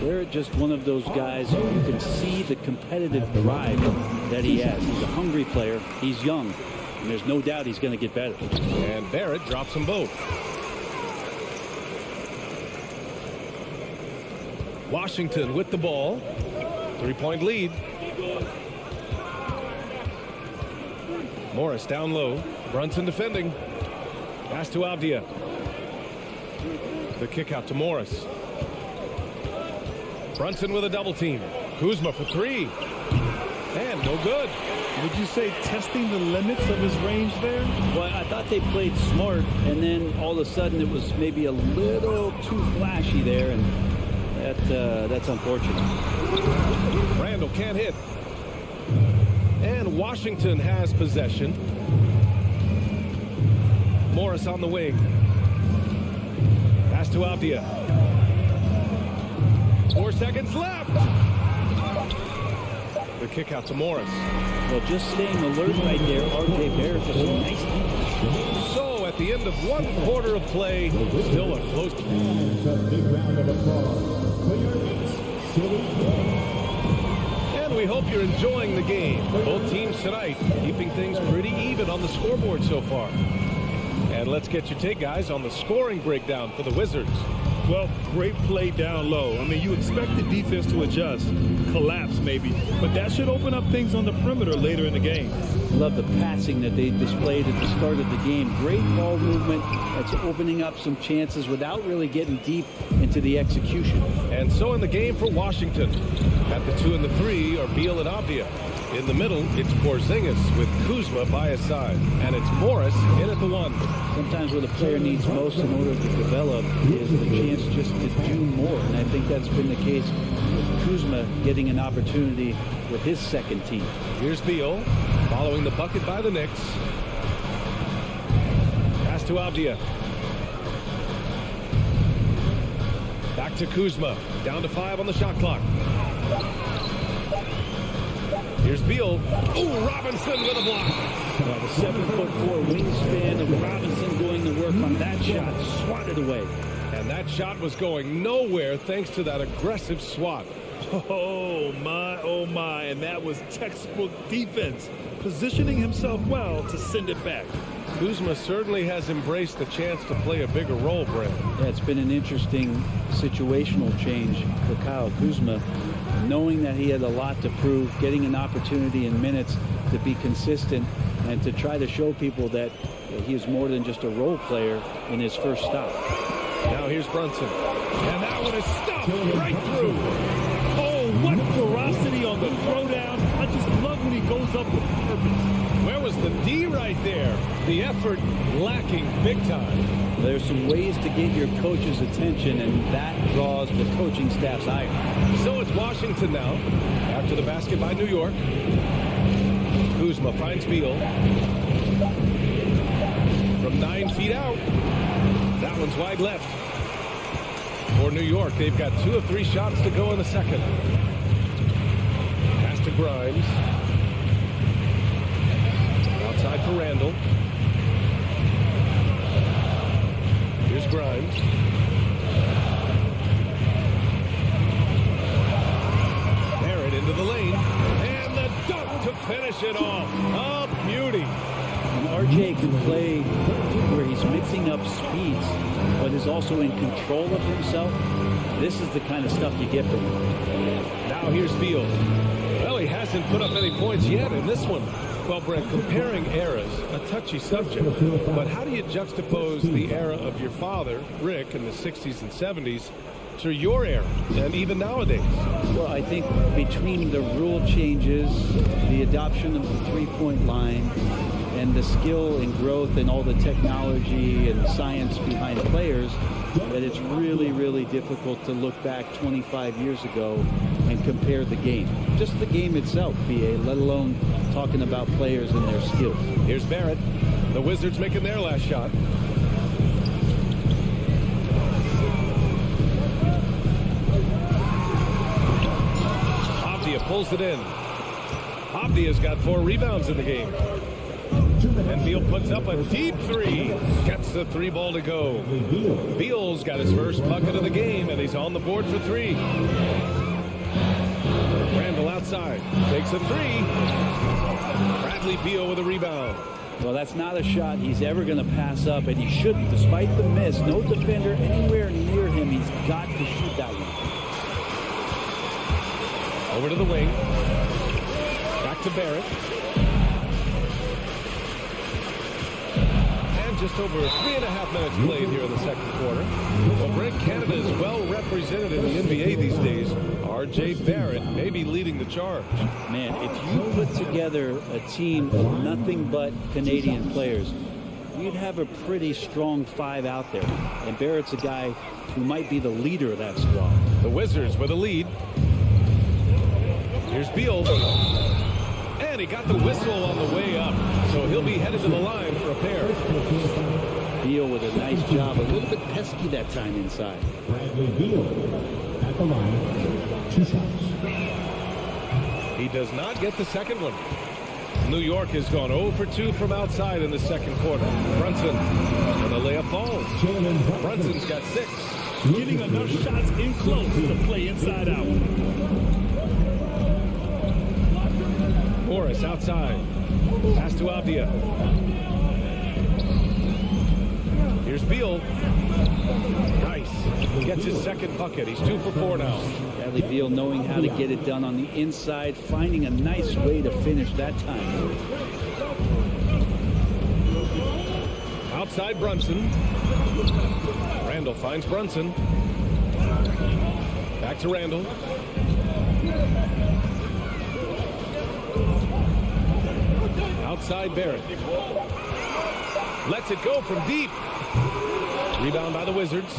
They're just one of those guys who you can see the competitive drive that he has. He's a hungry player. He's young. And there's no doubt he's going to get better. And Barrett drops them both. Washington with the ball. 3-point lead. Morris down low. Brunson defending. Pass to Avdia. The kick out to Morris. Brunson with a double team. Kuzma for 3. And no good. Would you say testing the limits of his range there? Well, I thought they played smart, and then all of a sudden it was maybe a little too flashy there, and that's unfortunate. Randall can't hit. And Washington has possession. Morris on the wing. Pass to Avdia. 4 seconds left. The kick out to Morris. Well, just staying alert right there, R.J. Barrett for some nice defense. So at the end of 1 quarter of play, still a close game. And a big round of applause for your Knicks, SuperLu. And we hope you're enjoying the game. Both teams tonight keeping things pretty even on the scoreboard so far. And let's get your take, guys, on the scoring breakdown for the Wizards. Well, great play down low. I mean, you expect the defense to adjust, collapse maybe, but that should open up things on the perimeter later in the game. Love the passing that they displayed at the start of the game. Great ball movement. That's opening up some chances without really getting deep into the execution. And so in the game for Washington. At the 2 and the 3 are Beal and Avdia. In the middle, it's Porzingis with Kuzma by his side. And it's Morris in at the 1. Sometimes what a player needs most in order to develop is the chance just to do more. And I think that's been the case with Kuzma getting an opportunity with his second team. Here's Beal, following the bucket by the Knicks. Pass to Avdia. Back to Kuzma, down to 5 on the shot clock. Here's Beal. Ooh, Robinson with a block. Well, the 7'4" wingspan of Robinson doing the work on that shot, swatted away. And that shot was going nowhere thanks to that aggressive swat. Oh my, and that was textbook defense, positioning himself well to send it back. Kuzma certainly has embraced the chance to play a bigger role, Brent. Yeah, it's been an interesting situational change for Kyle Kuzma, knowing that he had a lot to prove, getting an opportunity in minutes to be consistent and to try to show people that he is more than just a role player in his first stop. Now here's Brunson. And that one is stuffed right through. Oh, what ferocity on the throwdown. I just love when he goes up with purpose. Where was the D right there? The effort lacking big time. There's some ways to get your coach's attention, and that draws the coaching staff's ire. So it's Washington now, after the basket by New York. Kuzma finds Beal. From 9 feet out. That one's wide left. For New York, they've got 2 of 3 shots to go in the second. Pass to Grimes. Outside for Randall. Here's Grimes. Barrett into the lane. And the dunk to finish it off. A beauty. And RJ can play where he's mixing up speeds, but is also in control of himself. This is the kind of stuff you get from him. Now here's Beal. Well, he hasn't put up any points yet in this one. Well, Brent, comparing eras, a touchy subject, but how do you juxtapose the era of your father, Rick, in the 60s and 70s, to your era, and even nowadays? Well, I think between the rule changes, the adoption of the three-point line, and the skill and growth and all the technology and science behind players, that it's really, really difficult to look back 25 years ago and compare the game. Just the game itself, BA, let alone talking about players and their skills. Here's Barrett. The Wizards making their last shot. Avdia pulls it in. Avdia's got 4 rebounds in the game. And Beal puts up a deep 3. Gets the 3 ball to go. Beal's got his first bucket of the game, and he's on the board for 3. Randall outside. Takes a 3. Bradley Beal with a rebound. Well, that's not a shot he's ever going to pass up, and he shouldn't. Despite the miss, no defender anywhere near him. He's got to shoot that one. Over to the wing. Back to Barrett. Just over 3.5 minutes played here in the second quarter. Well, Brent, Canada is well represented in the NBA these days. R.J. Barrett may be leading the charge. Man, if you put together a team of nothing but Canadian players, you'd have a pretty strong 5 out there. And Barrett's a guy who might be the leader of that squad. The Wizards with a lead. Here's Beal. And he got the whistle on the way up. So he'll be headed to the line for a pair. Beal with a nice job. A little bit pesky that time inside. Bradley Beal at the line. 2 shots. He does not get the second one. New York has gone 0 for 2 from outside in the second quarter. Brunson, and the layup falls. Brunson's got 6. Getting enough shots in close to play inside out. Morris outside. Pass to Abdia. Here's Beal. Nice. Gets his second bucket. He's 2 for 4 now. Bradley Beal knowing how to get it done on the inside, finding a nice way to finish that time. Outside Brunson. Randall finds Brunson. Back to Randall. Outside Barrett. Lets it go from deep. Rebound by the Wizards.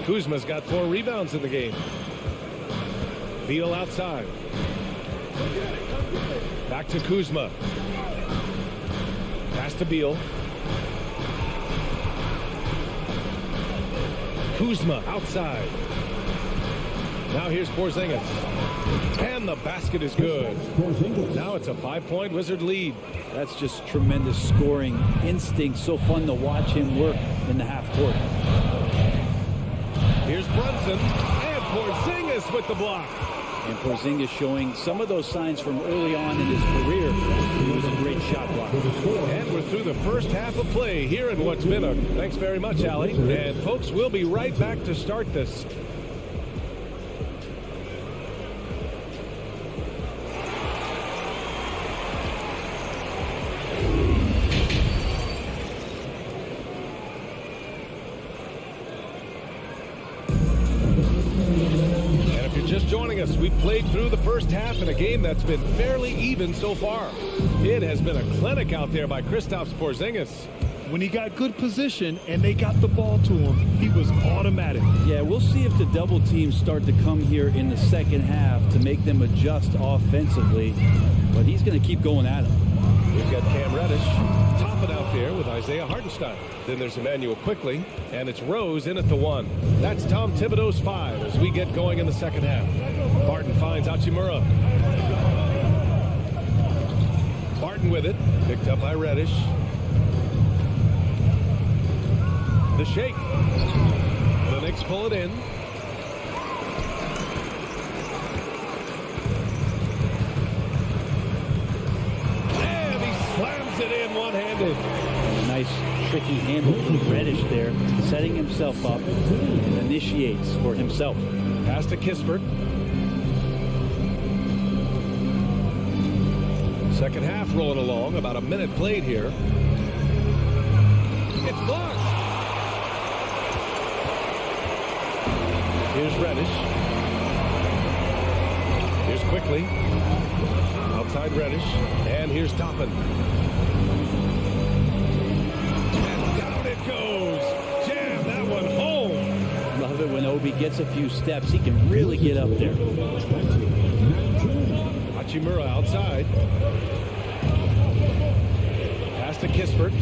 Kuzma's got 4 rebounds in the game. Beal outside. Back to Kuzma. Pass to Beal. Kuzma outside. Now here's Porzingis. And the basket is good. Now it's a 5-point Wizard lead. That's just tremendous scoring instinct. So fun to watch him work in the half court. Here's Brunson. And Porzingis with the block. And Porzingis showing some of those signs from early on in his career. He was a great shot blocker. And we're through the first half of play here in what's been a... Thanks very much, Allie. And folks, we'll be right back to start this. Joining us, we've played through the first half in a game that's been fairly even so far. It has been a clinic out there by Kristaps Porzingis. When he got good position and they got the ball to him, he was automatic. Yeah, we'll see if the double teams start to come here in the second half to make them adjust offensively. But he's going to keep going at him. We've got Cam Reddish topping out there with Isaiah Hartenstein. Then there's Emmanuel Quickly, and it's Rose in at the 1. That's Tom Thibodeau's 5 as we get going in the second half. Barton finds Hachimura. Barton with it, picked up by Reddish. The shake. The Knicks pull it in. And he slams it in one-handed. Nice tricky handle from Reddish there, setting himself up and initiates for himself. Pass to Kispert. Second half rolling along, about a minute played here. It's blocked. Here's Reddish. Here's Quickly. Outside Reddish. And here's Toppin. And down it goes. Jam that one home. Love it when Obi gets a few steps. He can really get up there. Hachimura outside. Pass to Kispert.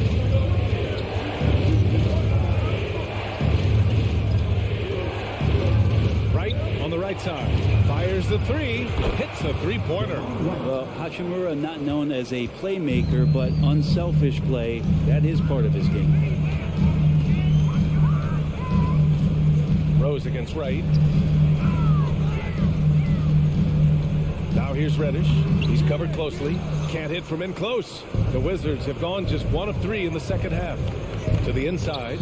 Right on the right side. Fires the 3. Hits a 3-pointer. Well, Hachimura not known as a playmaker, but unselfish play. That is part of his game. Rose against Wright. Now here's Reddish. He's covered closely. Can't hit from in close. The Wizards have gone just 1 of 3 in the second half. To the inside.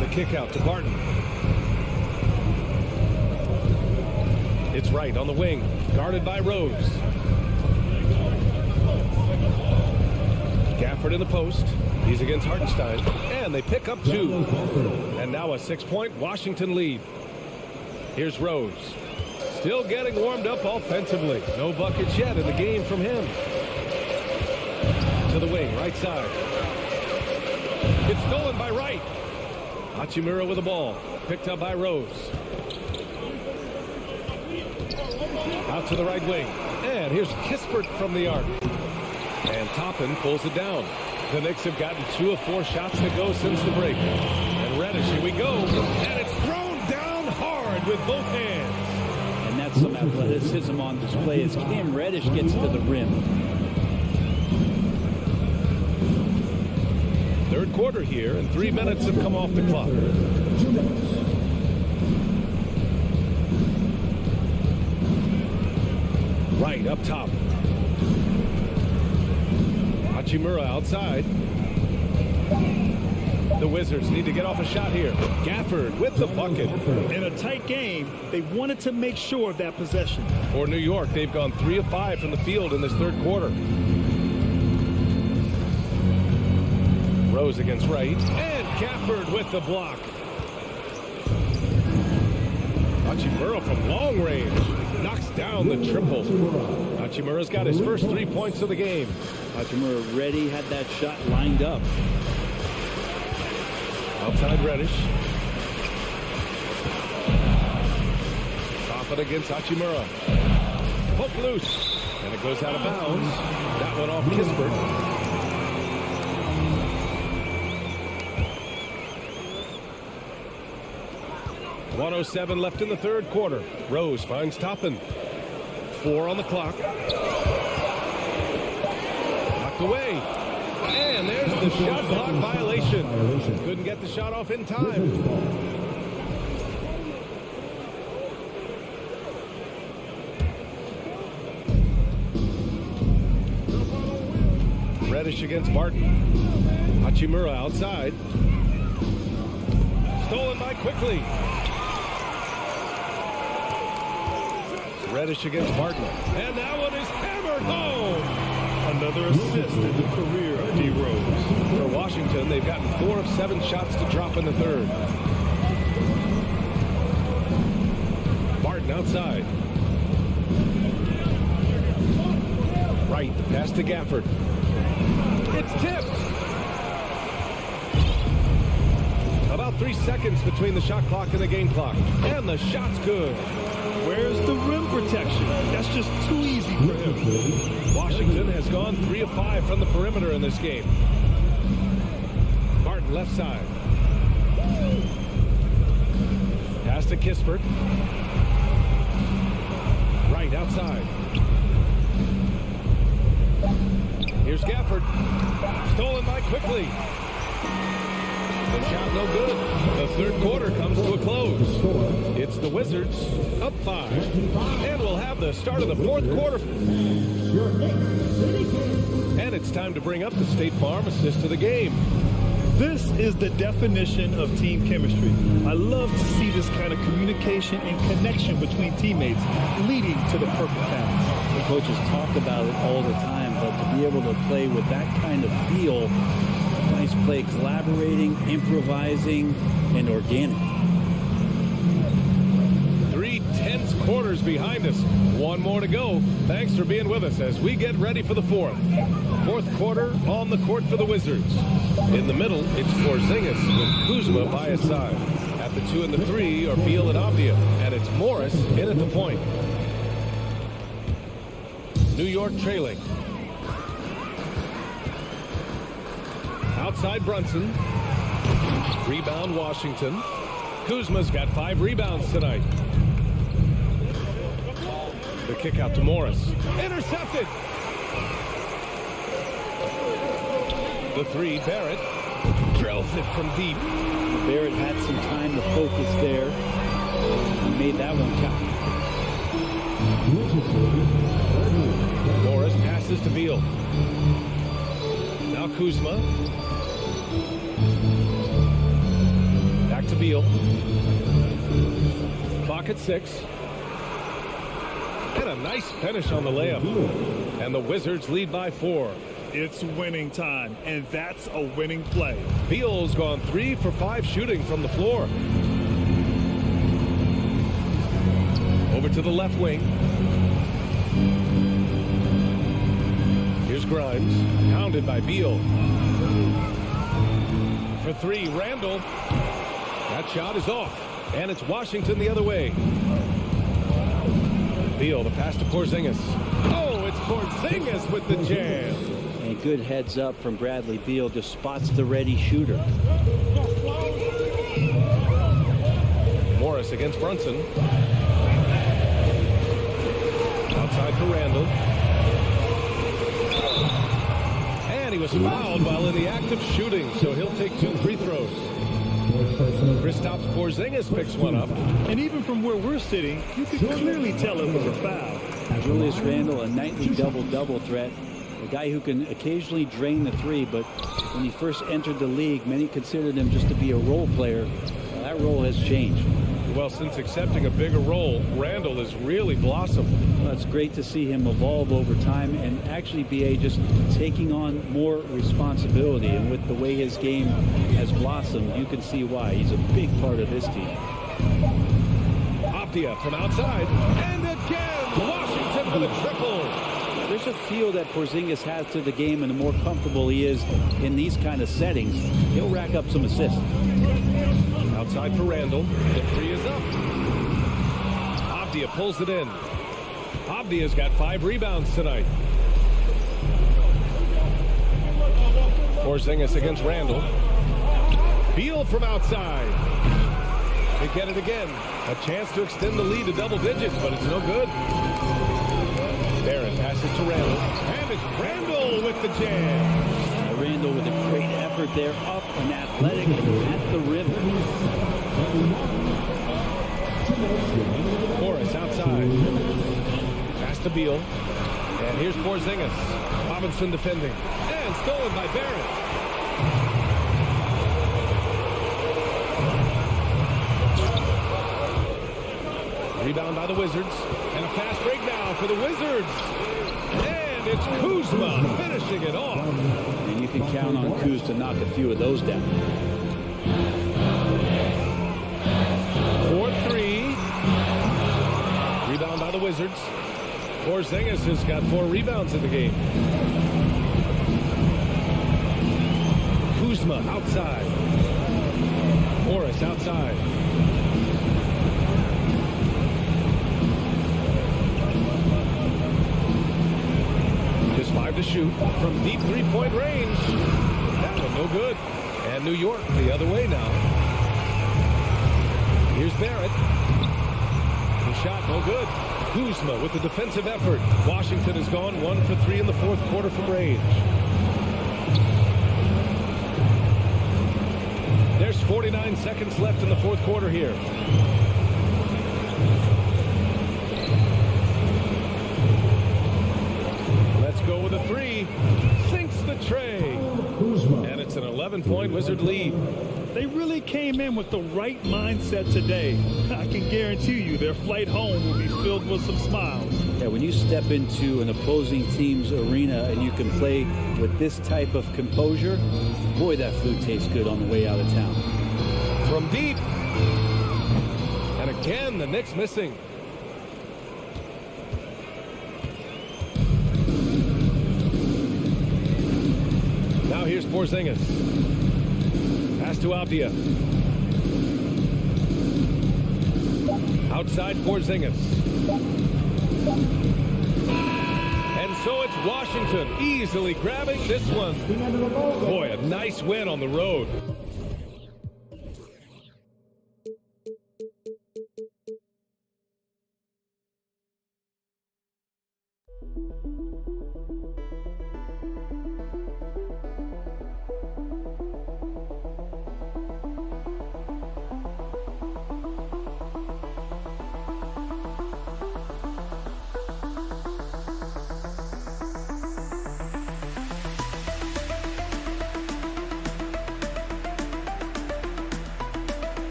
The kick out to Barton. It's Wright on the wing. Guarded by Rose. Gafford in the post. He's against Hartenstein. And they pick up 2. And now a 6-point Washington lead. Here's Rose. Still getting warmed up offensively. No buckets yet in the game from him. To the wing, right side. It's stolen by Wright. Hachimura with the ball. Picked up by Rose. Out to the right wing. And here's Kispert from the arc. And Toppin pulls it down. The Knicks have gotten 2 of 4 shots to go since the break. And Reddish, here we go. And it's thrown down hard with both hands. And that's some athleticism on display as Cam Reddish gets to the rim. Third quarter here, and 3 minutes have come off the clock. Right up top. Hachimura outside. The Wizards need to get off a shot here. Gafford with the bucket. In a tight game, they wanted to make sure of that possession. For New York, they've gone 3 of 5 from the field in this third quarter. Rose against Wright, and Gafford with the block. Hachimura from long range knocks down the triple. Hachimura's got his first 3 points of the game. Hachimura ready, had that shot lined up. Outside Reddish. Off it against Hachimura. Poke loose. And it goes out of bounds. That one off Kispert. .107 left in the third quarter. Rose finds Toppin. 4 on the clock. Knocked away. And there's the shot clock violation. Couldn't get the shot off in time. Reddish against Barton. Hachimura outside. Stolen by Quickly. Reddish against Barton. And that one is hammered home. Another assist in the career of D. Rose. For Washington, they've gotten 4 of 7 shots to drop in the third. Barton outside. Right, the pass to Gafford. It's tipped. About 3 seconds between the shot clock and the game clock. And the shot's good. Where's the rim protection? That's just too easy for him. Washington has gone 3 of 5 from the perimeter in this game. Barton left side. Pass to Kispert. Right outside. Here's Gafford. Stolen by Quickly. The shot no good. The third quarter comes to a close. It's the Wizards up 5. And we'll have the start of the fourth quarter. And it's time to bring up the State Farm assist of the game. This is the definition of team chemistry. I love to see this kind of communication and connection between teammates leading to the perfect pass. The coaches talk about it all the time, but to be able to play with that kind of feel, nice play, collaborating, improvising, and organic. 3 tense quarters behind us. 1 more to go. Thanks for being with us as we get ready for the fourth. Fourth quarter on the court for the Wizards. In the middle, it's Porzingis with Kuzma by his side. At the 2 and the 3 are Beal and Avdia, and it's Morris in at the point. New York trailing. Outside Brunson. Rebound Washington. Kuzma's got 5 rebounds tonight. The kick out to Morris. Intercepted. The 3, Barrett. Drills it from deep. Barrett had some time to focus there. He made that one count. Morris passes to Beal. Now Kuzma. Back to Beal. Clock at 6. And a nice finish on the layup. And the Wizards lead by 4. It's winning time, and that's a winning play. Beal's gone 3 for 5 shooting from the floor. Over to the left wing. Here's Grimes, pounded by Beal. For 3, Randall. That shot is off, and it's Washington the other way. Beal, the pass to Porzingis. Oh, it's Porzingis with the jam. And good heads up from Bradley Beal, just spots the ready shooter. Morris against Brunson. was fouled while in the act of shooting, so he'll take 2 free throws. Kristaps Porzingis picks one up. And even from where we're sitting, you could clearly tell it was a foul. Julius Randle, a nightly double-double threat. A guy who can occasionally drain the three, but when he first entered the league, many considered him just to be a role player. That role has changed. Well, since accepting a bigger role, Randle has really blossomed. Well, it's great to see him evolve over time and actually be just taking on more responsibility. And with the way his game has blossomed, you can see why. He's a big part of this team. Avdia from outside. And again, Washington with a triple. There's a feel that Porzingis has to the game, and the more comfortable he is in these kind of settings, he'll rack up some assists. Outside for Randle. The 3 is up. Avdia pulls it in. Avdia's got 5 rebounds tonight. Porzingis against Randle. Beal from outside. They get it again. A chance to extend the lead to double digits, but it's no good. Barrett passes to Randle. And it's Randle with the jam. Randle with a great effort there, up and athletic and at the rim. Morris outside. Pass to Beal. And here's Porzingis. Robinson defending. And stolen by Barrett. Rebound by the Wizards. And a fast break now for the Wizards. And it's Kuzma finishing it off. And you can count on Kuz to knock a few of those down. 4-3. Rebound by the Wizards. Porzingis has got 4 rebounds in the game. Kuzma outside. Morris outside. Just 5 to shoot from deep 3-point range. That one no good. And New York the other way now. Here's Barrett. The shot no good. Kuzma with the defensive effort. Washington has gone 1 for 3 in the 4th quarter from range. There's 49 seconds left in the 4th quarter here. Let's go with a 3. Sinks the tray. And it's an 11-point Wizard lead. They really came in with the right mindset today. I can guarantee you their flight home will be filled with some smiles. Yeah, when you step into an opposing team's arena and you can play with this type of composure, boy, that food tastes good on the way out of town. From deep. And again, the Knicks missing. Now here's Porzingis. Pass to Avdia. Outside Porzingis. And so it's Washington easily grabbing this one. Boy, a nice win on the road.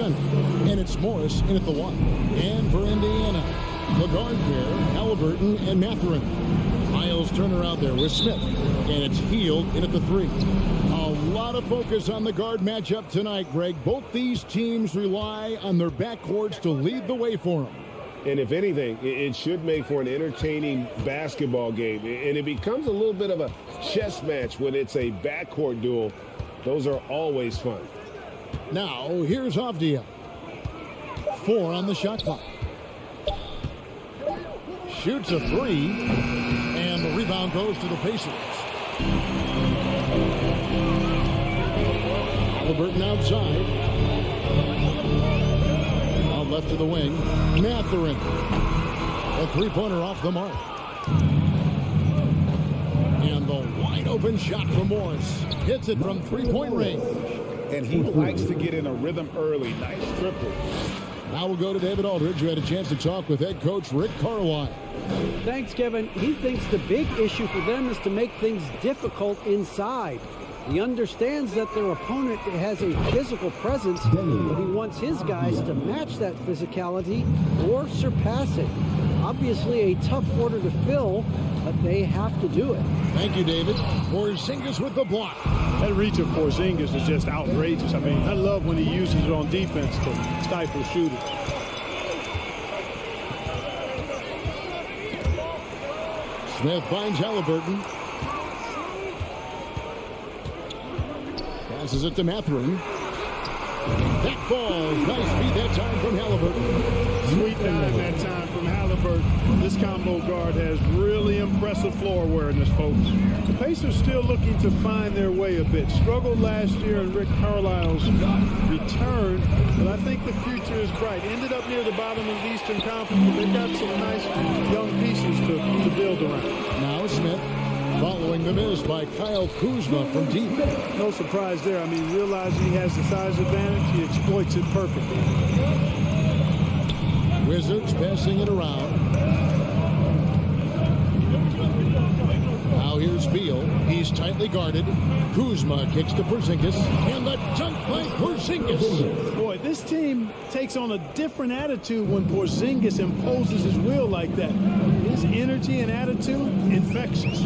And it's Morris in at the 1. And for Indiana, the guard pair, Halliburton and Mathurin. Miles Turner out there with Smith. And it's Heald in at the 3. A lot of focus on the guard matchup tonight, Greg. Both these teams rely on their backcourts to lead the way for them. And if anything, it should make for an entertaining basketball game. And it becomes a little bit of a chess match when it's a backcourt duel. Those are always fun. Now, here's Avdia. 4 on the shot clock. Shoots a 3. And the rebound goes to the Pacers. Halliburton outside. Out left of the wing. Mathurin. A three-pointer off the mark. And the wide open shot from Morris. Hits it from three-point range. And he likes to get in a rhythm early. Nice triple. Now we'll go to David Aldridge, who had a chance to talk with head coach Rick Carlisle. Thanks, Kevin. He thinks the big issue for them is to make things difficult inside. He understands that their opponent has a physical presence, but he wants his guys to match that physicality or surpass it. Obviously a tough order to fill, but they have to do it. Thank you, David. Porzingis with the block. That reach of Porzingis is just outrageous. I mean, I love when he uses it on defense to stifle shooters. Smith finds Halliburton. Passes it to Mathurin. That falls. Nice feed that time from Halliburton. Sweet dime that time from Halliburton. This combo guard has really impressive floor awareness, folks. The Pacers still looking to find their way a bit. Struggled last year in Rick Carlisle's return, but I think the future is bright. Ended up near the bottom of the Eastern Conference, but they've got some nice young pieces to build around. Now Smith following the miss by Kyle Kuzma from deep. No surprise there. I mean, realizing he has the size advantage, he exploits it perfectly. Wizards passing it around. Now here's Beal. He's tightly guarded. Kuzma kicks to Porzingis. And the dunk by Porzingis. Boy, this team takes on a different attitude when Porzingis imposes his will like that. His energy and attitude, infectious.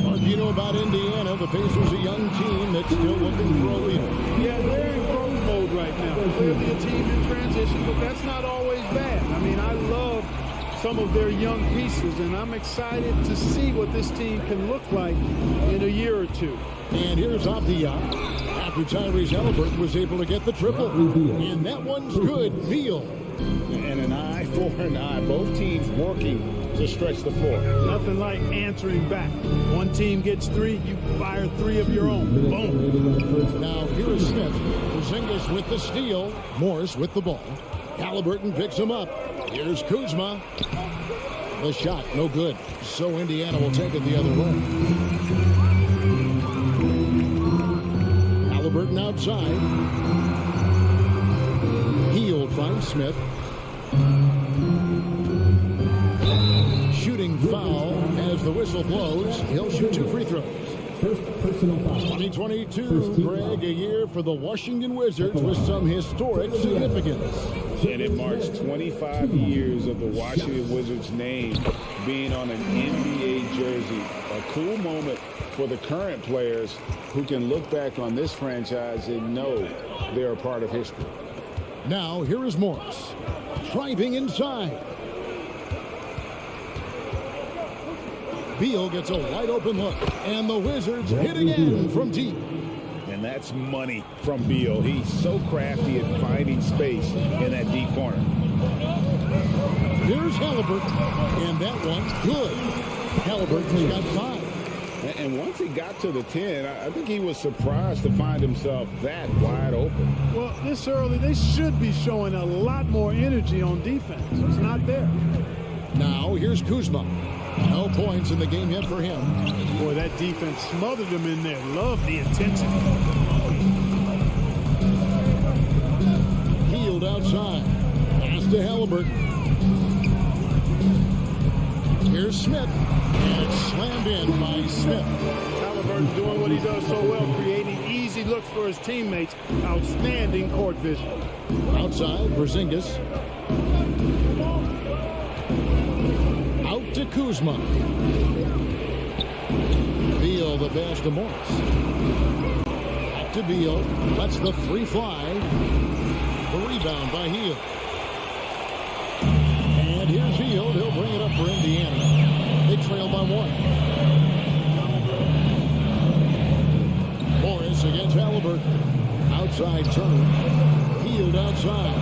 Mark, you know about Indiana. The Pacers a young team that's still looking for a leader. Yeah, they're in growth mode right now. Clearly a team in transition, but that's not always bad. I mean, I love some of their young pieces, and I'm excited to see what this team can look like in a year or two. And here's Avdia. After Tyrese Halliburton was able to get the triple. And that one's good. Beal. And an eye for an eye. Both teams working to stretch the floor. Nothing like answering back. One team gets three, you fire three of your own. Boom. Now here is Smith. Porzingis with the steal. Morris with the ball. Halliburton picks him up. Here's Kuzma. The shot, no good. So Indiana will take it the other way. Halliburton outside. Hield finds Smith. Shooting foul as the whistle blows. He'll shoot 2 free throws. 2022, Greg, a year for the Washington Wizards with some historic significance. And it marks 25 years of the Washington Wizards name being on an NBA jersey. A cool moment for the current players who can look back on this franchise and know they're a part of history. Now, here is Morris. Driving inside. Beal gets a wide open look. And the Wizards hit again from deep. And that's money from Beal. He's so crafty at finding space in that deep corner. Here's Halliburton. And that one's good. Halliburton's got 5. And once he got to the 10, I think he was surprised to find himself that wide open. Well, this early, they should be showing a lot more energy on defense. It's not there. Now, here's Kuzma. No points in the game yet for him. Boy, that defense smothered him in there. Love the intensity. Hield outside. Pass to Halliburton. Here's Smith. And it's slammed in by Smith. Halliburton doing what he does so well, creating easy looks for his teammates. Outstanding court vision. Outside, Porzingis. Out to Kuzma. Beal the pass to Morris. Back to Beal. Lets the free fly. The rebound by Hield. And here's Hield. He'll bring it up for Indiana. They trail by 1. Morris against Halliburton. Outside Turner. Hield outside.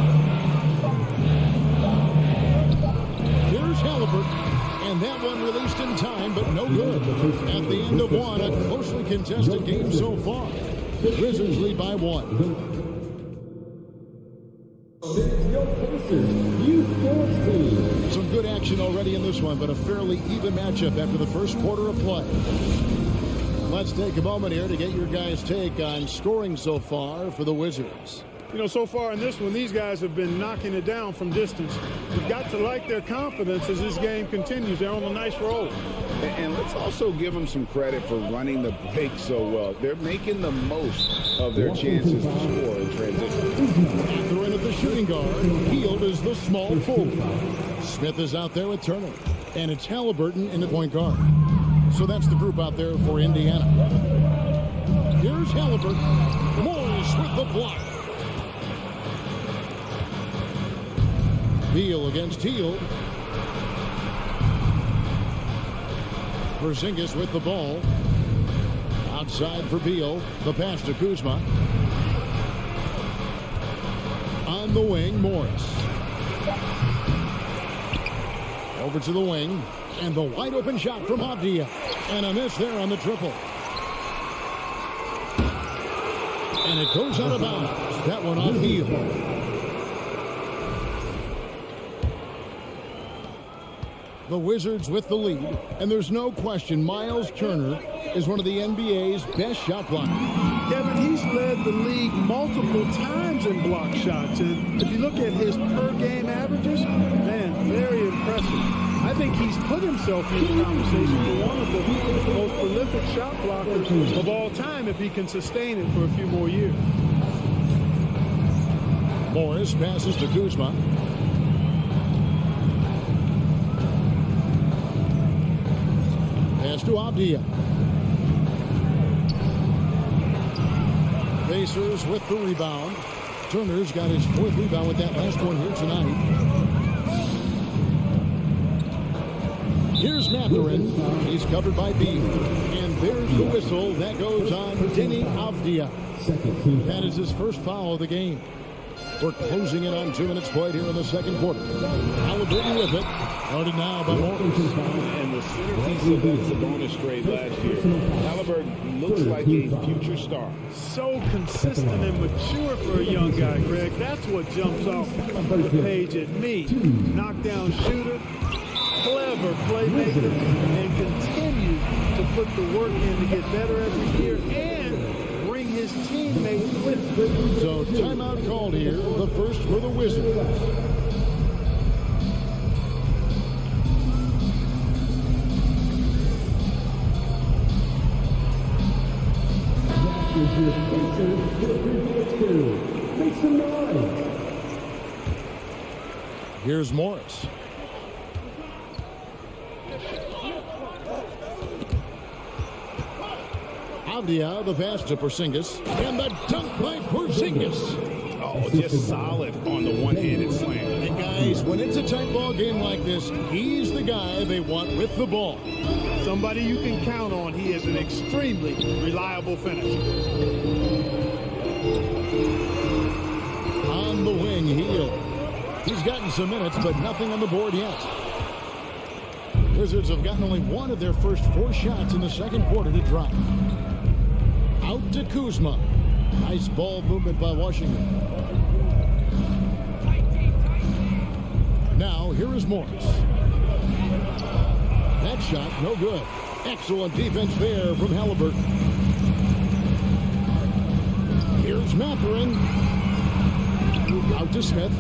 Here's Halliburton. And that one released in time, but no good. At the end of 1, a closely contested game so far. Wizards lead by 1. Some good action already in this one, but a fairly even matchup after the first quarter of play. Let's take a moment here to get your guys' take on scoring so far for the Wizards. You know, so far in this one, these guys have been knocking it down from distance. You've got to like their confidence as this game continues. They're on a nice roll. And let's also give them some credit for running the break so well. They're making the most of their chances to score in transition. After in at the shooting guard, Hield is the small forward. Smith is out there with Turner. And it's Halliburton in the point guard. So that's the group out there for Indiana. Here's Halliburton. Morris with the block. Beal against Hield. Porzingis with the ball. Outside for Beal. The pass to Kuzma. On the wing, Morris. Over to the wing. And the wide open shot from Avdia. And a miss there on the triple. And it goes out of bounds. That one off heel. The Wizards with the lead. And there's no question Miles Turner is one of the NBA's best shot blockers. Kevin, he's led the league multiple times in block shots. And if you look at his per-game averages, man, very impressive. I think he's put himself in the conversation for one of the most prolific shot blockers of all time if he can sustain it for a few more years. Morris passes to Kuzma. Pass to Avdia. Pacers with the rebound. Turner's got his 4th rebound with that last one here tonight. Here's Mathurin. He's covered by Beal. And there's the whistle. That goes on Deni Avdia. That is his first foul of the game. We're closing in on 2 minutes played here in the second quarter. Halliburton with it. Guarded now by Morris. And the centerpiece of that Sabonis trade last year. Halliburton looks like a future star. So consistent and mature for a young guy, Greg. That's what jumps off the page at me. Knockdown shooter. Clever playmaker, and continue to put the work in to get better every year and bring his teammates with him. So timeout called here, the first for the Wizards. Make some noise. Here's Morris. Avdia, the pass to Porzingis, and the dunk by Porzingis. Oh, just solid on the one-handed slam. And guys, when it's a tight ball game like this, he's the guy they want with the ball. Somebody you can count on. He is an extremely reliable finisher. On the wing, Heel. He's gotten some minutes, but nothing on the board yet. Wizards have gotten only one of their first 4 shots in the second quarter to drop. Out to Kuzma. Nice ball movement by Washington. Now, here is Morris. That shot, no good. Excellent defense there from Halliburton. Here's Mathurin. Out to Smith.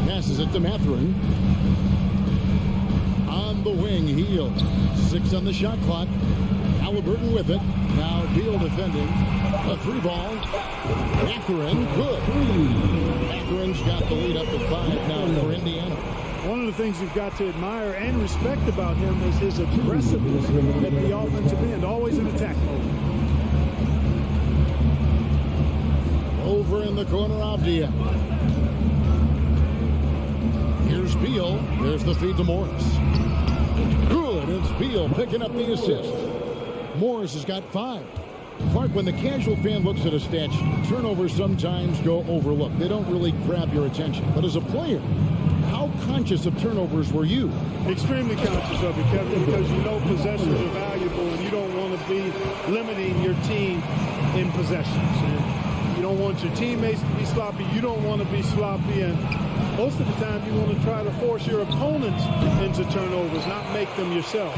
Passes it to Mathurin. On the wing, Heel. 6 on the shot clock. Halliburton with it. Now Beal defending. A 3-ball. Mathurin, good. Mathurin's got the lead up to 5 now for Indiana. One of the things you've got to admire and respect about him is his aggressiveness at the offensive end. Always in attack mode. Over in the corner, Avdia. Here's Beal. There's the feed to Morris. Good. It's Beal picking up the assist. Morris has got 5. Clark, when the casual fan looks at a stat sheet, turnovers sometimes go overlooked. They don't really grab your attention. But as a player, how conscious of turnovers were you? Extremely conscious of it, Kevin, because you know possessions are valuable and you don't want to be limiting your team in possessions. And you don't want your teammates to be sloppy. You don't want to be sloppy. And most of the time you want to try to force your opponents into turnovers, not make them yourself.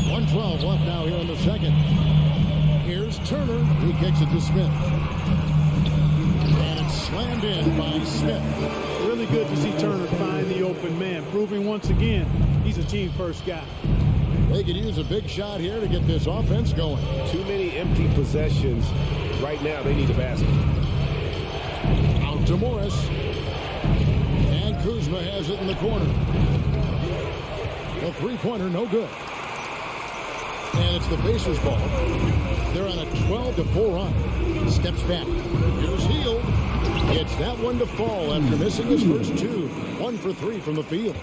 1:12 left now here in the second. Here's Turner. He kicks it to Smith. And it's slammed in by Smith. Really good to see Turner find the open man, proving once again he's a team-first guy. They could use a big shot here to get this offense going. Too many empty possessions. Right now, they need a basket. Out to Morris. And Kuzma has it in the corner. The 3-pointer, no good. And it's the Pacers ball. They're on a 12-4 run. Steps back. Here's Hield. Gets that one to fall after missing his first 2. 1 for 3 from the field.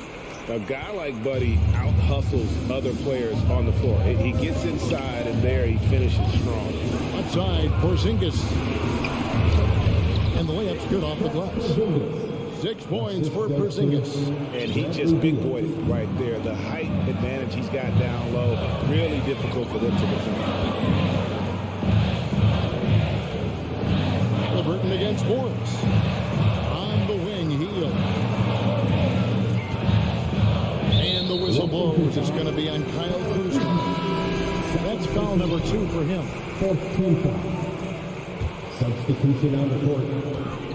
A guy like Buddy out-hustles other players on the floor. He gets inside, and there he finishes strong. Outside, Porzingis. And the layup's good off the glass. 6 points for Porzingis. And he just big-boyed it right there. The height advantage he's got down low, really difficult for them to defend. Halliburton against Morris. On the wing, Heel. And the whistle blows. It's going to be on Kyle Kuzma. That's foul number 2 for him. Substitution on the court.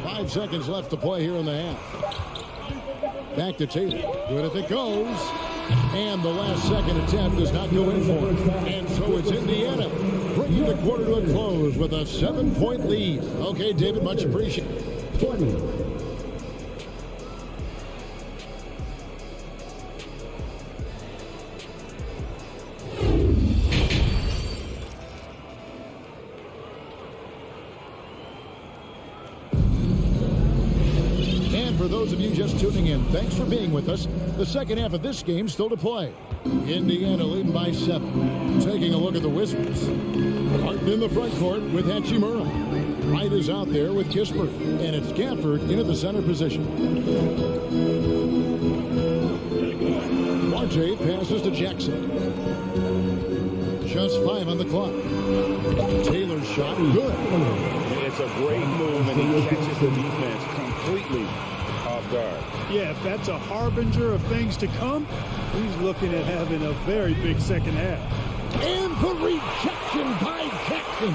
5 seconds left to play here in the half. Back to Taylor. Good if it goes. And the last second attempt does not go in for it. And so it's Indiana bringing the quarter to a close with a 7-point lead. Okay, David, much appreciated. 20. For those of you just tuning in, thanks for being with us. The second half of this game still to play. Indiana leading by 7. Taking a look at the Wizards. Martin in the front court with Hachimura. Wright is out there with Kispert. And it's Gafford into the center position. RJ passes to Jackson. Just 5 on the clock. Taylor's shot, good. It's a great move, and he catches the defense completely off guard. Yeah, if that's a harbinger of things to come, he's looking at having a very big second half. And the rejection by Jackson.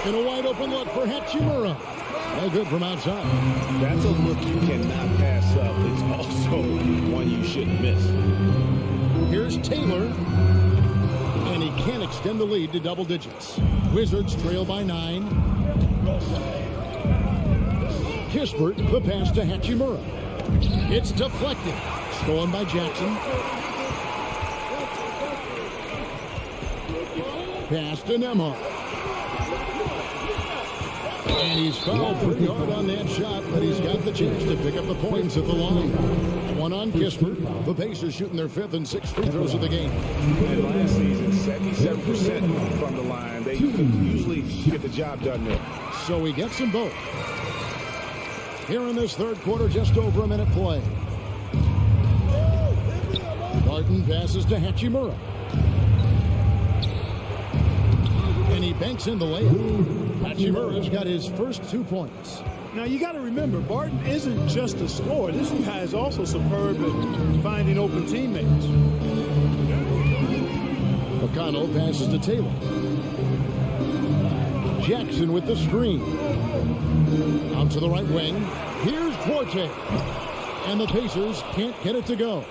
And a wide open look for Hachimura. Well, good from outside. That's a look you cannot pass up. It's also one you shouldn't miss. Here's Taylor. And he can't extend the lead to double digits. Wizards trail by 9. Kispert, the pass to Hachimura. It's deflected. Stolen by Jackson. Pass to Nembhard. And he's fouled pretty hard on that shot, but he's got the chance to pick up the points at the line. One on Kispert. The Pacers shooting their 5th and 6th free throws of the game. And last season, 77% from the line. They usually get the job done there. So he gets them both. Here in this third quarter, just over a minute play. Martin passes to Hachimura. And he banks in the layup. Hachimura's got his first 2 points. Now, you got to remember, Barton isn't just a scorer. This guy is also superb at finding open teammates. McConnell passes to Taylor. Jackson with the screen. Out to the right wing. Here's Duarte. And the Pacers can't get it to go.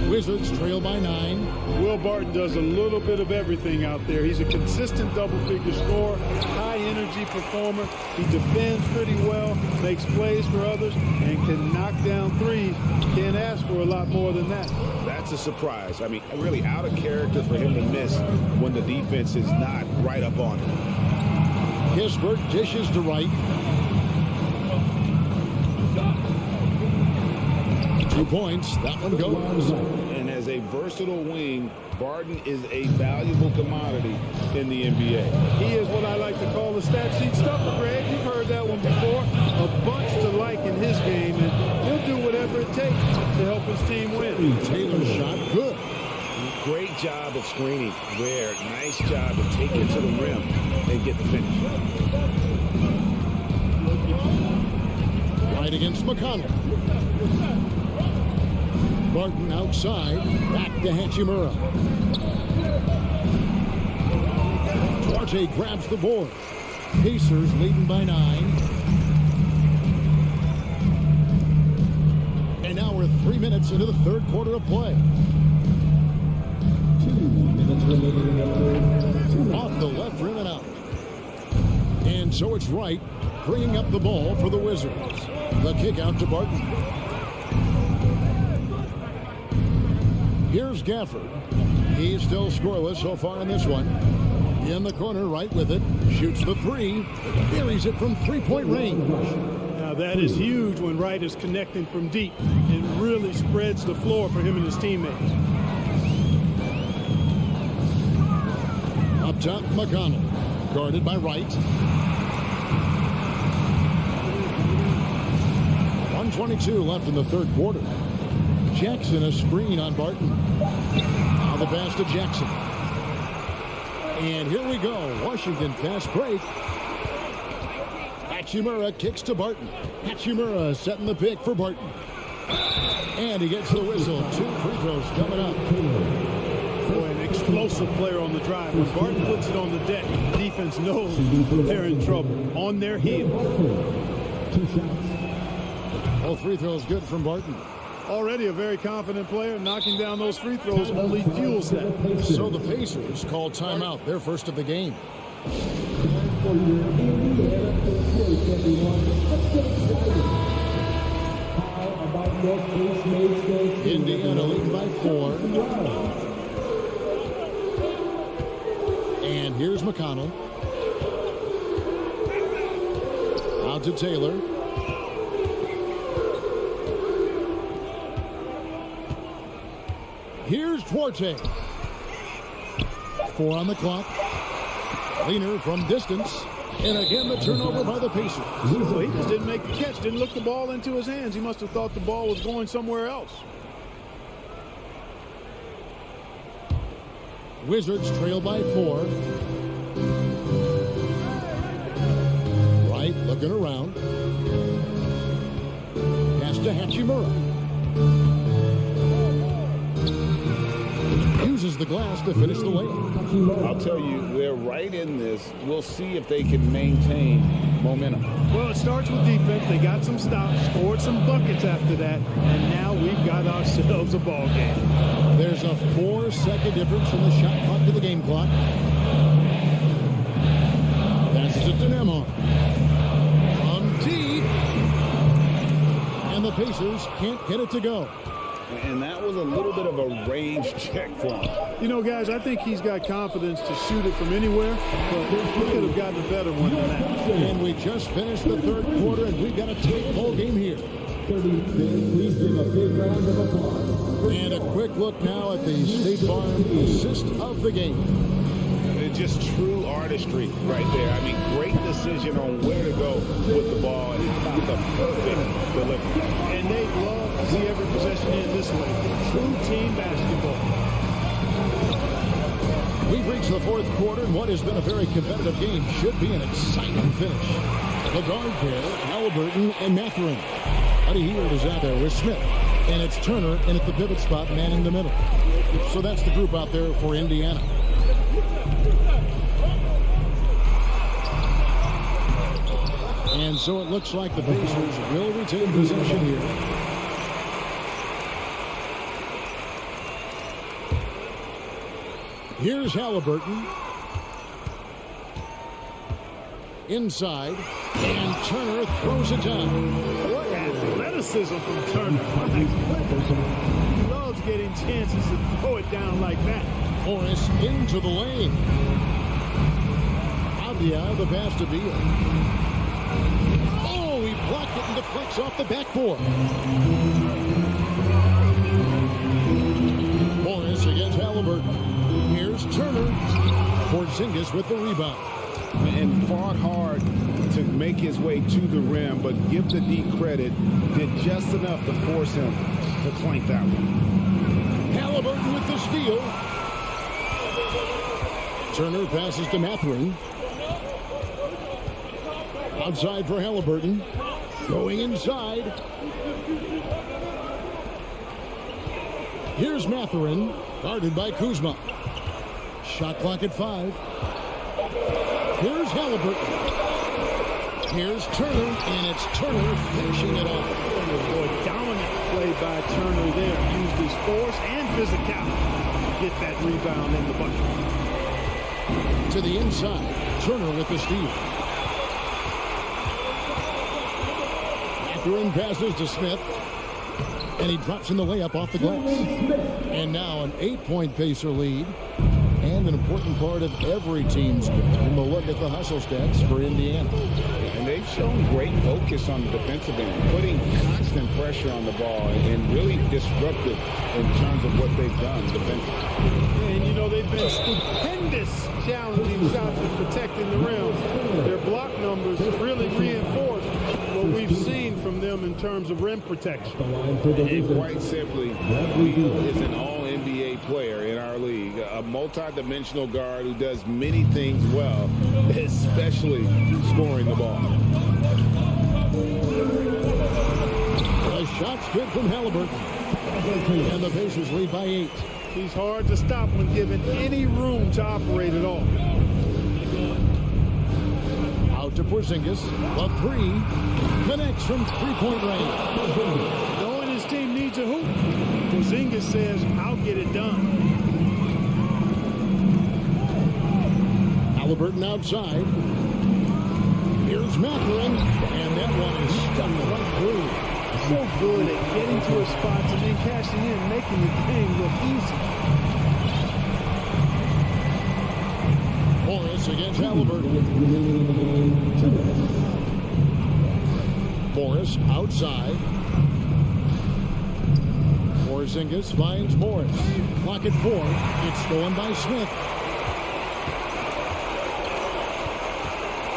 Wizards trail by 9. Will Barton does a little bit of everything out there. He's a consistent double-figure scorer, high-energy performer. He defends pretty well, makes plays for others, and can knock down threes. Can't ask for a lot more than that. That's a surprise. I mean, really out of character for him to miss when the defense is not right up on him. Kispert dishes to Wright. 2 points. That one goes. And as a versatile wing, Barton is a valuable commodity in the NBA. He is what I like to call the stat sheet stuffer, Greg. You've heard that one before. A bunch to like in his game, and he'll do whatever it takes to help his team win. Taylor's shot, good. Great job of screening there. Nice job to take it to the rim and get the finish. Right against McConnell. Barton outside, back to Hachimura. Duarte grabs the board. Pacers leading by 9. And now we're 3 minutes into the third quarter of play. 2 minutes remaining in the third. Off the left rim and out. And so it's Wright bringing up the ball for the Wizards. The kick out to Barton. Here's Gafford. He's still scoreless so far in this one. In the corner, right with it. Shoots the 3. Buries it from 3-point range. Now Now that is huge when Wright is connecting from deep. It really spreads the floor for him and his teammates. Up top, McConnell. Guarded by Wright. 1:22 left in the third quarter. Jackson a screen on Barton. Now the pass to Jackson. And here we go. Washington fast break. Hachimura kicks to Barton. Hachimura setting the pick for Barton. And he gets the whistle. 2 free throws coming up. Boy, an explosive player on the drive. When Barton puts it on the deck, the defense knows they're in trouble. On their heels. 2 shots. All free throws good from Barton. Already a very confident player. Knocking down those free throws only fuels that. So the Pacers call timeout, their first of the game. For your Indiana Patriots, everyone. Let's get excited. How about your Postmates Day? Indiana leading by 4. And here's McConnell. Out to Taylor. Here's Duarte. 4 on the clock. Leaner from distance. And again, the turnover by the Pacers. Well, he just didn't make the catch, didn't look the ball into his hands. He must have thought the ball was going somewhere else. Wizards trail by 4. Wright looking around. Pass to Hachimura. Uses the glass to finish the layup. I'll tell you, they're right in this. We'll see if they can maintain momentum. Well, it starts with defense. They got some stops, scored some buckets after that, and now we've got ourselves a ball game. There's a 4-second difference from the shot clock to the game clock. Passes it to Nemhard. From deep. And the Pacers can't get it to go. And that was a little bit of a range check for him. You know, guys, I think he's got confidence to shoot it from anywhere, but he could have gotten a better one than that. And we just finished the third quarter, and we've got a tight ball game here. 36. Please give a big round of applause. And a quick look now at the State Farm assist of the game. It's just true artistry right there. I mean, great decision on where to go with the ball and how about the perfect delivery. And they love to see every possession in this way. True team basketball. We've reached the fourth quarter, and what has been a very competitive game should be an exciting finish. The guard pair, Halliburton and Mathurin. Buddy Hield is out there with Smith. And it's Turner in at the pivot spot, manning the middle. So that's the group out there for Indiana. And so it looks like the Pacers will retain possession here. Here's Halliburton. Inside. And Turner throws it down. What athleticism from Turner. He loves getting chances to throw it down like that. Morris into the lane. Avdia, the pass to Beal. Oh, he blocked it and deflects off the backboard. Morris against Halliburton. Here's Turner. Porzingis with the rebound. And fought hard to make his way to the rim, but give the D credit, did just enough to force him to clank that one. Halliburton with the steal. Turner passes to Mathurin. Outside for Halliburton. Going inside. Here's Mathurin, guarded by Kuzma. Shot clock at 5. Here's Halliburton. Here's Turner, and it's Turner finishing it off. Boy, dominant play by Turner there. Used his force and physicality to get that rebound in the bucket. To the inside, Turner with the steal. Mathurin passes to Smith, and he drops in the layup off the glass. And now an 8-point Pacer lead. and an important part of every team's game. And we'll look at the hustle stats for Indiana. And they've shown great focus on the defensive end, putting constant pressure on the ball and really disruptive in terms of what they've done defensively. And, you know, they've been stupendous challenging shots and protecting the rim. Their block numbers really reinforce what we've seen from them in terms of rim protection. And quite simply, Beal is an all-NBA player in our league, a multi-dimensional guard who does many things well, especially scoring the ball. The shot's good from Halliburton. And the Pacers lead by 8. He's hard to stop when given any room to operate at all. Out to Porzingis. The 3 connects from three-point range. Knowing his team needs a hoop, Porzingis says, I'll get it done. Halliburton outside. Here's Mathurin. And that one is stuck right through. So good at getting to his spots and then cashing in, making the game look easy. Morris against Halliburton. Morris outside. Porzingis finds Morris. Clock at 4. It's stolen by Smith.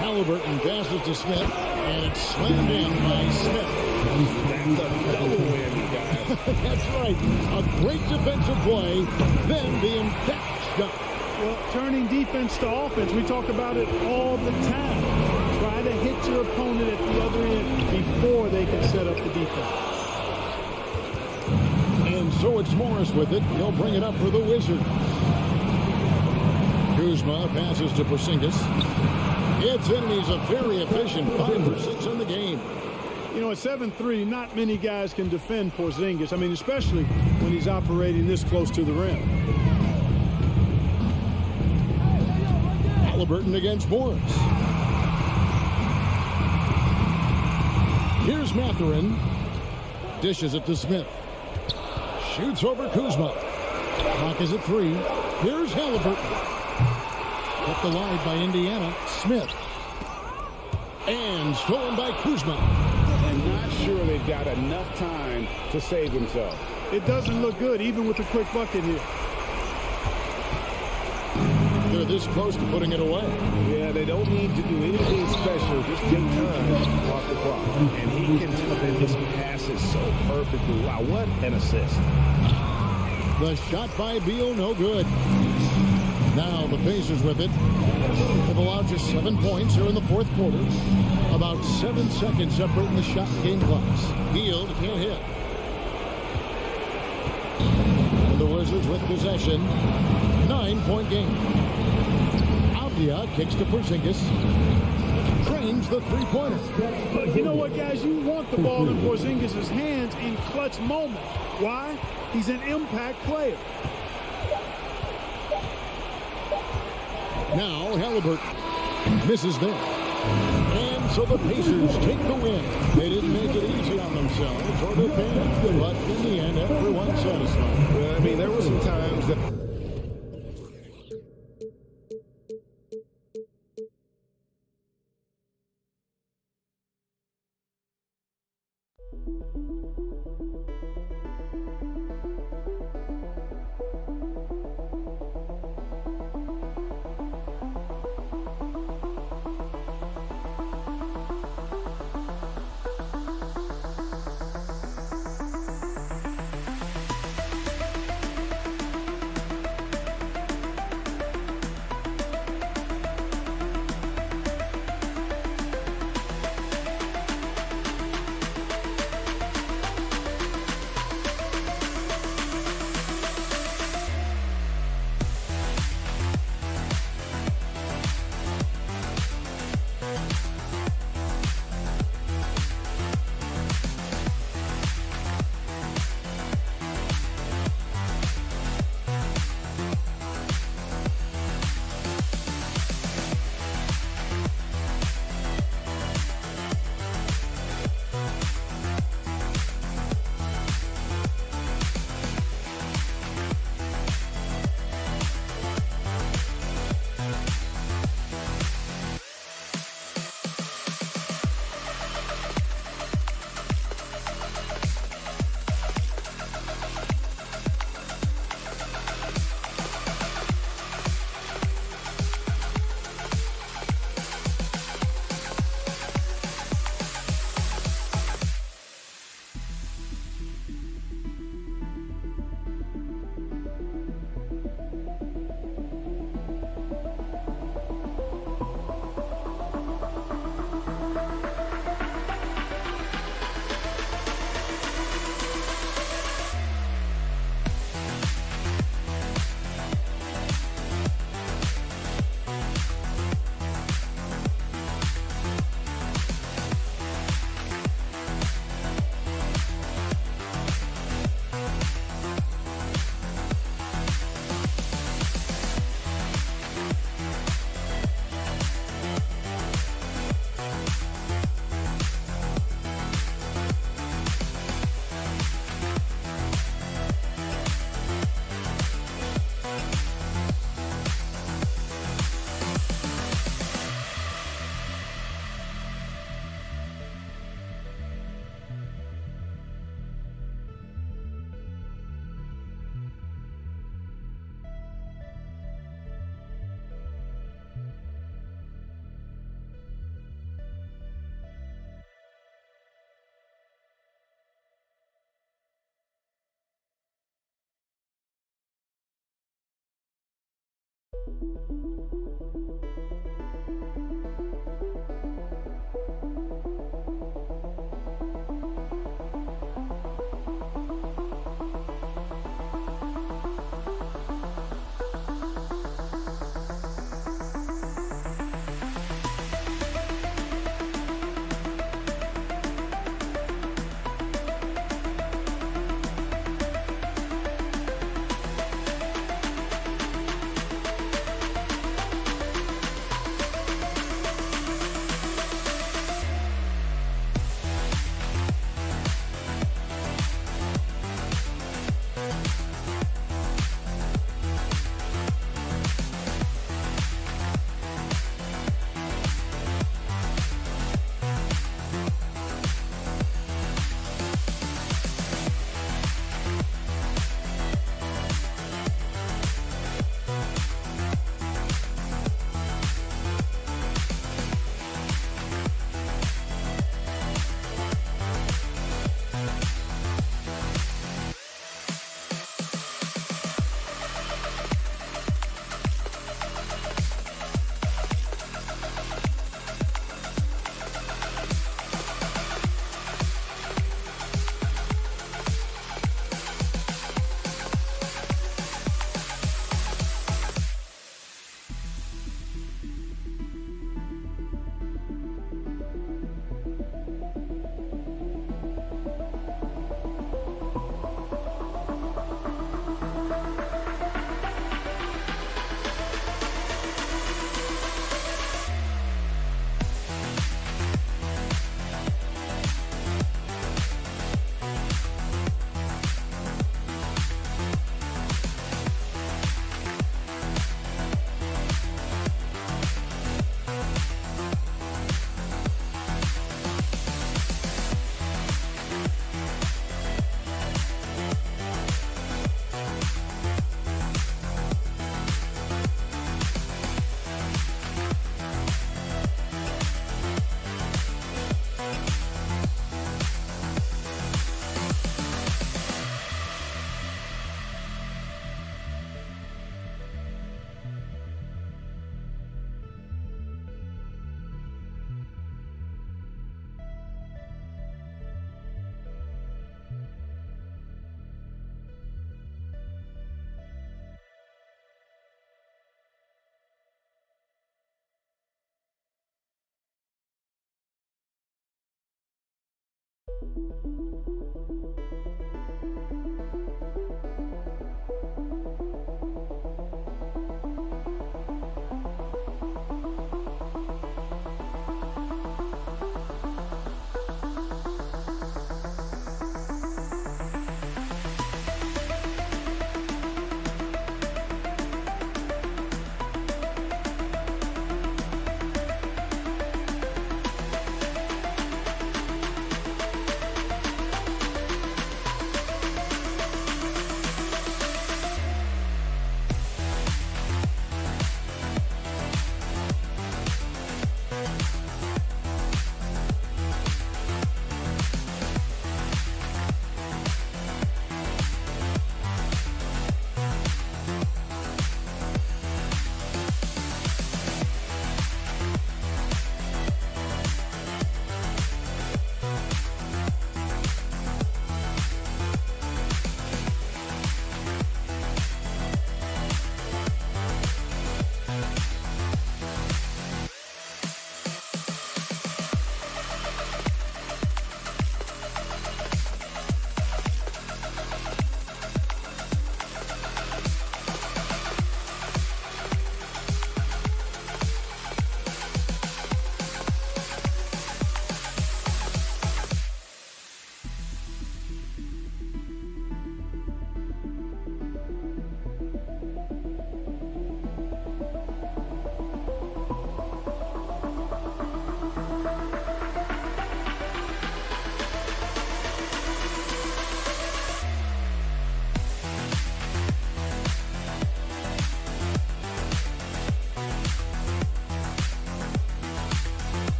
Halliburton passes to Smith, and it's slammed in by Smith. That's a double whammy, guys. That's right. A great defensive play, then the emphatic stuff. Well, turning defense to offense, we talk about it all the time. Try to hit your opponent at the other end before they can set up the defense. And so it's Morris with it. He'll bring it up for the Wizards. Kuzma passes to Porzingis. It's in, and he's a very efficient 5 for 6 in the game. You know, at 7'3", not many guys can defend Porzingis. I mean, especially when he's operating this close to the rim. Halliburton against Morris. Here's Mathurin. Dishes it to Smith. Shoots over Kuzma. Clock is at 3. Here's Halliburton. Kept alive by Indiana. Smith. And stolen by Kuzma. I'm not sure they've got enough time to save themselves. It doesn't look good, even with a quick bucket here. They're this close to putting it away. Yeah, they don't need to do anything special. Just get time off the clock. And he can defend his passes so perfectly. Wow, what an assist. The shot by Beal, no good. Now the Pacers with it. They've allowed just 7 points here in the fourth quarter. About 7 seconds separating the shot game clocks. Beal can't hit. And the Wizards with possession. 9-point game. Avdia kicks to Porzingis. Trains the three-pointer. But you know what, guys? You want the ball in Porzingis' hands in clutch moments. Why? He's an impact player. Now Halliburton misses there. And so the Pacers take the win. They didn't make it easy on themselves or their fans, but in the end, everyone's satisfied. Well, I mean, there were some times that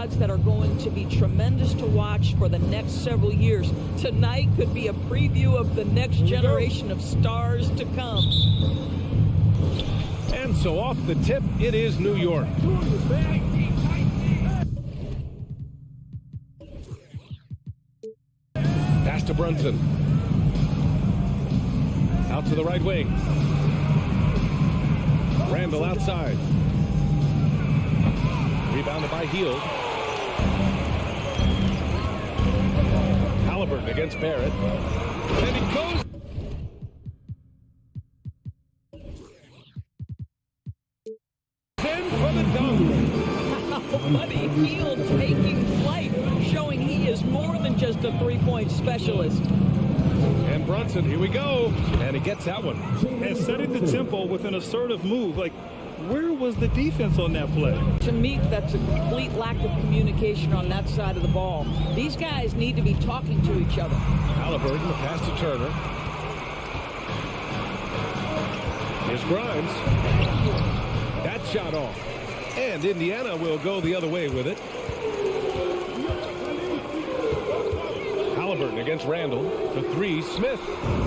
squads that are going to be tremendous to watch for the next several years. Tonight could be a preview of the next generation of stars to come. And so off the tip, it is New York. Pass to Brunson. Out to the right wing. Randall outside. Rebounded by Hield. Halliburton against Barrett. And he goes. In for the dunk. Buddy Hield taking flight, showing he is more than just a three-point specialist. And Brunson, here we go. And he gets that one. And setting the tempo with an assertive move. Like, where was the defense on that play? To me, that's a complete lack of communication on that side of the ball. These guys need to be talking to each other. Halliburton, the pass to Turner. Here's Grimes. That shot off. And Indiana will go the other way with it. Halliburton against Randall. For three, Smith.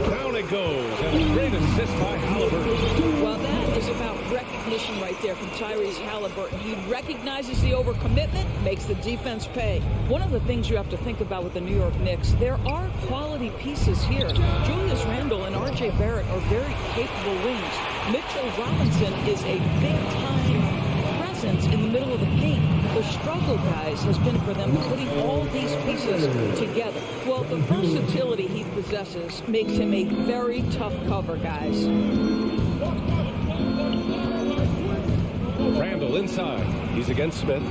Down it goes. And a great assist by Halliburton. Well, that is about recognition right there from Tyrese Halliburton. He recognizes the overcommitment, makes the defense pay. One of the things you have to think about with the New York Knicks, there are quality pieces here. Julius Randle and R.J. Barrett are very capable wings. Mitchell Robinson is a big-time presence in the middle of the paint. The struggle, guys, has been for them putting all these pieces together. Well, the versatility he possesses makes him a very tough cover, guys. Randall inside. He's against Smith.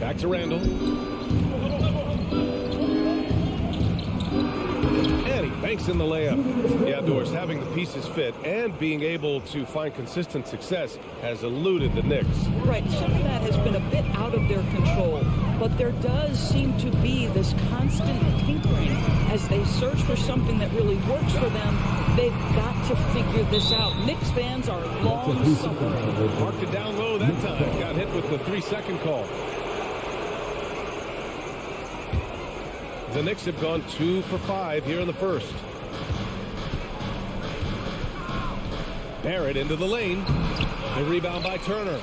Back to Randall. And he banks in the layup. The Outdoors having the pieces fit and being able to find consistent success has eluded the Knicks. Right, some of that has been a bit out of their control, but there does seem to be this constant tinkering as they search for something that really works for them. They've got to figure this out. Knicks fans are long suffering. Marked it down low that time. Got hit with the 3-second call. The Knicks have gone 2 for 5 here in the first. Barrett into the lane. The rebound by Turner.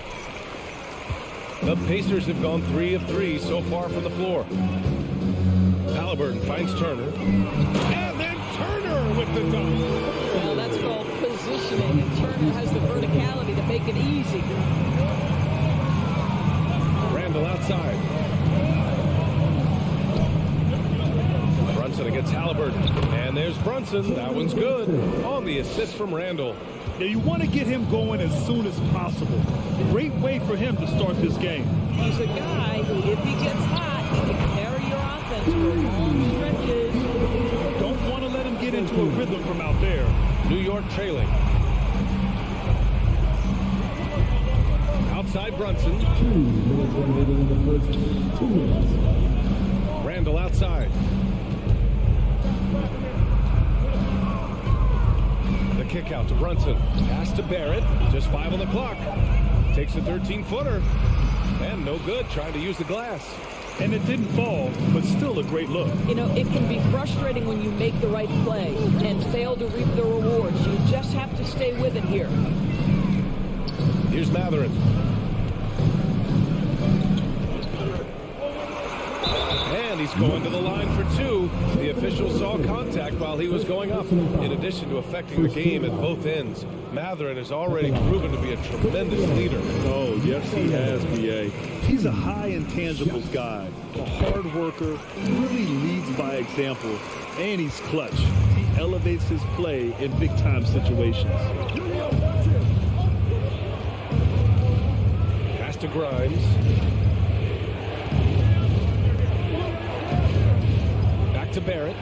The Pacers have gone 3 of 3 so far from the floor. Halliburton finds Turner. And then Turner with the dunk. Well, that's called positioning, and Turner has the verticality to make it easy. Randall outside. Brunson against Halliburton. And there's Brunson. That one's good. On the assist from Randall. Now, you want to get him going as soon as possible. Great way for him to start this game. He's a guy who, if he gets hot, he can carry your offense for long stretches. Don't want to let him get into a rhythm from out there. New York trailing. Outside Brunson. Randall outside. The kick out to Brunson. Pass to Barrett. Just 5 on the clock. Takes a 13-footer. And no good. Trying to use the glass. And it didn't fall, but still a great look. You know, it can be frustrating when you make the right play and fail to reap the rewards. You just have to stay with it here. Here's Matherin. And he's going to the line for 2. The official saw contact while he was going up. In addition to affecting the game at both ends, Matherin has already proven to be a tremendous leader. Oh, yes, he has, B.A. He's a high intangibles guy, a hard worker, really leads by example, and he's clutch. He elevates his play in big-time situations. Pass to Grimes. Back to Barrett.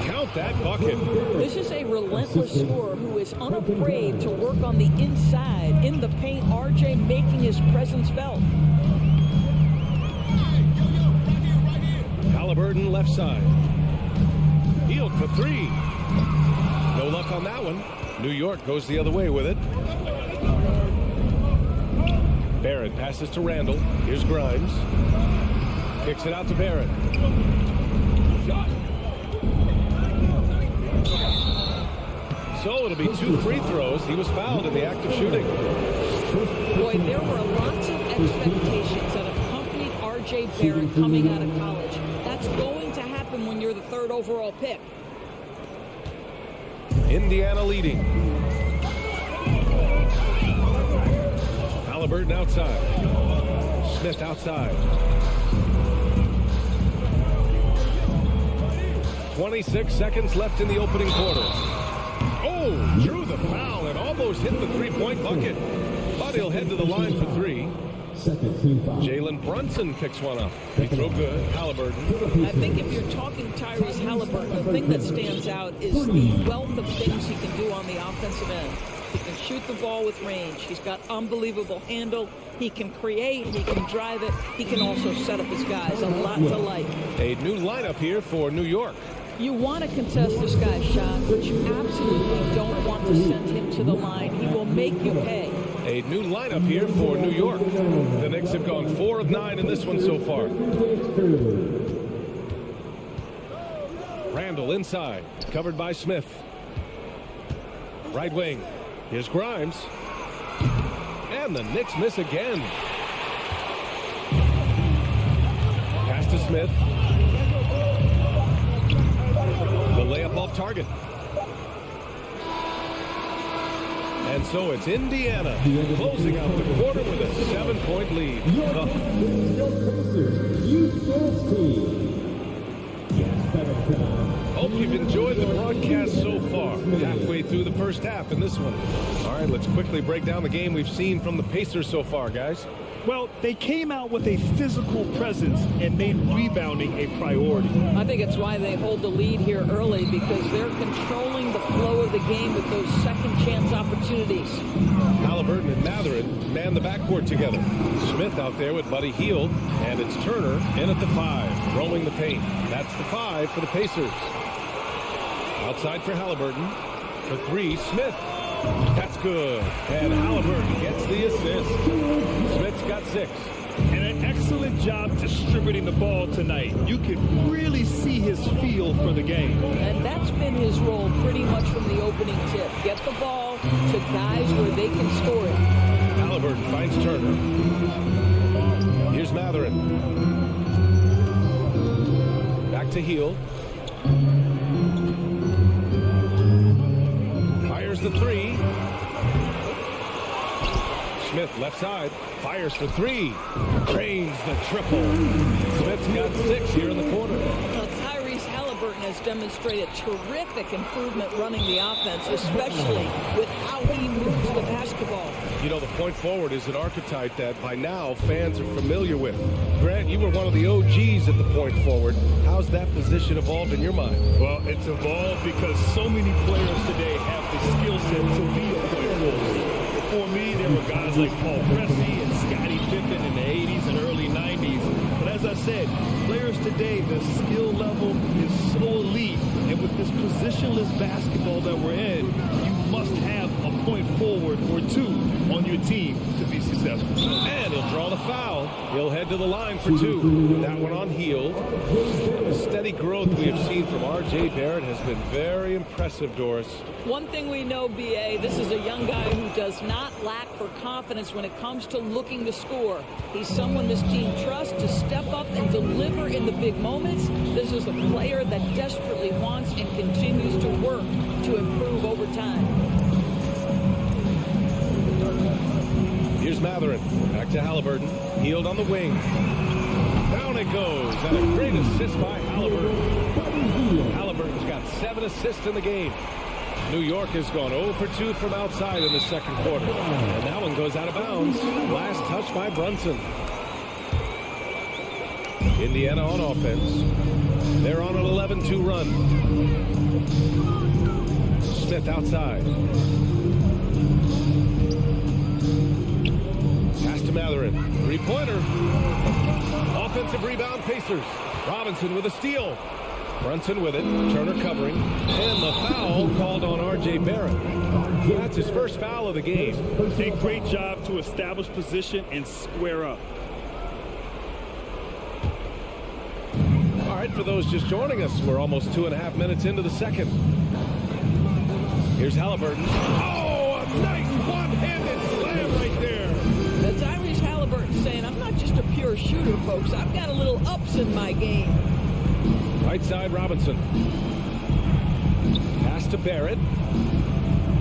Count that bucket. This is a relentless scorer who is unafraid to work on the inside. In the paint, RJ making his presence felt. Halliburton left side. Hield for 3. No luck on that one. New York goes the other way with it. Barrett passes to Randall. Here's Grimes. Kicks it out to Barrett. So it'll be 2 free throws. He was fouled in the act of shooting. Boy, there were lots of expectations that accompanied R.J. Barrett coming out of college. That's going to happen when you're the 3rd overall pick. Indiana leading. Halliburton outside. Smith outside. 26 seconds left in the opening quarter. Oh, drew the foul and almost hit the three-point bucket. But he'll head to the line for 3. Jalen Brunson picks one up. He threw good. Halliburton. I think if you're talking Tyrese Halliburton, the thing that stands out is the wealth of things he can do on the offensive end. He can shoot the ball with range. He's got unbelievable handle. He can create. He can drive it. He can also set up his guys. A lot to like. A new lineup here for New York. You want to contest this guy's shot, but you absolutely don't want to send him to the line. He will make you pay. A new lineup here for New York. The Knicks have gone 4 of 9 in this one so far. Randall inside, covered by Smith. Right wing. Here's Grimes. And the Knicks miss again. Pass to Smith. The layup off target. And so it's Indiana closing out the quarter with a 7-point lead. Hope you've enjoyed the broadcast so far. Halfway through the first half in this one. All right, let's quickly break down the game we've seen from the Pacers so far, guys. Well, they came out with a physical presence and made rebounding a priority. I think it's why they hold the lead here early, because they're controlling the flow of the game with those second chance opportunities. Halliburton and Mathurin man the backcourt together. Smith out there with Buddy Hield, and it's Turner in at the 5, roaming the paint. That's the 5 for the Pacers. Outside for Halliburton. For 3, Smith. That's good. And Halliburton gets the assist. Smith's got 6. And an excellent job distributing the ball tonight. You can really see his feel for the game. And that's been his role pretty much from the opening tip. Get the ball to guys where they can score it. Halliburton finds Turner. Here's Mathurin. Back to Hield. Fires the 3. Smith left side. Fires for 3. Drains the triple. Smith's got 6 here in the quarter. Well, Tyrese Halliburton has demonstrated terrific improvement running the offense, especially with how he moves the basketball. You know, the point forward is an archetype that by now fans are familiar with. Grant, you were one of the OGs at the point forward. How's that position evolved in your mind? Well, it's evolved because so many players today have the skill set to be a point forward. For me, there were guys like Paul Pressey and Scottie Pippen in the 80s and early 90s. But as I said, players today, the skill level is so elite. And with this positionless basketball that we're in, you must have a point forward or 2 on your team to be successful. And he'll draw the foul. He'll head to the line for 2. That one on Hield. The steady growth we have seen from R.J. Barrett has been very impressive, Doris. One thing we know, B.A., this is a young guy who does not lack for confidence when it comes to looking to score. He's someone this team trusts to step up and deliver in the big moments. This is a player that desperately wants and continues to work to improve over time. Here's Mathurin. Back to Halliburton. Hield on the wing. Down it goes. And a great assist by Halliburton. Halliburton's got 7 assists in the game. New York has gone 0 for 2 from outside in the second quarter. And that one goes out of bounds. Last touch by Brunson. Indiana on offense. They're on an 11-2 run. Smith outside. Pass to Mathurin. 3-pointer. Offensive rebound, Pacers. Robinson with a steal. Brunson with it. Turner covering. And the foul called on R.J. R.J. Barrett. That's his first foul of the game. A great job to establish position and square up. All right, for those just joining us, we're almost 2.5 minutes into the second. Here's Halliburton. Oh, a nice one-handed slam right there. That's Tyrese Halliburton saying, I'm not just a pure shooter, folks. I've got a little ups in my game. Right side, Robinson. Pass to Barrett.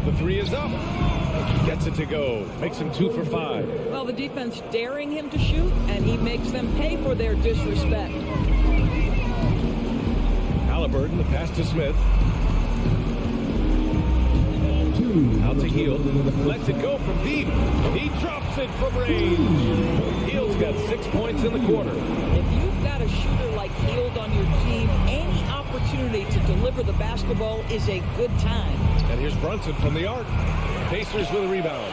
The three is up. He gets it to go. Makes him 2 for 5. Well, the defense daring him to shoot, and he makes them pay for their disrespect. Halliburton, the pass to Smith. Out to Hield. Lets it go from deep. He drops it from range. Hield's got 6 points in the quarter. If you've got a shooter like Hield on your team, any opportunity to deliver the basketball is a good time. And here's Brunson from the arc. Pacers with a rebound.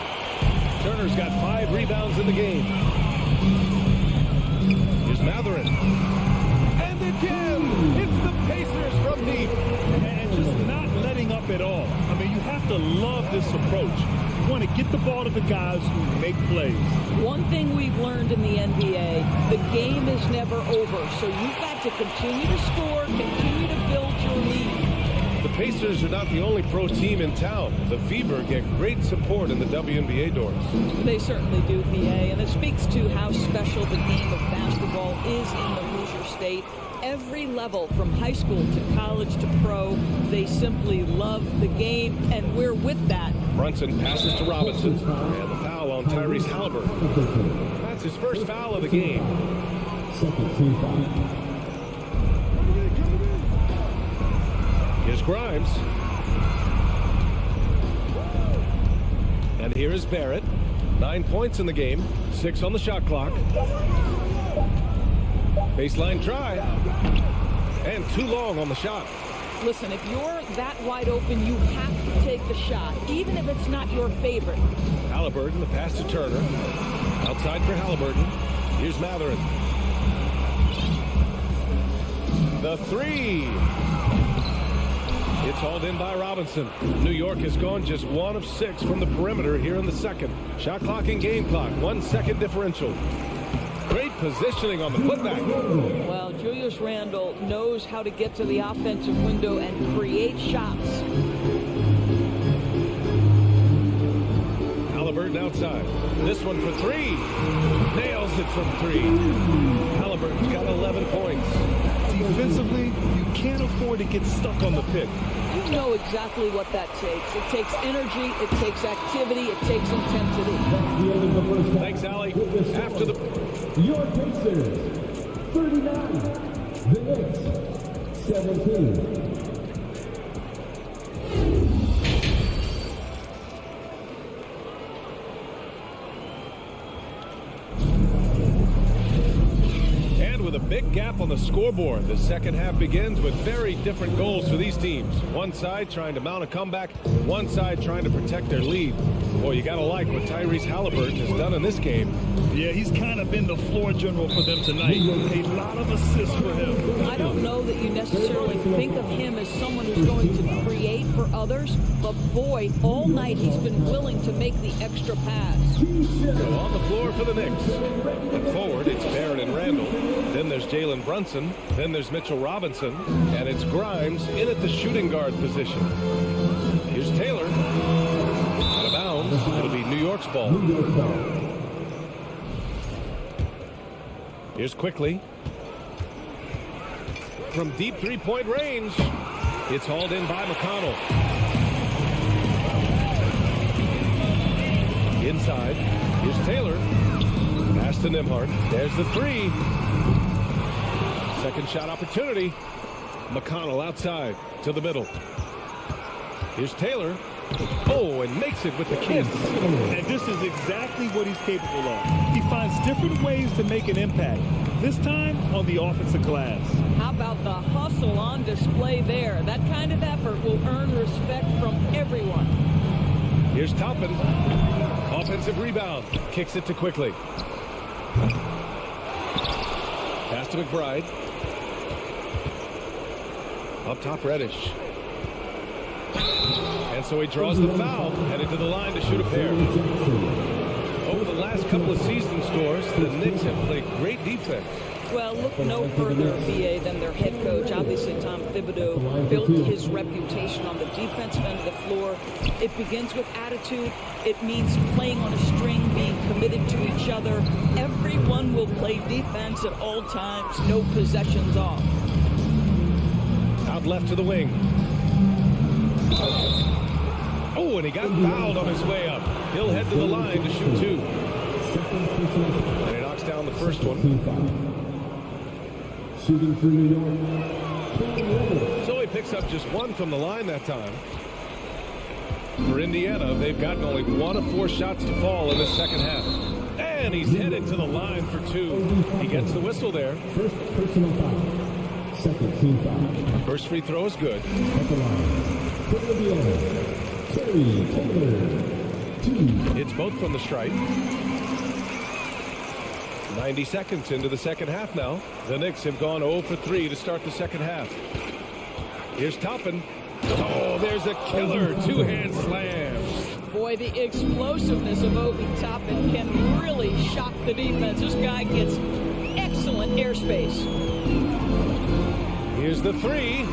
Turner's got 5 rebounds in the game. Here's Matherin. And again, it's the Pacers from deep. And just not letting up at all. I mean, you have to love this approach. You want to get the ball to the guys who make plays. One thing we've learned in the NBA, the game is never over. So you've got to continue to score, continue to build your lead. The Pacers are not the only pro team in town. The Fever get great support in the WNBA doors. They certainly do, PA, and it speaks to how special the game of basketball is in the Hoosier State. Every level, from high school to college to pro, they simply love the game, and we're with that. Brunson passes to Robinson, and the foul on Tyrese Halliburton. That's his first foul of the game. Here's Grimes. And here is Barrett. 9 points in the game, 6 on the shot clock. Baseline try. And too long on the shot. Listen, if you're that wide open, you have to take the shot, even if it's not your favorite. Halliburton, the pass to Turner. Outside for Halliburton. Here's Matherin. The three. It's hauled in by Robinson. New York has gone just 1 of 6 from the perimeter here in the second. Shot clock and game clock, 1 second differential. Great positioning on the putback. Well, Julius Randle knows how to get to the offensive window and create shots. Halliburton outside. This one for 3. Nails it from 3. Halliburton's got 11 points. Defensively, you can't afford to get stuck on the pick. You know exactly what that takes. It takes energy, it takes activity, it takes intensity. Thanks, Allie. After the... Your Pacers, 39. The Knicks, 17. With a big gap on the scoreboard, the second half begins with very different goals for these teams. One side trying to mount a comeback, one side trying to protect their lead. Boy, you gotta like what Tyrese Halliburton has done in this game. Yeah, he's kind of been the floor general for them tonight. A lot of assists for him. I don't know that you necessarily think of him as someone who's going to create for others, but boy, all night he's been willing to make the extra pass. So on the floor for the Knicks. And forward, it's Barrett and Randle. Then there's Jalen Brunson. Then there's Mitchell Robinson. And it's Grimes in at the shooting guard position. Here's Taylor. Out of bounds. It'll be New York's ball. Here's Quickly. From deep three-point range. It's hauled in by McConnell. Inside. Here's Taylor. Pass to Nembhard. There's the 3. Second shot opportunity. McConnell outside to the middle. Here's Taylor. Oh, and makes it with the kiss. And this is exactly what he's capable of. He finds different ways to make an impact. This time on the offensive glass. How about the hustle on display there? That kind of effort will earn respect from everyone. Here's Toppin. Offensive rebound. Kicks it to Quickly. Pass to McBride. Up top, Reddish. And so he draws the foul, headed to the line to shoot a pair. Over the last couple of seasons, Doris, the Knicks have played great defense. Well, look no further, BA, than their head coach. Obviously, Tom Thibodeau built his reputation on the defensive end of the floor. It begins with attitude. It means playing on a string, being committed to each other. Everyone will play defense at all times, no possessions off. Out left to the wing. Oh, and he got fouled on his way up. He'll head to the line to shoot two. And he knocks down the first one. Shooting for New York. So he picks up just one from the line that time. For Indiana, they've gotten only 1 of 4 shots to fall in the second half. And he's headed to the line for two. He gets the whistle there. First personal foul. Second team foul. First free throw is good. At the line. For Indiana. Terry Taylor. 2. It's both from the stripe. 90 seconds into the second half now. The Knicks have gone 0 for 3 to start the second half. Here's Toppin. Oh, there's a killer two-hand slam. Boy, the explosiveness of Obi Toppin can really shock the defense. This guy gets excellent airspace. Here's the three.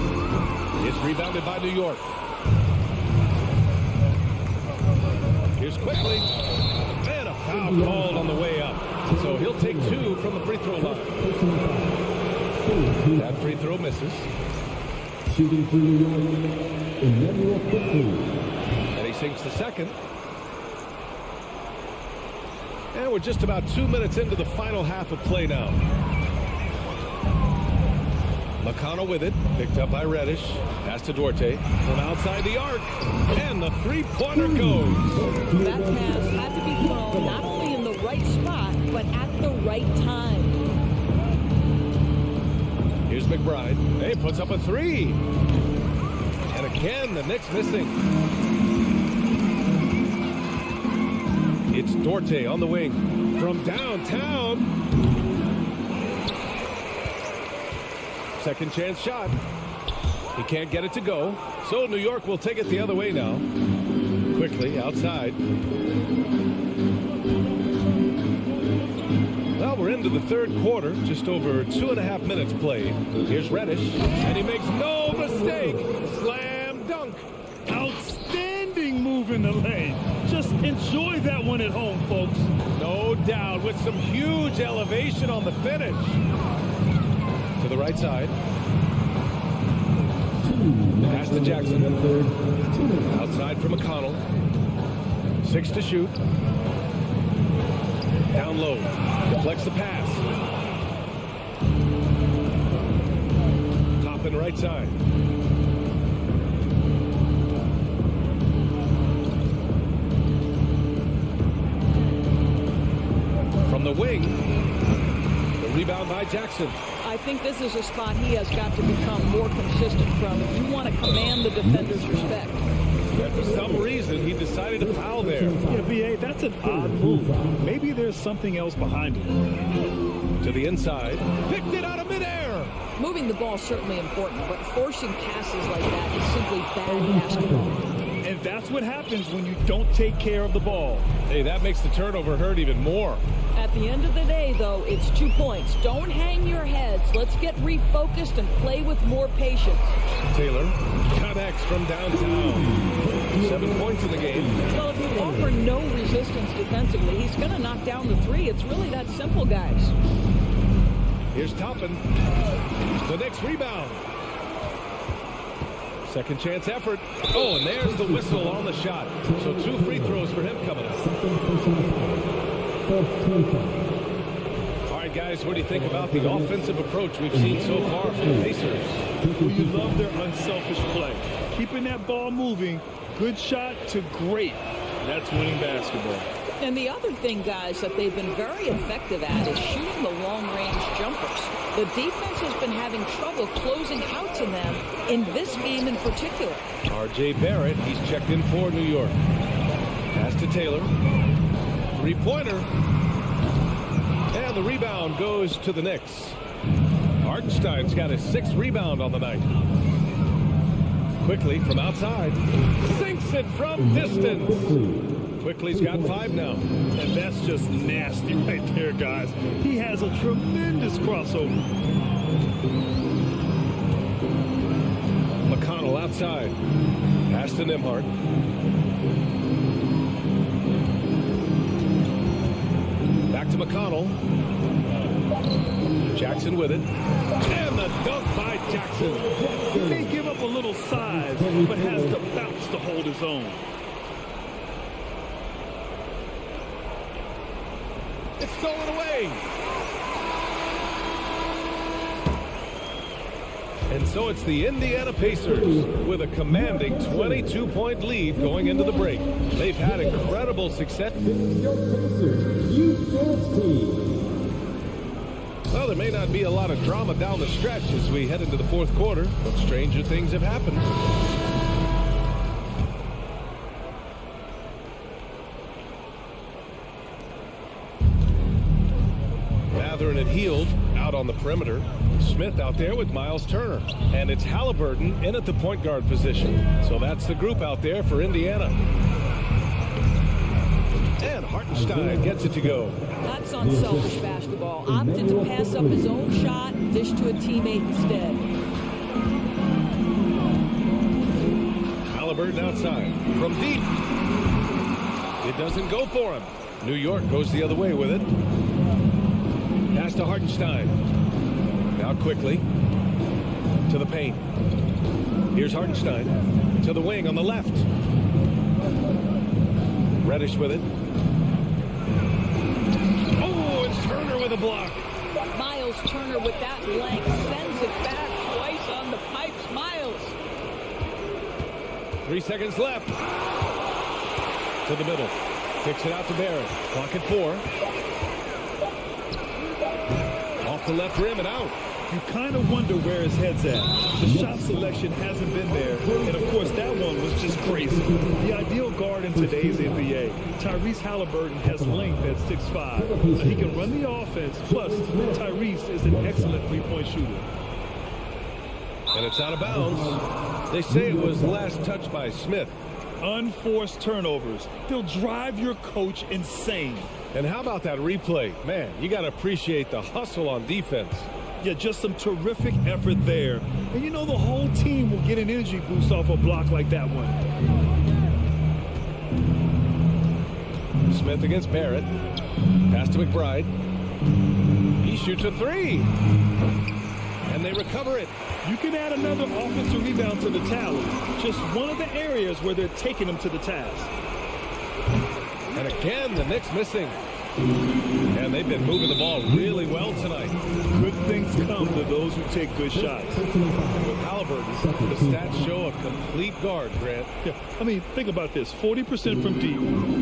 It's rebounded by New York. Here's quickly. And a foul called on the way up. So he'll take 2 from the free throw line. That free throw misses. Shooting for New York. Emmanuel quickly. And he sinks the second. And we're just about 2 minutes into the final half of play now. McConnell with it. Picked up by Reddish. Pass to Duarte. From outside the arc. And the three-pointer goes. That pass had to be thrown not only in the right spot, but at the right time. Here's McBride. He puts up a three. And again, the Knicks missing. It's Duarte on the wing. From downtown. Second chance shot. He can't get it to go. So New York will take it the other way now. Quickly outside. Well, we're into the third quarter. Just over 2.5 minutes played. Here's Reddish. And he makes no mistake. Slam dunk. Outstanding move in the lane. Just enjoy that one at home, folks. No doubt, with some huge elevation on the finish. To the right side. Pass to Jackson. Outside for McConnell. 6 to shoot. Down low. Deflects the pass. Toppin right side. From the wing. The rebound by Jackson. I think this is a spot he has got to become more consistent from if you want to command the defender's respect. And for some reason, he decided to foul there. Yeah, BA, that's an odd move. Maybe there's something else behind it. To the inside. Picked it out of midair. Moving the ball is certainly important, but forcing passes like that is simply bad basketball. And that's what happens when you don't take care of the ball. Hey, that makes the turnover hurt even more. At the end of the day, though, it's 2 points. Don't hang your heads. Let's get refocused and play with more patience. Taylor connects from downtown. 7 points in the game. Well, if you offer no resistance defensively, he's going to knock down the three. It's really that simple, guys. Here's Toppin. The Knicks rebound. Second chance effort. Oh, and there's the whistle on the shot. So 2 free throws for him coming up. All right, guys, what do you think about the offensive approach we've seen so far from the Pacers? Well, you love their unselfish play. Keeping that ball moving, good shot to great. That's winning basketball. And the other thing, guys, that they've been very effective at is shooting the long-range jumpers. The defense has been having trouble closing out to them in this game in particular. R.J. Barrett, he's checked in for New York. Pass to Taylor. Three-pointer. And the rebound goes to the Knicks. Hartenstein's got his 6th rebound on the night. Quickly from outside. Sinks it from distance. Quickly's got 5 now. And that's just nasty right there, guys. He has a tremendous crossover. McConnell outside. Pass to Nimhart. Back to McConnell. Jackson with it. And the dunk by Jackson. He may give up a little size, but has the bounce to hold his own. It's stolen away. And so it's the Indiana Pacers with a commanding 22-point lead going into the break. They've had incredible success. Well, there may not be a lot of drama down the stretch as we head into the fourth quarter, but stranger things have happened. Mathurin and Heald out on the perimeter. Smith out there with Miles Turner. And it's Halliburton in at the point guard position. So that's the group out there for Indiana. And Hartenstein gets it to go. That's unselfish basketball. Opted to pass up his own shot and dish to a teammate instead. Halliburton outside from deep. It doesn't go for him. New York goes the other way with it. Pass to Hartenstein. Now quickly to the paint. Here's Hartenstein to the wing on the left. Reddish with it. Oh, and Turner with a block. Miles Turner with that length sends it back twice on the pipes. Miles. 3 seconds left. To the middle. Kicks it out to Barrett. Clock at 4. Off the left rim and out. You kind of wonder where his head's at. The shot selection hasn't been there. And, of course, that one was just crazy. The ideal guard in today's NBA. Tyrese Halliburton has length at 6'5". He can run the offense. Plus, Tyrese is an excellent three-point shooter. And it's out of bounds. They say it was last touched by Smith. Unforced turnovers. They'll drive your coach insane. And how about that replay? Man, you got to appreciate the hustle on defense. Yeah, just some terrific effort there. And you know the whole team will get an energy boost off a block like that one. Smith against Barrett. Pass to McBride. He shoots a 3. And they recover it. You can add another offensive rebound to the tally. Just one of the areas where they're taking them to the task. And again, the Knicks missing. And they've been moving the ball really well tonight. Good things come to those who take good shots. And with Halliburton, the stats show a complete guard, Grant. Yeah, I mean, think about this. 40% from deep.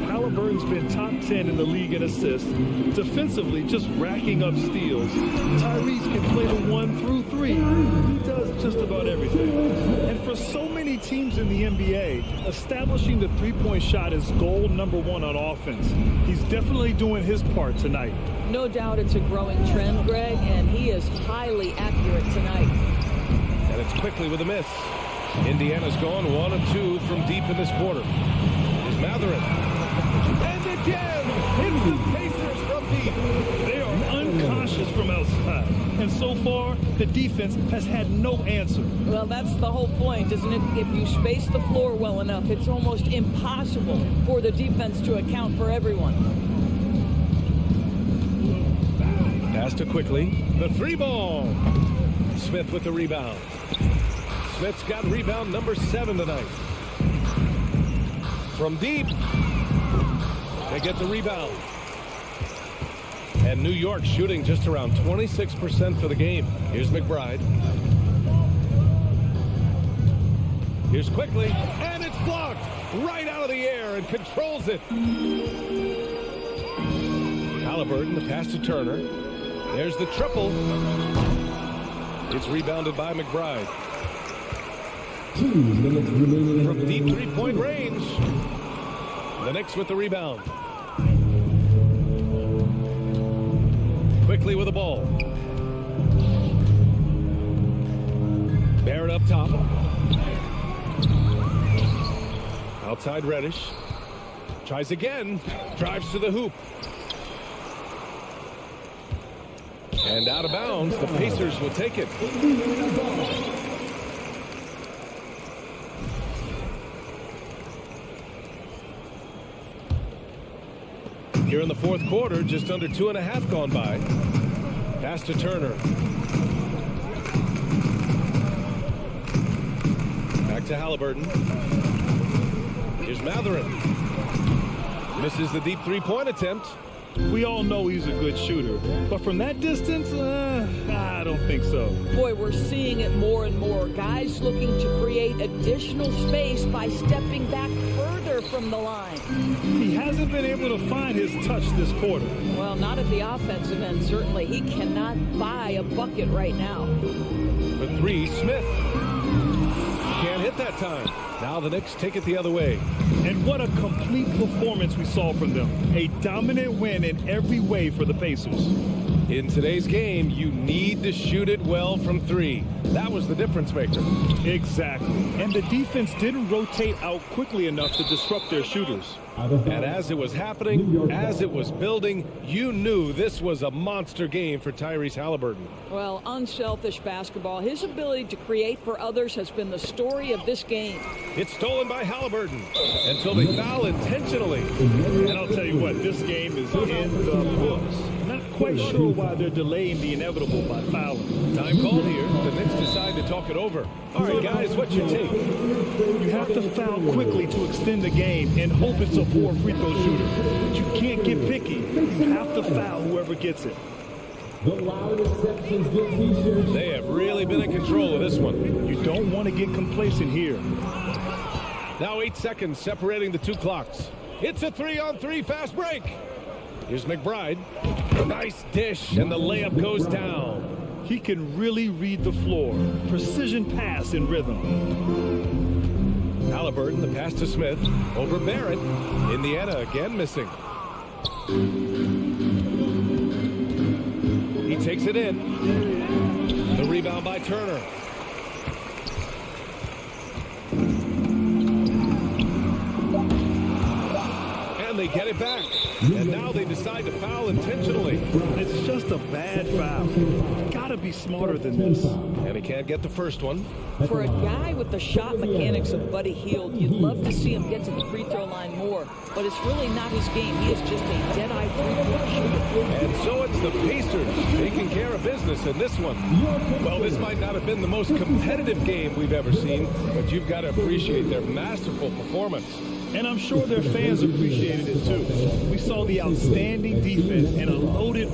Halliburton's been top 10 in the league in assists. Defensively, just racking up steals. Tyrese can play the 1 through 3. He does just about everything. And for so many teams in the NBA, establishing the three-point shot is goal number 1 on offense. He's definitely doing his part tonight. No doubt it's a growing trend, Greg, and he is highly accurate tonight. And it's Quickly with a miss. Indiana's gone 1 of 2 from deep in this quarter. Here's Mathurin. And again, it's the Pacers from deep. They are unconscious from outside. And so far, the defense has had no answer. Well, that's the whole point, isn't it? If you space the floor well enough, it's almost impossible for the defense to account for everyone. Pass to Quickly. The 3-ball. Smith with the rebound. Smith's got rebound number 7 tonight. From deep. They get the rebound. And New York shooting just around 26% for the game. Here's McBride. Here's Quickly. And it's blocked right out of the air and controls it. Halliburton, the pass to Turner. There's the triple. It's rebounded by McBride. From deep three-point range. The Knicks with the rebound. Quickly with the ball. Barrett up top. Outside Reddish. Tries again. Drives to the hoop. And out of bounds. The Pacers will take it. Here in the fourth quarter, just under 2.5 gone by. Pass to Turner. Back to Halliburton. Here's Mathurin. Misses the deep three-point attempt. We all know he's a good shooter, but from that distance, I don't think so. Boy, we're seeing it more and more. Guys looking to create additional space by stepping back further from the line. He hasn't been able to find his touch this quarter. Well, not at the offensive end, certainly. He cannot buy a bucket right now. For three, Smith. Can't hit that time. Now the Knicks take it the other way. And what a complete performance we saw from them. A dominant win in every way for the Pacers. In today's game, you need to shoot it well from three. That was the difference maker. Exactly. And the defense didn't rotate out quickly enough to disrupt their shooters. And as it was happening, as it was building, you knew this was a monster game for Tyrese Halliburton. Well, unselfish basketball. His ability to create for others has been the story of this game. It's stolen by Halliburton until they foul intentionally. And I'll tell you what, this game is in the books. Not quite sure why they're delaying the inevitable by fouling. Time called here. The Knicks decide to talk it over. All right, guys, what's your take? You have to foul quickly to extend the game and hope it's a poor free throw shooter. But you can't get picky. You have to foul whoever gets it. They have really been in control of this one. You don't want to get complacent here. Now 8 seconds separating the two clocks. It's a 3-on-3 fast break. Here's McBride. A nice dish, and the layup goes down. He can really read the floor. Precision pass in rhythm. Halliburton, the pass to Smith. Over Barrett. Indiana again missing. He takes it in. The rebound by Turner. And they get it back. And now they decide to foul intentionally. It's just a bad foul. Gotta be smarter than this. And he can't get the first one. For a guy with the shot mechanics of Buddy Hield, you'd love to see him get to the free throw line more. But it's really not his game. He is just a dead-eye free-throw shooter. And so it's the Pacers taking care of business in this one. Well, this might not have been the most competitive game we've ever seen, but you've got to appreciate their masterful performance. And I'm sure their fans appreciated it too. We saw the outstanding defense and a loaded